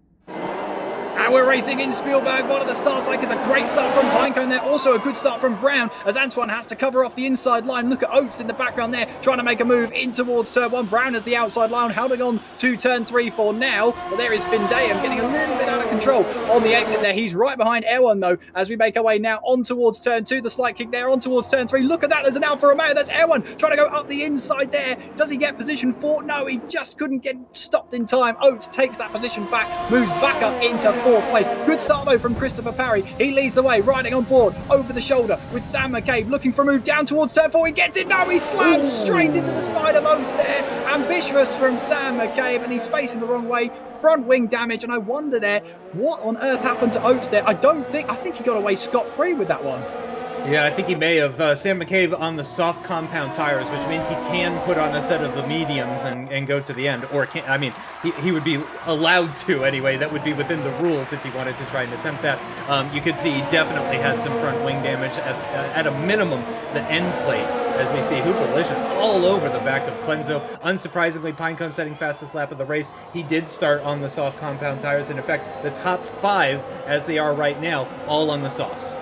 And we're racing in Spielberg. One of the starts, like, it's a great start from Pinecone there. Also a good start from Brown, as Antoine has to cover off the inside line. Look at Oates in the background there, trying to make a move in towards turn 1. Brown has the outside line, holding on to turn 3 for now. But there is Findayam getting a little bit out of control on the exit there. He's right behind Ewan, though, as we make our way now on towards turn 2. The slight kick there on towards turn 3. Look at that. There's an Alfa Romeo. That's Ewan trying to go up the inside there. Does he get position 4? No, he just couldn't get stopped in time. Oates takes that position back, moves back up into 4th place. Good start, though, from Christopher Parry. He leads the way, riding on board over the shoulder with Sam McCabe, looking for a move down towards turn 4. He gets it. No, he slams straight into the side of Oates there. Ambitious from Sam McCabe, and he's facing the wrong way. Front wing damage, and I wonder there, what on earth happened to Oates there? I think he got away scot-free with that one. Yeah, I think he may have. Sam McCabe on the soft compound tires, which means he can put on a set of the mediums and go to the end. Or, he would be allowed to anyway. That would be within the rules if he wanted to try and attempt that. You could see he definitely had some front wing damage. At a minimum, the end plate, as we see Hoopalicious all over the back of Clenzo. Unsurprisingly, Pinecone setting fastest lap of the race. He did start on the soft compound tires. And in fact, the top 5, as they are right now, all on the softs.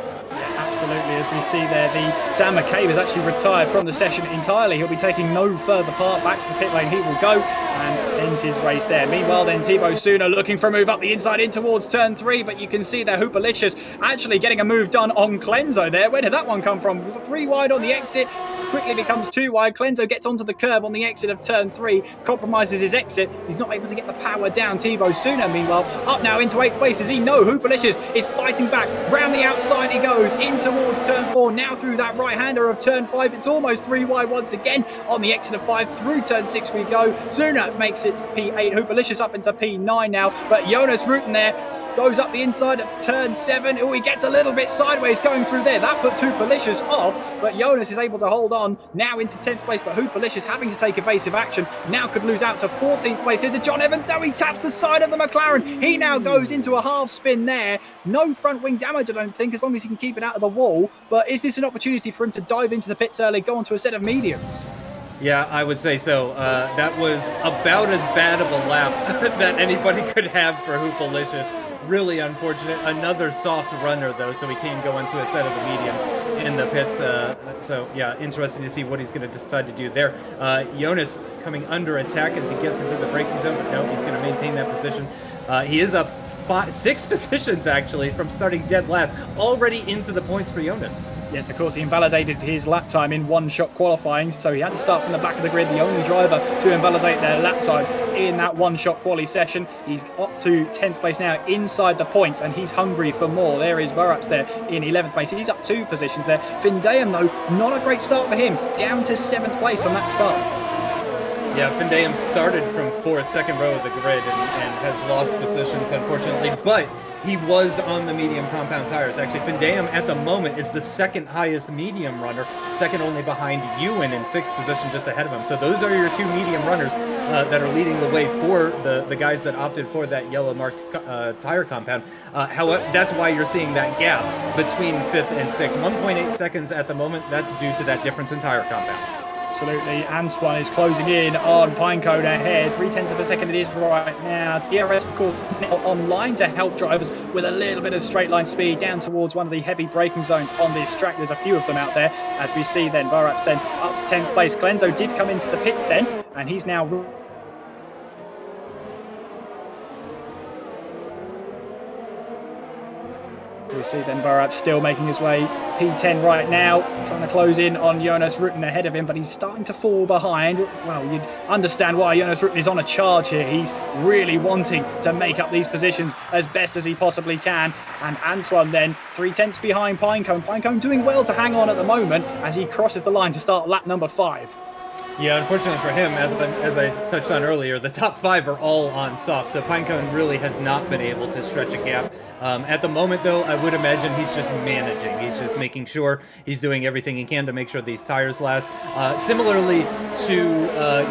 Absolutely, as we see there, the Sam McCabe is actually retired from the session entirely. He'll be taking no further part. Back to the pit lane he will go and ends his race there. Meanwhile, then Thibaut Suna looking for a move up the inside in towards turn 3, but you can see there Hoopalicious actually getting a move done on Clenzo there. Where did that one come from? 3 wide on the exit, quickly becomes 2 wide. Clenzo gets onto the curb on the exit of turn 3, compromises his exit. He's not able to get the power down. Thibaut Suna, meanwhile, up now into 8th place. As he know Hoopalicious is fighting back. Round the outside he goes, in towards turn 4, now through that right-hander of turn 5. It's almost 3 wide once again on the exit of 5. Through turn 6 we go. Suna makes it P8. Hoopalicious up into P9 now, but Jonas Rooten there goes up the inside at turn 7. Oh, he gets a little bit sideways going through there. That puts Hoopalicious off, but Jonas is able to hold on now into 10th place, but Hoopalicious having to take evasive action now could lose out to 14th place. Into John Evans. Now he taps the side of the McLaren. He now goes into a half spin there. No front wing damage, I don't think, as long as he can keep it out of the wall, but is this an opportunity for him to dive into the pits early, go onto a set of mediums? Yeah, I would say so. That was about as bad of a lap that anybody could have for Hoopalicious. Really unfortunate. Another soft runner, though, so he can go into a set of the mediums. in the pits. So yeah, interesting to see what he's going to decide to do there. Jonas coming under attack as he gets into the braking zone, but no, he's going to maintain that position. He is up 6 positions actually from starting dead last, already into the points for Jonas. Yes, of course, he invalidated his lap time in one-shot qualifying, so he had to start from the back of the grid, the only driver to invalidate their lap time in that one-shot quali session. He's up to 10th place now inside the points, and he's hungry for more. There is Burraps there in 11th place. He's up 2 positions there. Findayam, though, not a great start for him, down to 7th place on that start. Yeah, Findayam started from 4th, second row of the grid, and has lost positions, unfortunately, but he was on the medium compound tires. Actually, Findayam at the moment is the second highest medium runner, second only behind Ewan in 6th position, just ahead of him. So those are your 2 medium runners that are leading the way for the guys that opted for that yellow marked tire compound. However, that's why you're seeing that gap between 5th and 6th. 1.8 seconds at the moment. That's due to that difference in tire compound. Absolutely, Antoine is closing in on Pinecone ahead. 0.3 of a second it is right now. DRS, of course, now online to help drivers with a little bit of straight line speed down towards one of the heavy braking zones on this track. There's a few of them out there, as we see then. Burraps then up to 10th place. Clenzo did come into the pits then, and he's now... We see then Burraps still making his way P10 right now, trying to close in on Jonas Rooten ahead of him, but he's starting to fall behind. Well, you'd understand why Jonas Rooten is on a charge here. He's really wanting to make up these positions as best as he possibly can. And Antoine then 0.3 behind Pinecone. Pinecone doing well to hang on at the moment as he crosses the line to start lap number 5. Yeah, unfortunately for him, as I touched on earlier, the top 5 are all on soft, so Pinecone really has not been able to stretch a gap. At the moment, though, I would imagine he's just managing. He's just making sure he's doing everything he can to make sure these tires last. Similarly to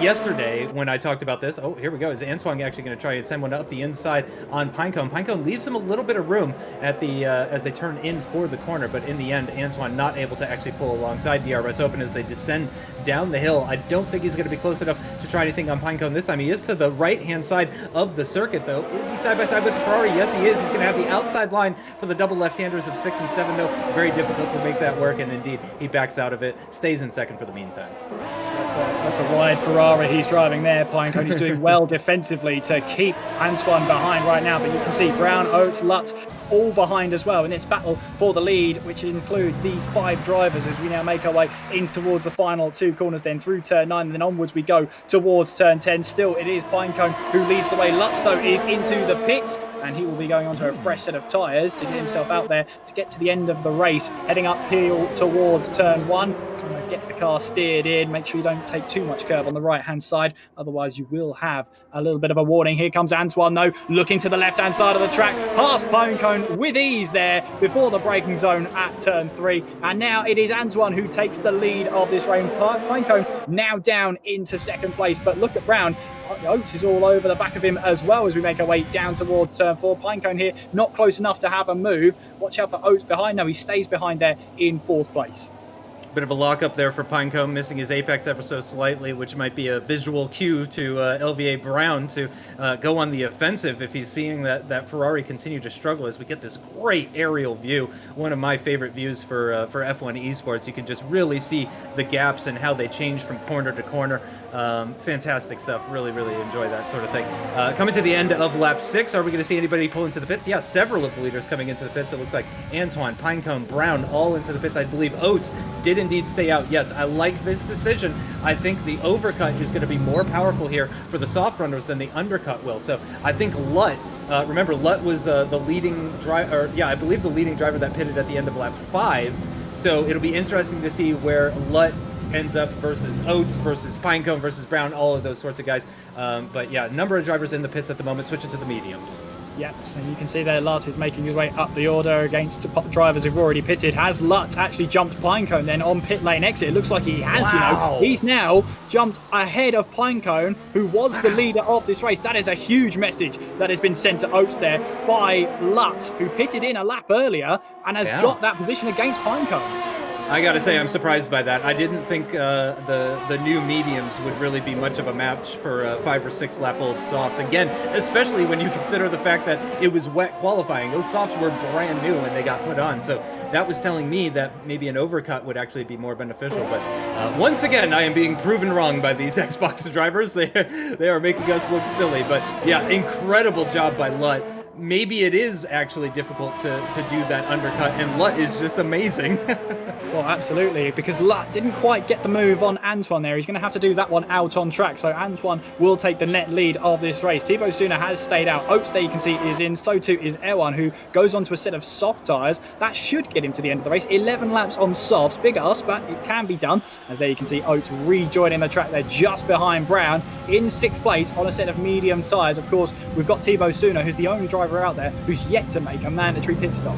yesterday, when I talked about this, oh, here we go. Is Antoine actually going to try and send one up the inside on Pinecone? Pinecone leaves him a little bit of room at the as they turn in for the corner, but in the end, Antoine not able to actually pull alongside DRS Open as they descend down the hill. I don't think he's going to be close enough to try anything on Pinecone this time. He is to the right-hand side of the circuit, though. Is he side-by-side with the Ferrari? Yes, he is. He's going to have the outside line for the double left-handers of 6 and 7, though. Very difficult to make that work, and indeed, he backs out of it. Stays in second for the meantime. That's a wide Ferrari he's driving there. Pinecone is doing well defensively to keep Antoine behind right now, but you can see Brown, Oates, Lutt all behind as well in this battle for the lead, which includes these 5 drivers as we now make our way in towards the final 2 corners, then through turn 9, and then onwards we go towards turn 10. Still, it is Pinecone who leads the way. Lutz, though, is into the pits, and he will be going onto a fresh set of tyres to get himself out there to get to the end of the race, heading uphill towards turn 1, trying to get the car steered in. Make sure you don't take too much curve on the right-hand side, otherwise you will have a little bit of a warning. Here comes Antoine, though, looking to the left-hand side of the track, past Pinecone with ease there before the braking zone at turn 3, and now it is Antoine who takes the lead of this race. Pinecone now down into second place, but look at Brown. Oates is all over the back of him as well as we make our way down towards turn 4. Pinecone here not close enough to have a move. Watch out for Oates behind. No, he stays behind there in 4th place. Bit of a lockup there for Pinecone, missing his apex ever so slightly, which might be a visual cue to LVA Brown to go on the offensive if he's seeing that Ferrari continue to struggle as we get this great aerial view. One of my favorite views for F1 Esports. You can just really see the gaps and how they change from corner to corner. Fantastic stuff. Really, really enjoy that sort of thing. Coming to the end of lap 6, are we going to see anybody pull into the pits? Yeah, several of the leaders coming into the pits. It looks like Antoine, Pinecone, Brown, all into the pits. I believe Oates did indeed stay out. Yes, I like this decision. I think the overcut is going to be more powerful here for the soft runners than the undercut will. So I think Lutt, remember Lutt was the leading driver, yeah, I believe the leading driver that pitted at the end of lap 5. So it'll be interesting to see where Lutt ends up versus Oates, versus Pinecone, versus Brown, all of those sorts of guys. But yeah, number of drivers in the pits at the moment, switching to the mediums. Yep, so you can see there Lutt is making his way up the order against drivers who've already pitted. Has Lutt actually jumped Pinecone then on pit lane exit? It looks like he has, wow. You know. He's now jumped ahead of Pinecone, who was the leader of this race. That is a huge message that has been sent to Oates there by Lutt, who pitted in a lap earlier and has got that position against Pinecone. I gotta say, I'm surprised by that. I didn't think the new mediums would really be much of a match for 5 or 6 lap old softs. Again, especially when you consider the fact that it was wet qualifying. Those softs were brand new when they got put on. So that was telling me that maybe an overcut would actually be more beneficial. But once again, I am being proven wrong by these Xbox drivers. They are making us look silly. But yeah, incredible job by Lut. Maybe it is actually difficult to do that undercut, and Lut is just amazing. Well, absolutely, because Lut didn't quite get the move on Antoine there. He's going to have to do that one out on track, so Antoine will take the net lead of this race. Thibaut Suna has stayed out. Oates, there you can see, is in. So too is Erwan, who goes onto a set of soft tyres. That should get him to the end of the race. 11 laps on softs. Big ask, but it can be done. As there you can see, Oates rejoining the track there just behind Brown in 6th place on a set of medium tyres. Of course, we've got Thibaut Suna, who's the only driver out there who's yet to make a mandatory pit stop.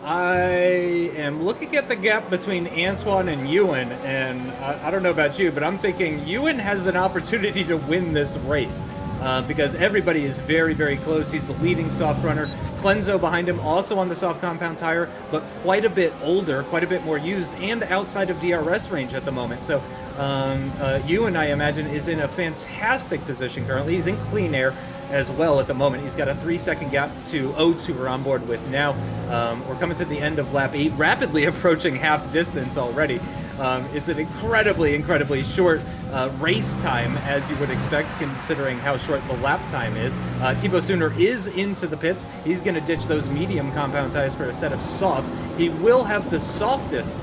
I am looking at the gap between Antoine and Ewan, and I don't know about you, but I'm thinking Ewan has an opportunity to win this race because everybody is very, very close. He's the leading soft runner. Clenzo behind him, also on the soft compound tire, but quite a bit older, quite a bit more used, and outside of DRS range at the moment. So Ewan, I imagine, is in a fantastic position currently. He's in clean air as well at the moment. He's got a 3-second gap to Oates, who we're on board with now. We're coming to the end of lap 8, rapidly approaching half distance already. It's an incredibly short race time, as you would expect, considering how short the lap time is. Thibaut Suna is into the pits. He's going to ditch those medium compound tires for a set of softs. He will have the softest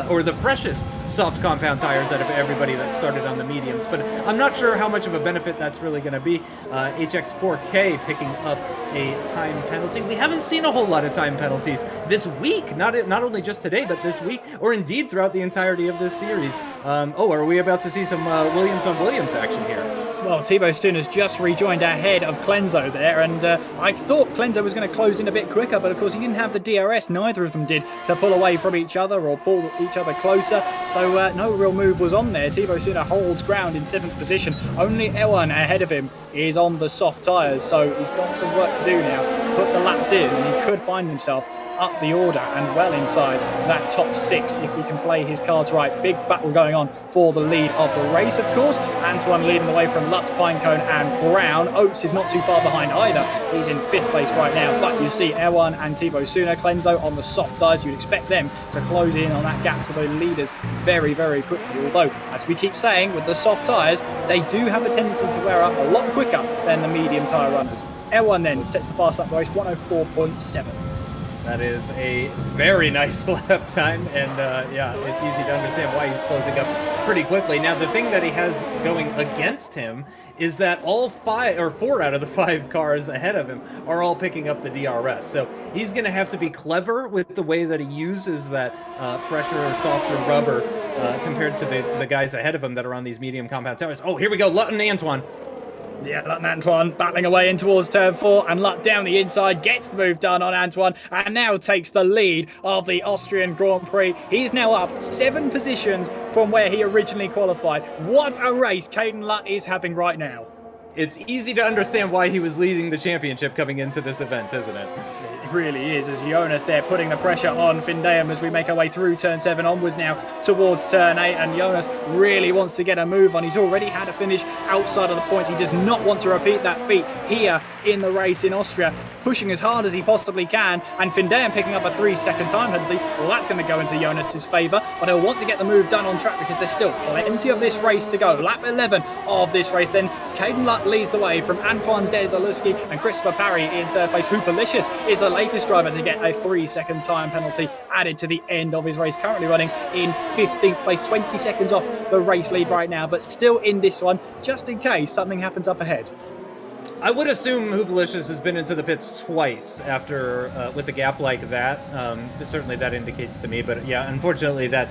or the freshest soft compound tires out of everybody that started on the mediums, but I'm not sure how much of a benefit that's really going to be. HX4K picking up a time penalty. We haven't seen a whole lot of time penalties this week, not only just today, but this week, or indeed throughout the entirety of this series. Oh, are we about to see some Williams on Williams action here? Well, Thibaut Suna's just rejoined ahead of Clenzo there, and I thought Clenzo was going to close in a bit quicker, but of course he didn't have the DRS, neither of them did, to pull away from each other or pull each other closer, so no real move was on there. Thibaut Suna holds ground in 7th position. Only Erwan ahead of him is on the soft tyres, so he's got some work to do now. Put the laps in, and he could find himself up the order and well inside that top 6 if he can play his cards right. Big battle going on for the lead of the race, of course. Antoine leading the way from Lutz, Pinecone and Brown. Oates is not too far behind either. He's in 5th place right now, but you see Erwan and Thibaut Suna, Clenzo on the soft tyres. You'd expect them to close in on that gap to the leaders very, very quickly. Although, as we keep saying, with the soft tyres, they do have a tendency to wear up a lot quicker than the medium tyre runners. Erwan then sets the fast lap race, 104.7. That is a very nice lap time, and yeah, it's easy to understand why he's closing up pretty quickly. Now, the thing that he has going against him is that all 4 out of the 5 cars ahead of him are all picking up the DRS. So he's going to have to be clever with the way that he uses that fresher, softer rubber compared to the guys ahead of him that are on these medium compound tires. Oh, here we go, Lut and Antoine. Yeah, Lut and Antoine battling away in towards turn 4, and Lut down the inside gets the move done on Antoine and now takes the lead of the Austrian Grand Prix. He's now up 7 positions from where he originally qualified. What a race Caden Lut is having right now. It's easy to understand why he was leading the championship coming into this event, isn't it? It really is, as Jonas there putting the pressure on Findeum as we make our way through turn 7 onwards now towards turn 8, and Jonas really wants to get a move on. He's already had a finish outside of the points. He does not want to repeat that feat here in the race in Austria, pushing as hard as he possibly can, and Findeum picking up a 3-second time penalty. Well, that's going to go into Jonas's favour, but he'll want to get the move done on track because there's still plenty of this race to go. Lap 11 of this race then. Caden Lut leads the way from Antoine Desolowski and Christopher Parry in 3rd place. Hooperlicious is the latest driver to get a 3-second time penalty added to the end of his race, currently running in 15th place, 20 seconds off the race lead right now, but still in this one, just in case something happens up ahead. I would assume Hooperlicious has been into the pits twice after with a gap like that. Certainly that indicates to me, but yeah, unfortunately that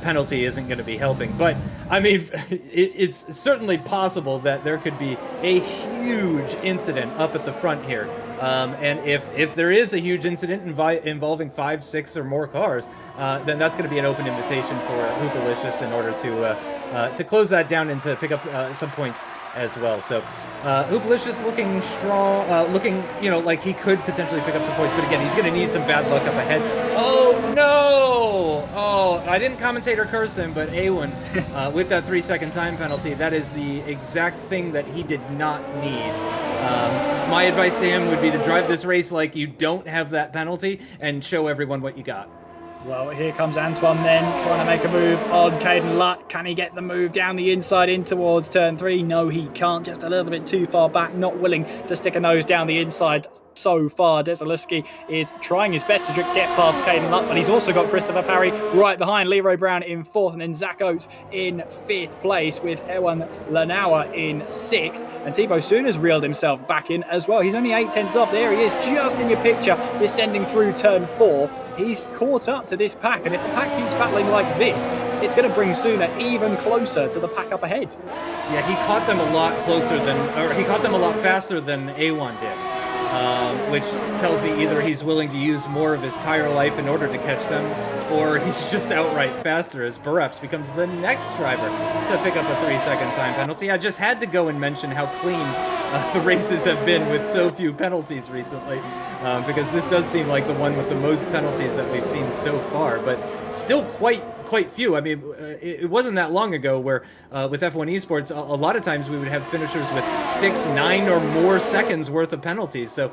penalty isn't going to be helping. But I mean, it's certainly possible that there could be a huge incident up at the front here. And if there is a huge incident involving 5, 6 or more cars, then that's going to be an open invitation for Hooperlicious in order to close that down and to pick up some points as well. So Hooperlicious looking strong, looking, like he could potentially pick up some points, but again, he's going to need some bad luck up ahead. Oh no! Oh, I didn't commentate or curse him, but A1, with that 3-second time penalty, that is the exact thing that he did not need. My advice to him would be to drive this race like you don't have that penalty and show everyone what you got. Well, here comes Antoine then, trying to make a move on Caden Lutt. Can he get the move down the inside in towards turn 3? No, he can't. Just a little bit too far back, not willing to stick a nose down the inside so far. Desilewski is trying his best to get past Caden Lutt, but he's also got Christopher Parry right behind. Leroy Brown in 4th, and then Zach Oates in 5th place, with Ewan Lanauer in 6th. And Thibaut Sooners reeled himself back in as well. He's only 8 tenths off. There he is, just in your picture, descending through turn 4. He's caught up to this pack, and if the pack keeps battling like this, it's going to bring Sooner even closer to the pack up ahead. Yeah, he caught them a lot closer than, or he caught them a lot faster than A1 did. Which tells me either he's willing to use more of his tire life in order to catch them, or he's just outright faster, as perhaps becomes the next driver to pick up a 3-second time penalty. I just had to go and mention how clean the races have been with so few penalties recently, because this does seem like the one with the most penalties that we've seen so far, but still quite few. I mean, it wasn't that long ago where with F1 Esports, a lot of times we would have finishers with 6, 9 or more seconds worth of penalties. So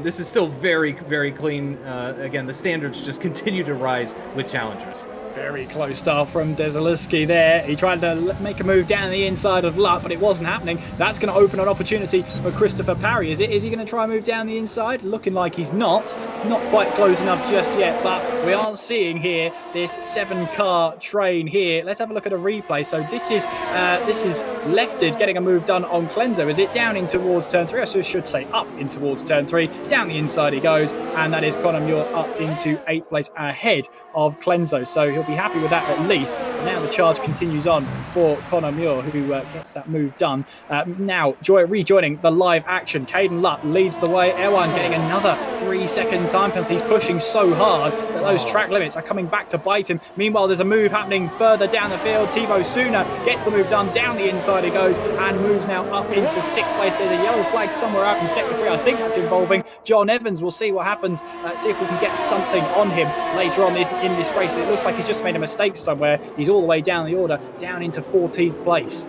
this is still very, very clean. Again, the standards just continue to rise with challengers. Very close start from Desilewski there. He tried to make a move down the inside of Lutt, but it wasn't happening. That's going to open an opportunity for Christopher Parry. Is he going to try and move down the inside? Looking like he's not. Not quite close enough just yet, but we are seeing here this 7-car train here. Let's have a look at a replay. So this is Lefted getting a move done on Clenzo. Is it down in towards turn 3? I should say up in towards turn 3. Down the inside he goes, and that is Conor Muir up into 8th place ahead of Clenzo. So he'll be happy with that at least. But now the charge continues on for Conor Muir, who gets that move done. Now rejoining the live action. Caden Lutt leads the way. Erwan getting another 3-second time penalty. He's pushing so hard that those track limits are coming back to bite him. Meanwhile, there's a move happening further down the field. Thibaut Sooner gets the move done. Down the inside he goes and moves now up into 6th place. There's a yellow flag somewhere out in sector 3. I think that's involving John Evans. We'll see what happens. See if we can get something on him later on in this race. But it looks like he's just made a mistake somewhere. He's all the way down the order, down into 14th place.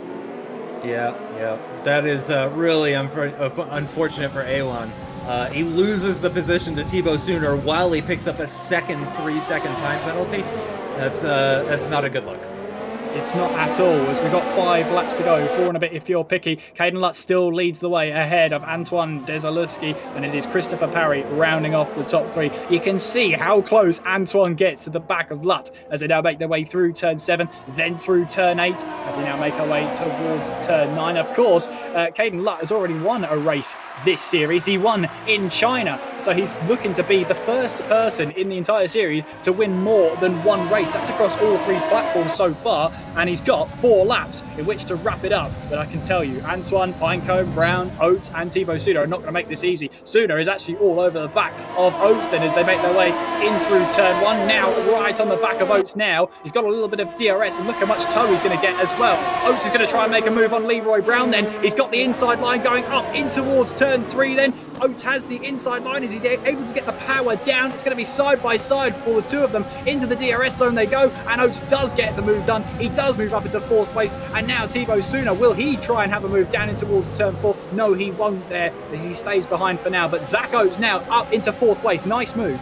Yeah. That is really unfortunate for A1. He loses the position to Thibaut Sooner while he picks up a second 3-second time penalty. That's not a good look. It's not at all, as we've got 5 laps to go, 4 and a bit if you're picky. Caden Lutt still leads the way ahead of Antoine Desilewski, and it is Christopher Parry rounding off the top 3. You can see how close Antoine gets to the back of Lutt as they now make their way through turn 7, then through turn 8, as they now make their way towards turn 9. Of course, Caden Lutt has already won a race this series. He won in China, so he's looking to be the first person in the entire series to win more than one race. That's across all 3 platforms so far, and he's got 4 laps in which to wrap it up. But I can tell you, Antoine, Pinecombe, Brown, Oates and Thibaut Sooner are not going to make this easy. Sooner is actually all over the back of Oates then as they make their way in through turn 1. Now right on the back of Oates now. He's got a little bit of DRS, and look how much toe he's going to get as well. Oates is going to try and make a move on Leroy Brown then. He's got the inside line going up in towards turn 3 then. Oates has the inside line. Is he able to get the power down? It's going to be side by side for the two of them. Into the DRS zone they go, and Oates does get the move done. He does move up into 4th place, and now Thibaut Sooner, will he try and have a move down in towards turn 4? No, he won't there, as he stays behind for now. But Zach Oates now up into 4th place. Nice move.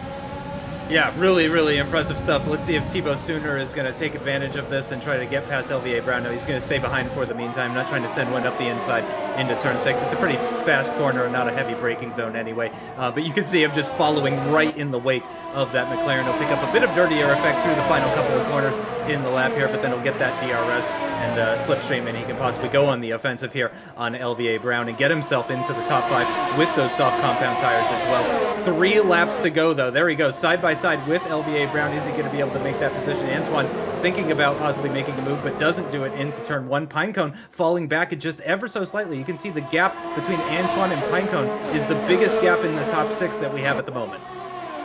Yeah, really, really impressive stuff. Let's see if Thibaut Sooner is going to take advantage of this and try to get past LVA Brown. No, he's going to stay behind for the meantime, not trying to send one up the inside into turn 6. It's a pretty fast corner and not a heavy braking zone anyway. But you can see him just following right in the wake of that McLaren. He'll pick up a bit of dirtier effect through the final couple of corners in the lap here, but then he'll get that DRS and slipstream, and he can possibly go on the offensive here on LVA Brown and get himself into the top 5 with those soft compound tires as well. 3 laps to go, though. There he goes, side by side with LVA Brown. Is he going to be able to make that position? Antoine thinking about possibly making a move, but doesn't do it into turn 1. Pinecone falling back just ever so slightly. You can see the gap between Antoine and Pinecone is the biggest gap in the top 6 that we have at the moment.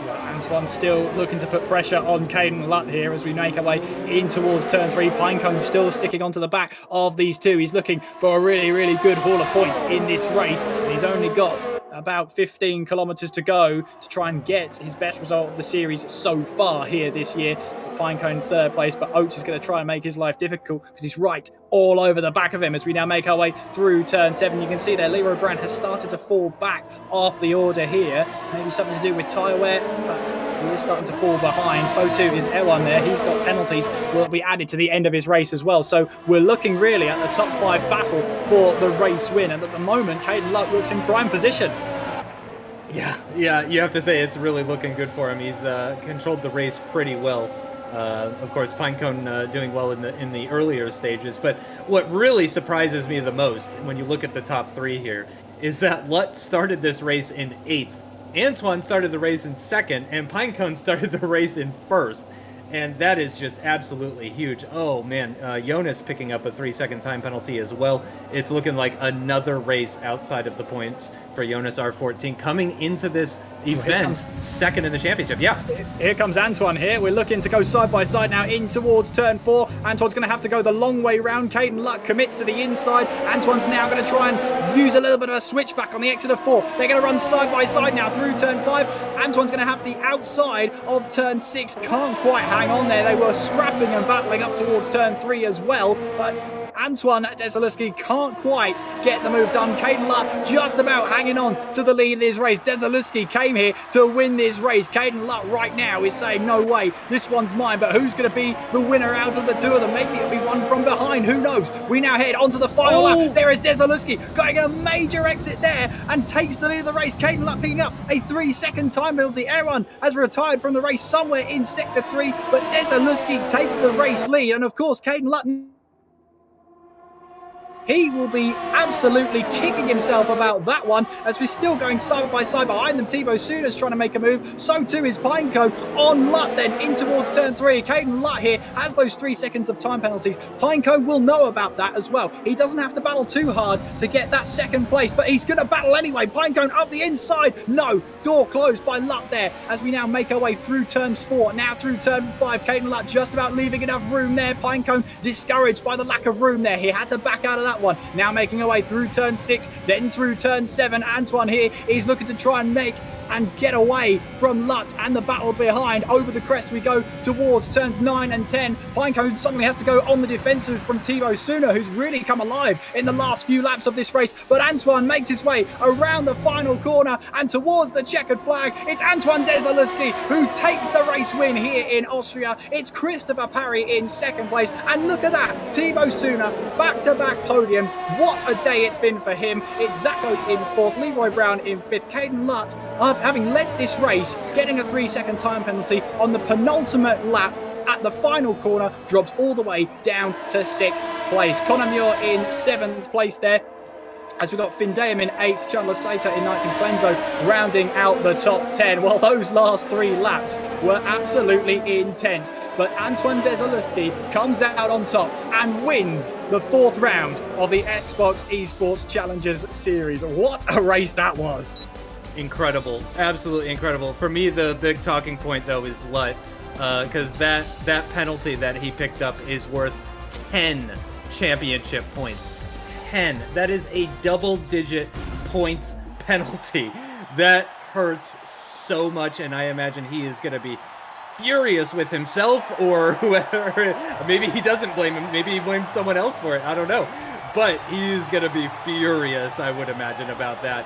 Well, Antoine still looking to put pressure on Caden Lutt here as we make our way in towards turn 3. Pinecone still sticking onto the back of these two. He's looking for a really, really good haul of points in this race, and he's only got about 15 kilometers to go to try and get his best result of the series so far here this year. Pinecone third place, but Oates is going to try and make his life difficult because he's right all over the back of him as we now make our way through turn 7. You can see there Leroy Brown has started to fall back off the order here. Maybe something to do with tyre wear, but he is starting to fall behind. So too is Ewan there. He's got penalties will be added to the end of his race as well. So we're looking really at the top 5 battle for the race win. And at the moment, Caden Luck looks in prime position. Yeah, you have to say it's really looking good for him. He's controlled the race pretty well. Of course, Pinecone doing well in the earlier stages. But what really surprises me the most when you look at the top 3 here is that Lutt started this race in 8th. Antoine started the race in 2nd, and Pinecone started the race in 1st. And that is just absolutely huge. Oh, man. Jonas picking up a 3-second time penalty as well. It's looking like another race outside of the points for Jonas R14 coming into this event, 2nd in the championship. Yeah. Here comes Antoine here. We're looking to go side by side now in towards turn 4. Antoine's going to have to go the long way round. Caden Luck commits to the inside. Antoine's now going to try and use a little bit of a switchback on the exit of 4. They're going to run side by side now through turn 5. Antoine's going to have the outside of turn 6. Can't quite hang on there. They were scrapping and battling up towards turn 3 as well, but Antoine Desaluski can't quite get the move done. Caden Lutt just about hanging on to the lead of this race. Desaluski came here to win this race. Caden Lutt right now is saying, no way, this one's mine. But who's going to be the winner out of the two of them? Maybe it'll be one from behind. Who knows? We now head onto the final lap. There is Desaluski going a major exit there and takes the lead of the race. Caden Lutt picking up a 3-second time penalty. Everyone has retired from the race somewhere in sector 3, but Desaluski takes the race lead. And of course, Caden Lutt, he will be absolutely kicking himself about that one as we're still going side by side behind them. Thibaut Suna's trying to make a move. So too is Pinecone on Lutt then in towards turn 3. Caden Lutt here has those 3 seconds of time penalties. Pinecone will know about that as well. He doesn't have to battle too hard to get that 2nd place, but he's going to battle anyway. Pinecone up the inside. No, door closed by Lutt there as we now make our way through turns 4. Now through turn 5. Caden Lutt just about leaving enough room there. Pinecone discouraged by the lack of room there. He had to back out of that one. Now making our way through turn 6, then through turn 7. Antoine here is looking to try and make and get away from Lutt and the battle behind. Over the crest we go towards turns 9 and 10. Pinecone suddenly has to go on the defensive from Thibaut Suna, who's really come alive in the last few laps of this race. But Antoine makes his way around the final corner and towards the checkered flag. It's Antoine Desaluski who takes the race win here in Austria. It's Christopher Parry in 2nd place. And look at that, Thibaut Suna, back-to-back podiums. What a day it's been for him. It's Zach Oates in 4th, Leroy Brown in 5th. Caden Lutt, having led this race, getting a 3-second time penalty on the penultimate lap at the final corner, drops all the way down to 6th place. Conor Muir in 7th place there, as we got Findeum in 8th, Chandler Sater in 9th, and Clenzo rounding out the top 10. Well, those last 3 laps were absolutely intense. But Antoine Desaluski comes out on top and wins the 4th round of the Xbox Esports Challengers series. What a race that was. Incredible. Absolutely incredible. For me, the big talking point, though, is Lutt. Because that penalty that he picked up is worth 10 championship points. 10. That is a double-digit points penalty. That hurts so much, and I imagine he is going to be furious with himself or whoever. Maybe he doesn't blame him. Maybe he blames someone else for it. I don't know. But he's going to be furious, I would imagine, about that.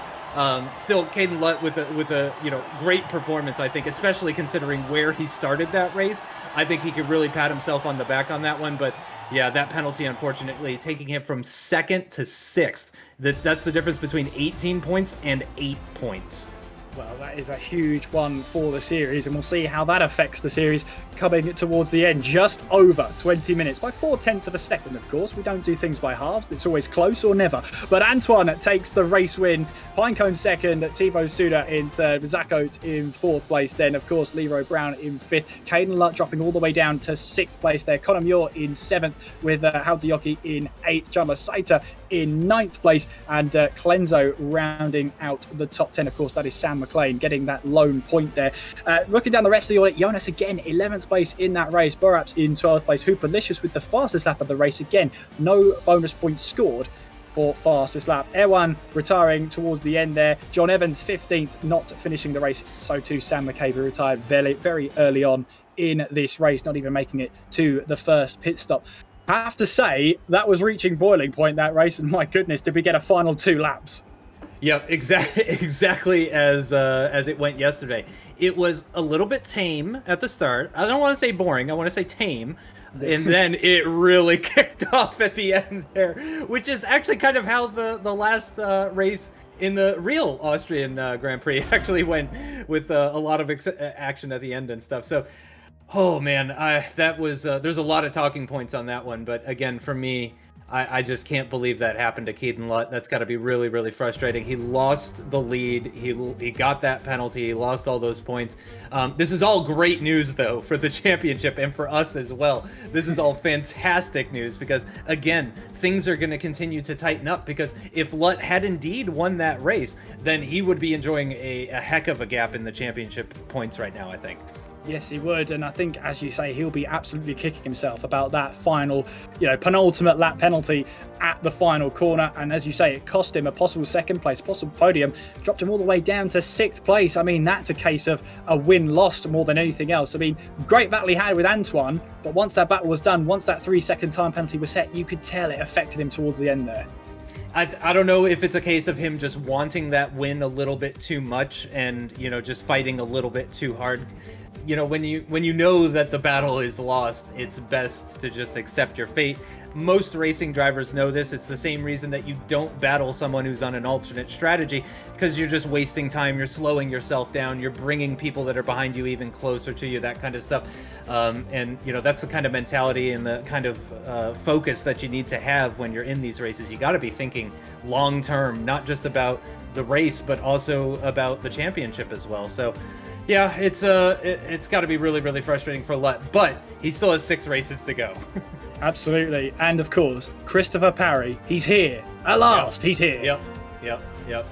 Still, Caden Lutt with a great performance, I think, especially considering where he started that race. I think he could really pat himself on the back on that one, but yeah, that penalty, unfortunately, taking him from 2nd to 6th. That's the difference between 18 points and 8 points. Well, that is a huge one for the series, and we'll see how that affects the series coming towards the end. Just over 20 minutes, by 0.4 of a second, of course. We don't do things by halves. It's always close or never. But Antoine takes the race win. Pinecone 2nd, Thibaut Suda in 3rd, Zach Oates in 4th place. Then, of course, Leroy Brown in 5th. Caden Lutt dropping all the way down to 6th place there. Conor Muir in 7th, with Hauteyoki in 8th. Chandler Sater in 9th place, and Clenzo rounding out the top 10. Of course, that is Sam McLean getting that lone point there. Looking down the rest of the order, Jonas again 11th place in that race. Boraps in 12th place. Hooperlicious with the fastest lap of the race again. No bonus points scored for fastest lap. Erwan retiring towards the end there. John Evans 15th, not finishing the race. So too Sam McCabe, who retired very, very early on in this race, not even making it to the first pit stop. I have to say, that was reaching boiling point, that race, and my goodness, did we get a final 2 laps? Yep, exactly as it went yesterday. It was a little bit tame at the start. I don't want to say boring. I want to say tame. And then it really kicked off at the end there, which is actually kind of how the last race in the real Austrian Grand Prix actually went, with a lot of action at the end and stuff. So, oh man, that was there's a lot of talking points on that one. But again, for me, I just can't believe that happened to Keaton Lutt. That's got to be really, really frustrating. He lost the lead. He got that penalty. He lost all those points. This is all great news, though, for the championship and for us as well. This is all fantastic news because, again, things are going to continue to tighten up, because if Lutt had indeed won that race, then he would be enjoying a heck of a gap in the championship points right now, I think. Yes, he would, and I think, as you say, he'll be absolutely kicking himself about that final, penultimate lap penalty at the final corner. And as you say, it cost him a possible second place, possible podium, dropped him all the way down to 6th place. I mean, that's a case of a win lost more than anything else. I mean, great battle he had with Antoine, but once that battle was done, once that 3-second time penalty was set, you could tell it affected him towards the end there. I don't know if it's a case of him just wanting that win a little bit too much and, just fighting a little bit too hard. When you know that the battle is lost, it's best to just accept your fate. Most racing drivers know this. It's the same reason that you don't battle someone who's on an alternate strategy, because you're just wasting time. You're slowing yourself down. You're bringing people that are behind you even closer to you, that kind of stuff. And that's the kind of mentality and the kind of focus that you need to have when you're in these races. You got to be thinking long term, not just about the race, but also about the championship as well. So yeah, it's got to be really, really frustrating for Lutt, but he still has 6 races to go. Absolutely. And of course, Christopher Parry, he's here. At last, he's here. Yep. Yeah,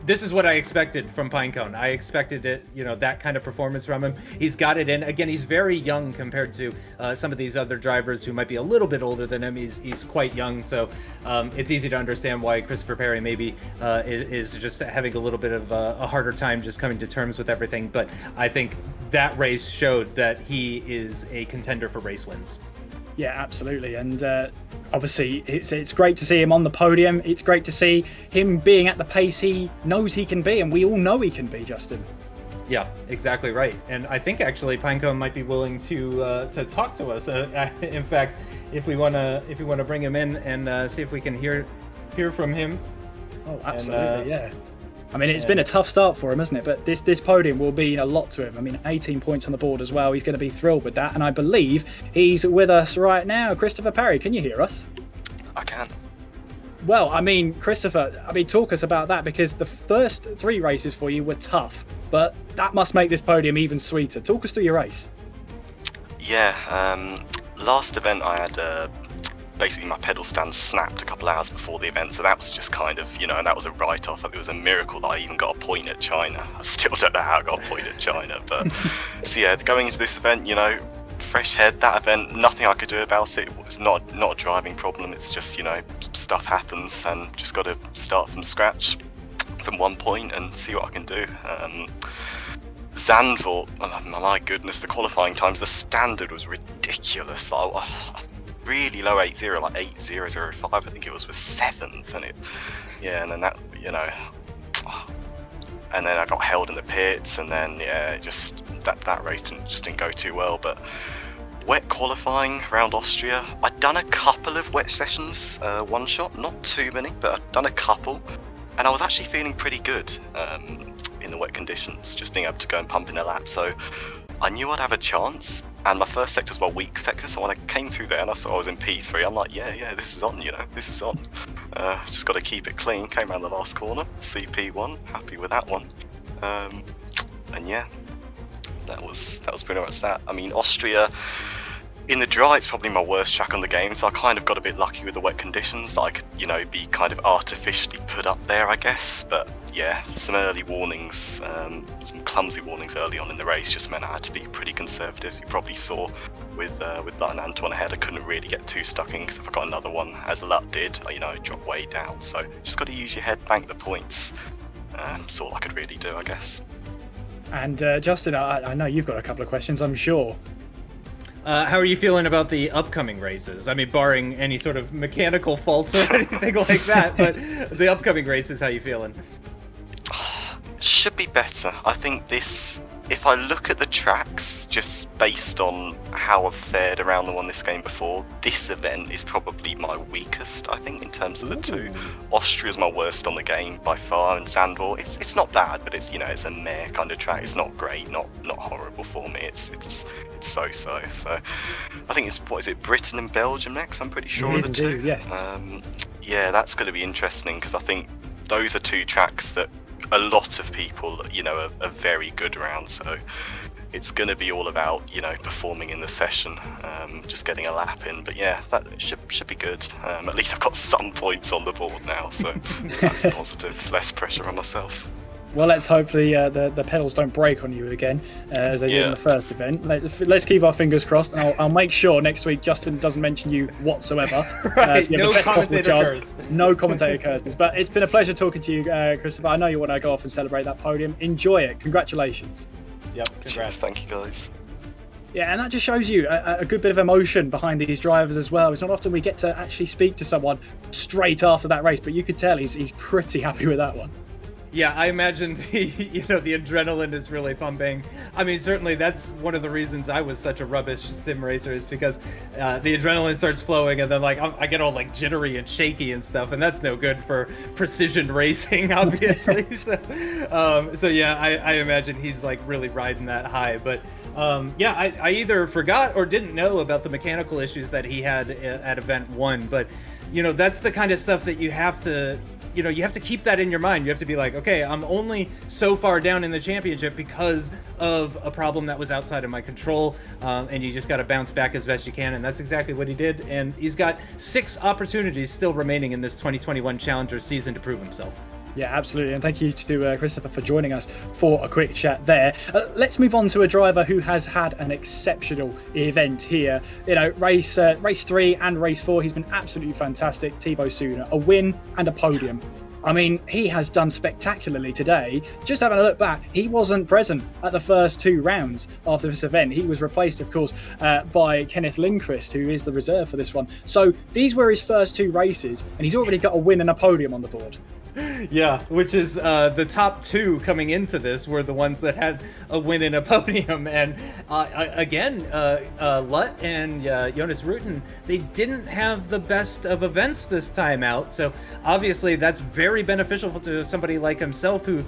this is what I expected from Pinecone. I expected it, that kind of performance from him. He's got it in. Again, he's very young compared to some of these other drivers who might be a little bit older than him. He's quite young, so it's easy to understand why Christopher Parry maybe is just having a little bit of a harder time just coming to terms with everything. But I think that race showed that he is a contender for race wins. Yeah, absolutely. And obviously, it's great to see him on the podium. It's great to see him being at the pace he knows he can be, and we all know he can be, Justin. Yeah, exactly right. And I think actually Pinecone might be willing to talk to us. In fact, if we want to bring him in and see if we can hear from him. Oh, absolutely, yeah. I mean, it's been a tough start for him, hasn't it? But this podium will mean a lot to him. I mean, 18 points on the board as well. He's going to be thrilled with that. And I believe he's with us right now. Christopher Parry, can you hear us? I can. Well, I mean, Christopher, talk us about that, because the first 3 races for you were tough, but that must make this podium even sweeter. Talk us through your race. Yeah, last event I had basically my pedal stand snapped a couple hours before the event, so that was just kind of, and that was a write-off. It was a miracle that I even got a point at China. I still don't know how I got a point at China, but so yeah, going into this event, fresh head. That event, nothing I could do about it. It was not a driving problem. It's just, stuff happens, and just got to start from scratch, from one point, and see what I can do. Zandvoort, oh my goodness, the qualifying times, the standard was ridiculous. Really low 8.0, like 8.005, I think it was 7th, and then that, and then I got held in the pits, and then just that race didn't go too well. But wet qualifying around Austria, I'd done a couple of wet sessions, one shot, not too many, but I'd done a couple, and I was actually feeling pretty good in the wet conditions, just being able to go and pump in a lap. So I knew I'd have a chance. And my first sector's my weak sector, so when I came through there and I saw I was in P3, I'm like, yeah, this is on, this is on. Just got to keep it clean. Came around the last corner, CP1, happy with that one. And yeah, that was pretty much that. I mean, Austria, in the dry, it's probably my worst track on the game, so I kind of got a bit lucky with the wet conditions that I could, be kind of artificially put up there, I guess. But yeah, some early warnings, some clumsy warnings early on in the race just meant I had to be pretty conservative. As you probably saw with that Antoine ahead, I couldn't really get too stuck in, because if I got another one, as Lutt did, it dropped way down. So just got to use your head, bank the points. That's all I could really do, I guess. And Justin, I know you've got a couple of questions, I'm sure. How are you feeling about the upcoming races? I mean, barring any sort of mechanical faults or anything like that, but the upcoming races, how you feeling? Should be better. I think this, if I look at the tracks, just based on how I've fared around the one this game before, this event is probably my weakest, I think, in terms of the two. Austria's my worst on the game by far, and Zandvoort, it's not bad, but it's, you know, it's a meh kind of track. It's not great, not horrible for me. It's so-so. So I think it's, what is it, Britain and Belgium next, I'm pretty sure, are the two. Yes. Yeah, that's going to be interesting, because I think those are two tracks that a lot of people, you know, are very good around. So it's going to be all about, you know, performing in the session, just getting a lap in. But yeah, that should be good. At least I've got some points on the board now, so that's positive. Less pressure on myself. Well, let's hope the pedals don't break on you again, as they did in the first event. Let's keep our fingers crossed, and I'll make sure next week Justin doesn't mention you whatsoever. Right, So you have no the best possible commentator chance. curse. No commentator curses. But it's been a pleasure talking to you, Christopher. I know you want to go off and celebrate that podium. Enjoy it. Congratulations. Yep, Cheers, congrats. thank you guys. Yeah, and that just shows you a good bit of emotion behind these drivers as well. It's not often we get to actually speak to someone straight after that race, but you could tell he's pretty happy with that one. Yeah, I imagine the adrenaline is really pumping. I mean, certainly that's one of the reasons I was such a rubbish sim racer, is because the adrenaline starts flowing, and then like I get all like jittery and shaky and stuff, and that's no good for precision racing, obviously. so yeah, I imagine he's like really riding that high. But yeah, I either forgot or didn't know about the mechanical issues that he had at event 1. But you know, that's the kind of stuff that you have to. You know, you have to keep that in your mind. You have to be like, okay, I'm only so far down in the championship because of a problem that was outside of my control, and you just got to bounce back as best you can, and that's exactly what he did. And he's got 6 opportunities still remaining in this 2021 Challenger season to prove himself. Yeah, absolutely. And thank you to Christopher for joining us for a quick chat there. Let's move on to a driver who has had an exceptional event here. You know, race 3 and race 4, he's been absolutely fantastic. Thibaut Suna, a win and a podium. I mean, he has done spectacularly today. Just having a look back, he wasn't present at the first 2 rounds after this event. He was replaced, of course, by Kenneth Lindqvist, who is the reserve for this one. So these were his first 2 races, and he's already got a win and a podium on the board. Yeah, which is the top 2 coming into this were the ones that had a win and a podium. And again, Lutt and Jonas Rooten, they didn't have the best of events this time out. So obviously that's very beneficial to somebody like himself who,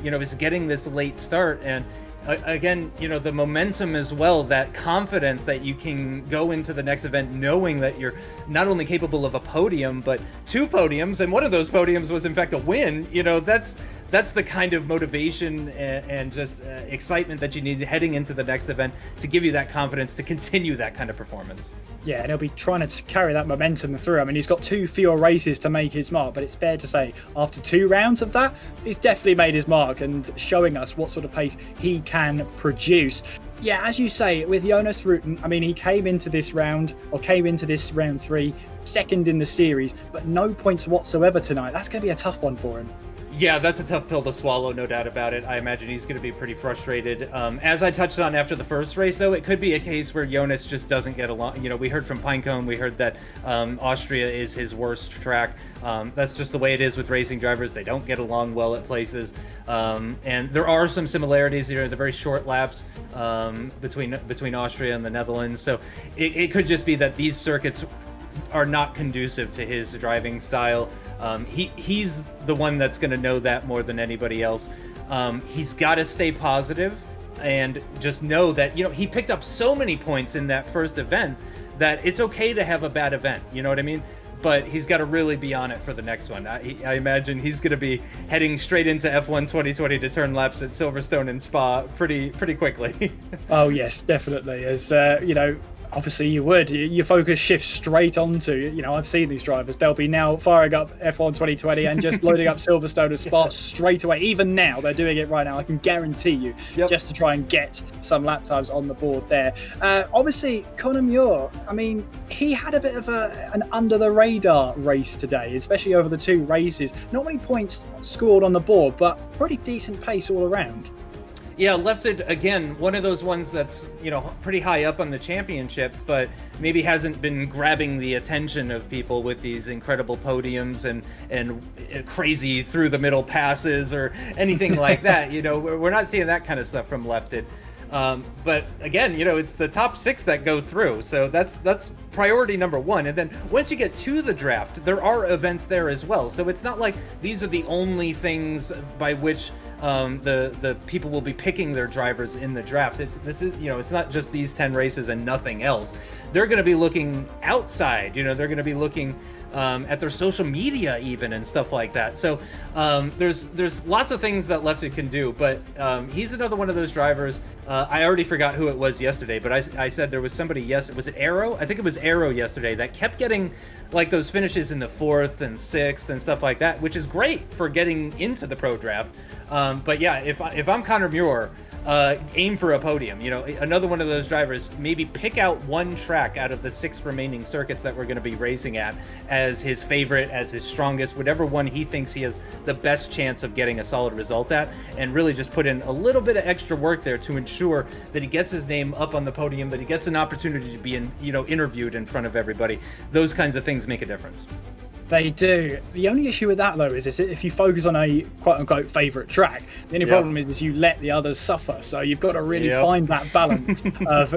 you know, is getting this late start. And again, you know, the momentum as well, that confidence that you can go into the next event knowing that you're not only capable of a podium, but 2 podiums, and one of those podiums was in fact a win. You know, that's the kind of motivation and just excitement that you need heading into the next event to give you that confidence to continue that kind of performance. Yeah, and he'll be trying to carry that momentum through. I mean, he's got 2 fewer races to make his mark, but it's fair to say after 2 rounds of that, he's definitely made his mark and showing us what sort of pace he can produce. Yeah, as you say, with Jonas Rooten, I mean, he came into this round 3 second in the series, but no points whatsoever tonight. That's going to be a tough one for him. Yeah, that's a tough pill to swallow, no doubt about it. I imagine he's going to be pretty frustrated. As I touched on after the first race, though, it could be a case where Jonas just doesn't get along. You know, we heard from Pinecone, we heard that Austria is his worst track. That's just the way it is with racing drivers. They don't get along well at places. And there are some similarities here, the very short laps between Austria and the Netherlands. So it could just be that these circuits are not conducive to his driving style. He's the one that's going to know that more than anybody else. He's got to stay positive and just know that, you know, he picked up so many points in that first event that it's okay to have a bad event. You know what I mean? But he's got to really be on it for the next one. I imagine he's going to be heading straight into F1 2020 to turn laps at Silverstone and Spa pretty quickly. Oh yes, definitely. As you know, obviously you would. Your focus shifts straight onto, you know, I've seen these drivers. They'll be now firing up F1 2020 and just loading up Silverstone and Spa straight away. Even now, they're doing it right now. I can guarantee you, just to try and get some lap times on the board there. Obviously, Conor Muir, I mean, he had a bit of an under-the-radar race today, especially over the 2 races. Not many points scored on the board, but pretty decent pace all around. Yeah, Lefted, again, one of those ones that's, pretty high up on the championship, but maybe hasn't been grabbing the attention of people with these incredible podiums and crazy through the middle passes or anything like that. We're not seeing that kind of stuff from Lefted. But again, it's the top 6 that go through. So that's priority number 1. And then once you get to the draft, there are events there as well. So it's not like these are the only things by which the people will be picking their drivers in the draft. It's not just these 10 races and nothing else. They're going to be looking outside. They're going to be looking at their social media even and stuff like that. So there's lots of things that Lefted can do, but he's another one of those drivers. I already forgot who it was yesterday, but I said there was somebody yesterday. Was it Arrow? I think it was Arrow yesterday that kept getting like those finishes in the 4th and 6th and stuff like that, which is great for getting into the pro draft. But yeah, if I'm Conor Muir, aim for a podium. Another one of those drivers, maybe pick out one track out of the 6 remaining circuits that we're going to be racing at as his favorite, as his strongest, whatever one he thinks he has the best chance of getting a solid result at, and really just put in a little bit of extra work there to ensure that he gets his name up on the podium, that he gets an opportunity to be interviewed in front of everybody. Those kinds of things make a difference. They do. The only issue with that, though, is if you focus on a quote-unquote favourite track, the only problem is you let the others suffer. So you've got to really find that balance of,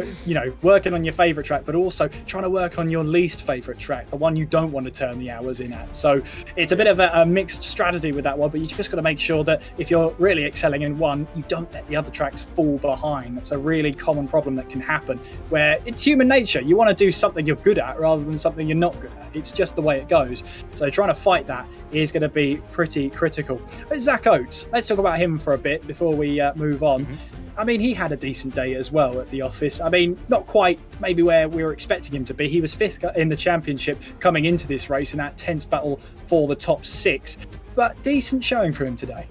working on your favourite track, but also trying to work on your least favourite track, the one you don't want to turn the hours in at. So it's a bit of a mixed strategy with that one, but you just got to make sure that if you're really excelling in one, you don't let the other tracks fall behind. That's a really common problem that can happen, where it's human nature. You want to do something you're good at rather than something you're not good at. It's just the way it goes. So trying to fight that is going to be pretty critical. Zach Oates, let's talk about him for a bit before we move on. I mean, he had a decent day as well at the office. I mean, not quite maybe where we were expecting him to be. He was 5th in the championship coming into this race in that tense battle for the top 6. But decent showing for him today.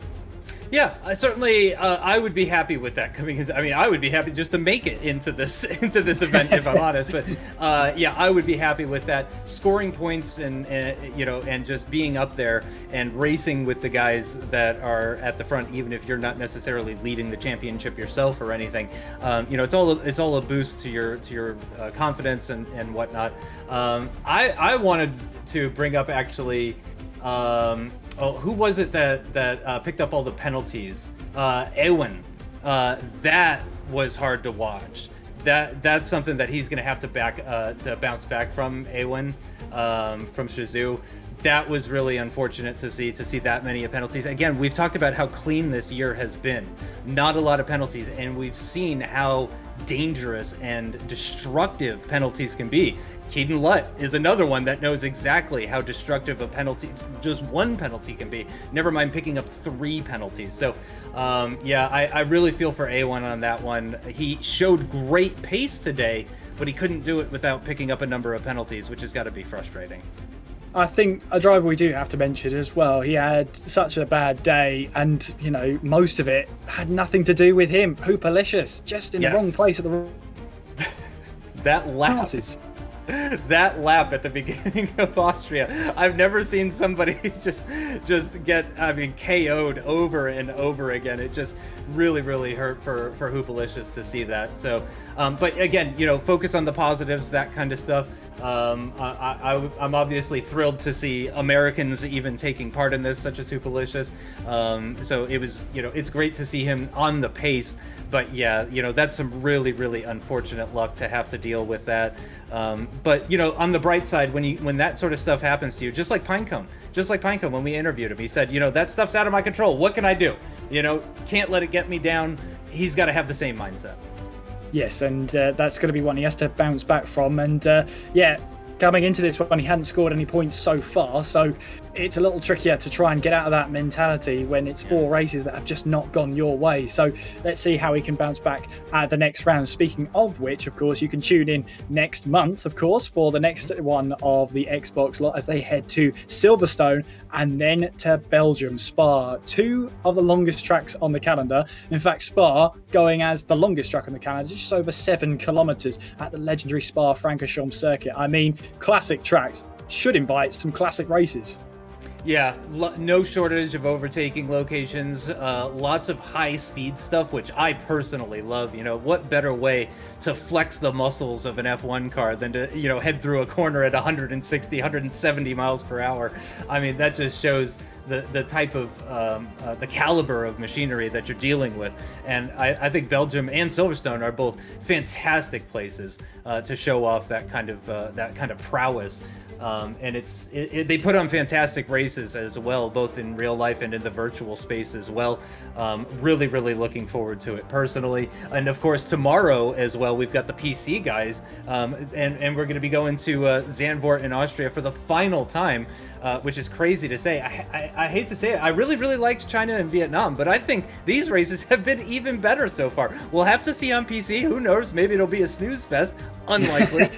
Yeah, I would be happy with that coming in. I mean, I would be happy just to make it into this event, if I'm honest. But yeah, I would be happy with that, scoring points and just being up there and racing with the guys that are at the front, even if you're not necessarily leading the championship yourself or anything. It's all a boost to your confidence and whatnot. I wanted to bring up actually. Who was it that picked up all the penalties? Ewan. That was hard to watch. That's something that he's going to have to bounce back from. Ewan, from Shizou. That was really unfortunate to see that many penalties. Again, we've talked about how clean this year has been. Not a lot of penalties, and we've seen how dangerous and destructive penalties can be. Keaton Lutt is another one that knows exactly how destructive a penalty, just one penalty can be, never mind picking up 3 penalties. So I really feel for A1 on that one. He showed great pace today, but he couldn't do it without picking up a number of penalties, which has got to be frustrating. I think a driver we do have to mention as well, he had such a bad day, and most of it had nothing to do with him. Hoopalicious, just in the wrong place at the wrong that lap passes. That lap at the beginning of Austria, I've never seen somebody just get KO'd over and over again. It just really hurt for Hoopalicious to see that. So but again, focus on the positives, that kind of stuff. I'm obviously thrilled to see Americans even taking part in this, such as Hoopalicious. So it was, it's great to see him on the pace. But yeah, that's some really unfortunate luck to have to deal with that. But on the bright side, when that sort of stuff happens to you, just like Pinecone when we interviewed him, he said, that stuff's out of my control. What can I do? Can't let it get me down. He's got to have the same mindset. Yes, and that's going to be one he has to bounce back from. And coming into this one, he hadn't scored any points so far, so it's a little trickier to try and get out of that mentality when it's 4 races that have just not gone your way. So let's see how he can bounce back at the next round. Speaking of which, of course, you can tune in next month, of course, for the next one of the Xbox lot as they head to Silverstone and then to Belgium, Spa. 2 of the longest tracks on the calendar. In fact, Spa going as the longest track on the calendar, just over 7 kilometers at the legendary Spa-Francorchamps circuit. I mean, classic tracks should invite some classic races. Yeah, no shortage of overtaking locations, lots of high-speed stuff, which I personally love. You know, what better way to flex the muscles of an F1 car than to, you know, head through a corner at 160, 170 miles per hour? I mean, that just shows the type of the caliber of machinery that you're dealing with. And I think Belgium and Silverstone are both fantastic places to show off that kind of prowess. And they put on fantastic races as well, both in real life and in the virtual space as well. Really, really looking forward to it personally. And of course, tomorrow as well, we've got the PC guys, and we're going to be going to Zandvoort in Austria for the final time, which is crazy to say. I hate to say it. I really, really liked China and Vietnam, but I think these races have been even better so far. We'll have to see on PC. Who knows? Maybe it'll be a snooze fest. Unlikely.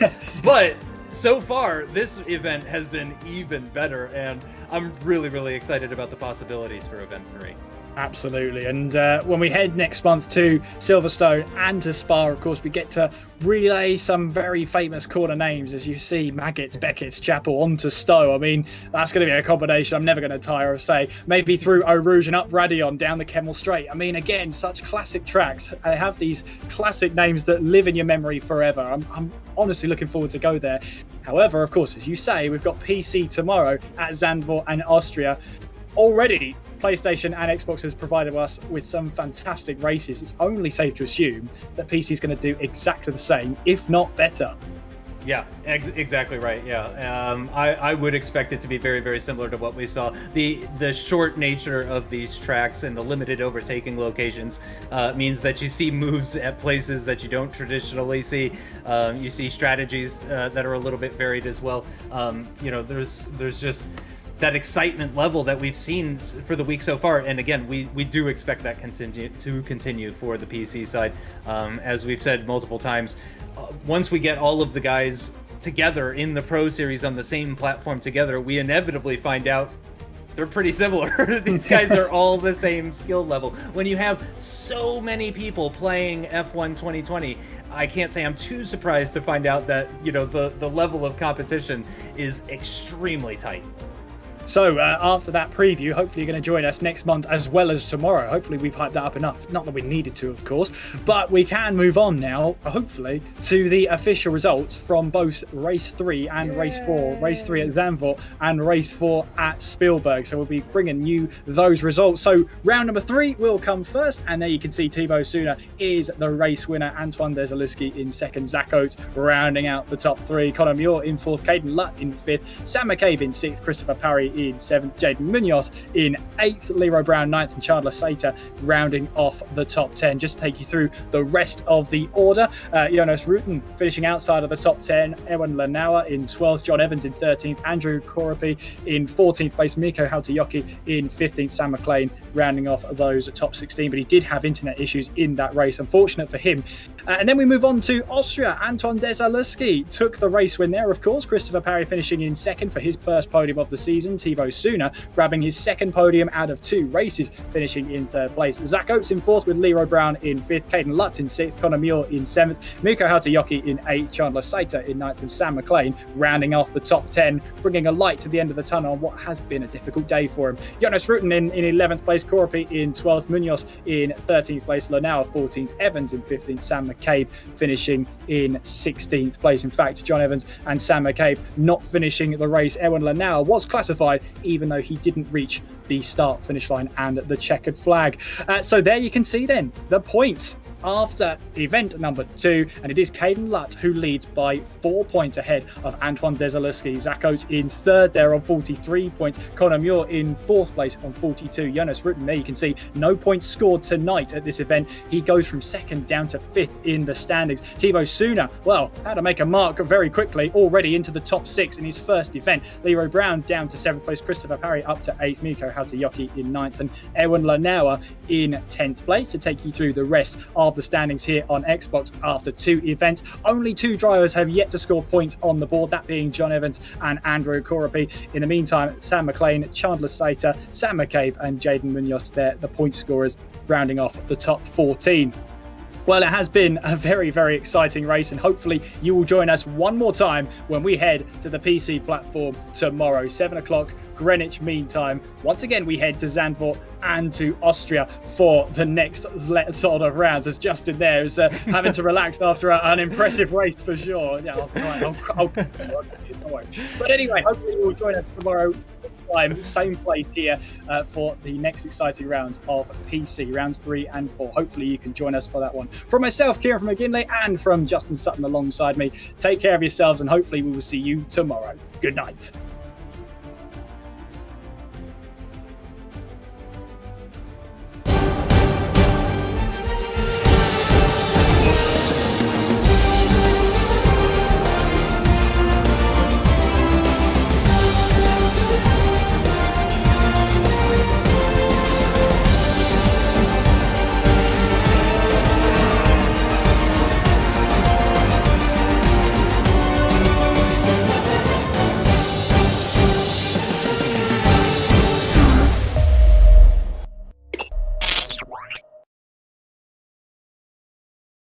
But so far, this event has been even better, and I'm really, really excited about the possibilities for Event 3. Absolutely. And when we head next month to Silverstone and to Spa, of course, we get to relay some very famous corner names, as you see Maggots, Beckett's, Chapel onto Stowe. I mean, that's going to be a combination I'm never going to tire of, say. Maybe through Eau Rouge and up Radion down the Kemmel Straight. I mean, again, such classic tracks. They have these classic names that live in your memory forever. I'm honestly looking forward to go there. However, of course, as you say, we've got PC tomorrow at Zandvoort and Austria. Already, PlayStation and Xbox has provided us with some fantastic races. It's only safe to assume that PC is going to do exactly the same, if not better. Yeah, exactly right. Yeah, I would expect it to be very, very similar to what we saw. The short nature of these tracks and the limited overtaking locations means that you see moves at places that you don't traditionally see. You see strategies that are a little bit varied as well. You know, there's just that excitement level that we've seen for the week so far, and again, we do expect that to continue for the PC side. As we've said multiple times, once we get all of the guys together in the Pro Series on the same platform together, we inevitably find out they're pretty similar. These guys are all the same skill level. When you have so many people playing F1 2020, I can't say I'm too surprised to find out that, you know, the level of competition is extremely tight. So after that preview, hopefully you're going to join us next month as well as tomorrow. Hopefully we've hyped that up enough. Not that we needed to, of course, but we can move on now, hopefully, to the official results from both Race 3 and Race 4. Race 3 at Zandvoort and Race 4 at Spielberg. So we'll be bringing you those results. So round number 3 will come first, and there you can see Thibaut Suna is the race winner. Antoine Desalewski in second. Zach Oates rounding out the top 3. Conor Muir in 4th. Caden Lutt in 5th. Sam McCabe in 6th. Christopher Parry in 7th, Jaden Munoz in 8th, Leroy Brown 9th, and Chandler Sater rounding off the top 10. Just to take you through the rest of the order, Jonas Rooten finishing outside of the top 10, Erwin Lanauer in 12th, John Evans in 13th, Andrew Koropi in 14th place, Mikko Hautajoki in 15th, Sam McLean rounding off those top 16, but he did have internet issues in that race, unfortunate for him. And then we move on to Austria. Antoine Desalewski took the race win there, of course. Christopher Parry finishing in 2nd for his first podium of the season. Thibaut Suna grabbing his 2nd podium out of 2 races, finishing in 3rd place. Zach Oates in 4th with Leroy Brown in 5th, Caden Lutt in 6th, Conor Muir in 7th, Mikko Hautajoki in 8th, Chandler Sater in 9th, and Sam McLean rounding off the top 10, bringing a light to the end of the tunnel on what has been a difficult day for him. Jonas Rooten in 11th place, Koropi in 12th, Munoz in 13th place, Lanauer 14th, Evans in 15th, Sam McCabe finishing in 16th place. In fact, John Evans and Sam McCabe not finishing the race. Erwin Lanauer was classified, even though he didn't reach the start finish line and the checkered flag. So there you can see then the points after event number 2, and it is Caden Lutt who leads by 4 points ahead of Antoine Desalewski. Zach Oates in 3rd there on 43 points, Conor Muir in 4th place on 42. Jonas Rooten, there you can see no points scored tonight at this event. He goes from 2nd down to 5th in the standings. Thibaut Suna, well, had to make a mark very quickly, already into the top 6 in his first event. Leroy Brown down to 7th place, Christopher Parry up to 8th, Mikko Hautajoki in 9th, and Erwin Lanauer in 10th place. To take you through the rest of the standings here on Xbox after 2 events, only 2 drivers have yet to score points on the board, that being John Evans and Andrew Koropi. In the meantime, Sam McLean, Chandler Sater, Sam McCabe and Jaden Munoz there, the point scorers rounding off the top 14. Well, it has been a very, very exciting race, and hopefully you will join us one more time when we head to the PC platform tomorrow, 7 o'clock Greenwich Mean Time. Once again, we head to Zandvoort and to Austria for the next sort of rounds, as Justin there is having to relax after an impressive race for sure. Yeah, I'll don't worry. But anyway, hopefully you will join us tomorrow. Same place here for the next exciting rounds of PC, rounds 3 and 4. Hopefully you can join us for that one. From myself, Kieran from McGinley, and from Justin Sutton alongside me, take care of yourselves, and hopefully we will see you tomorrow. Good night.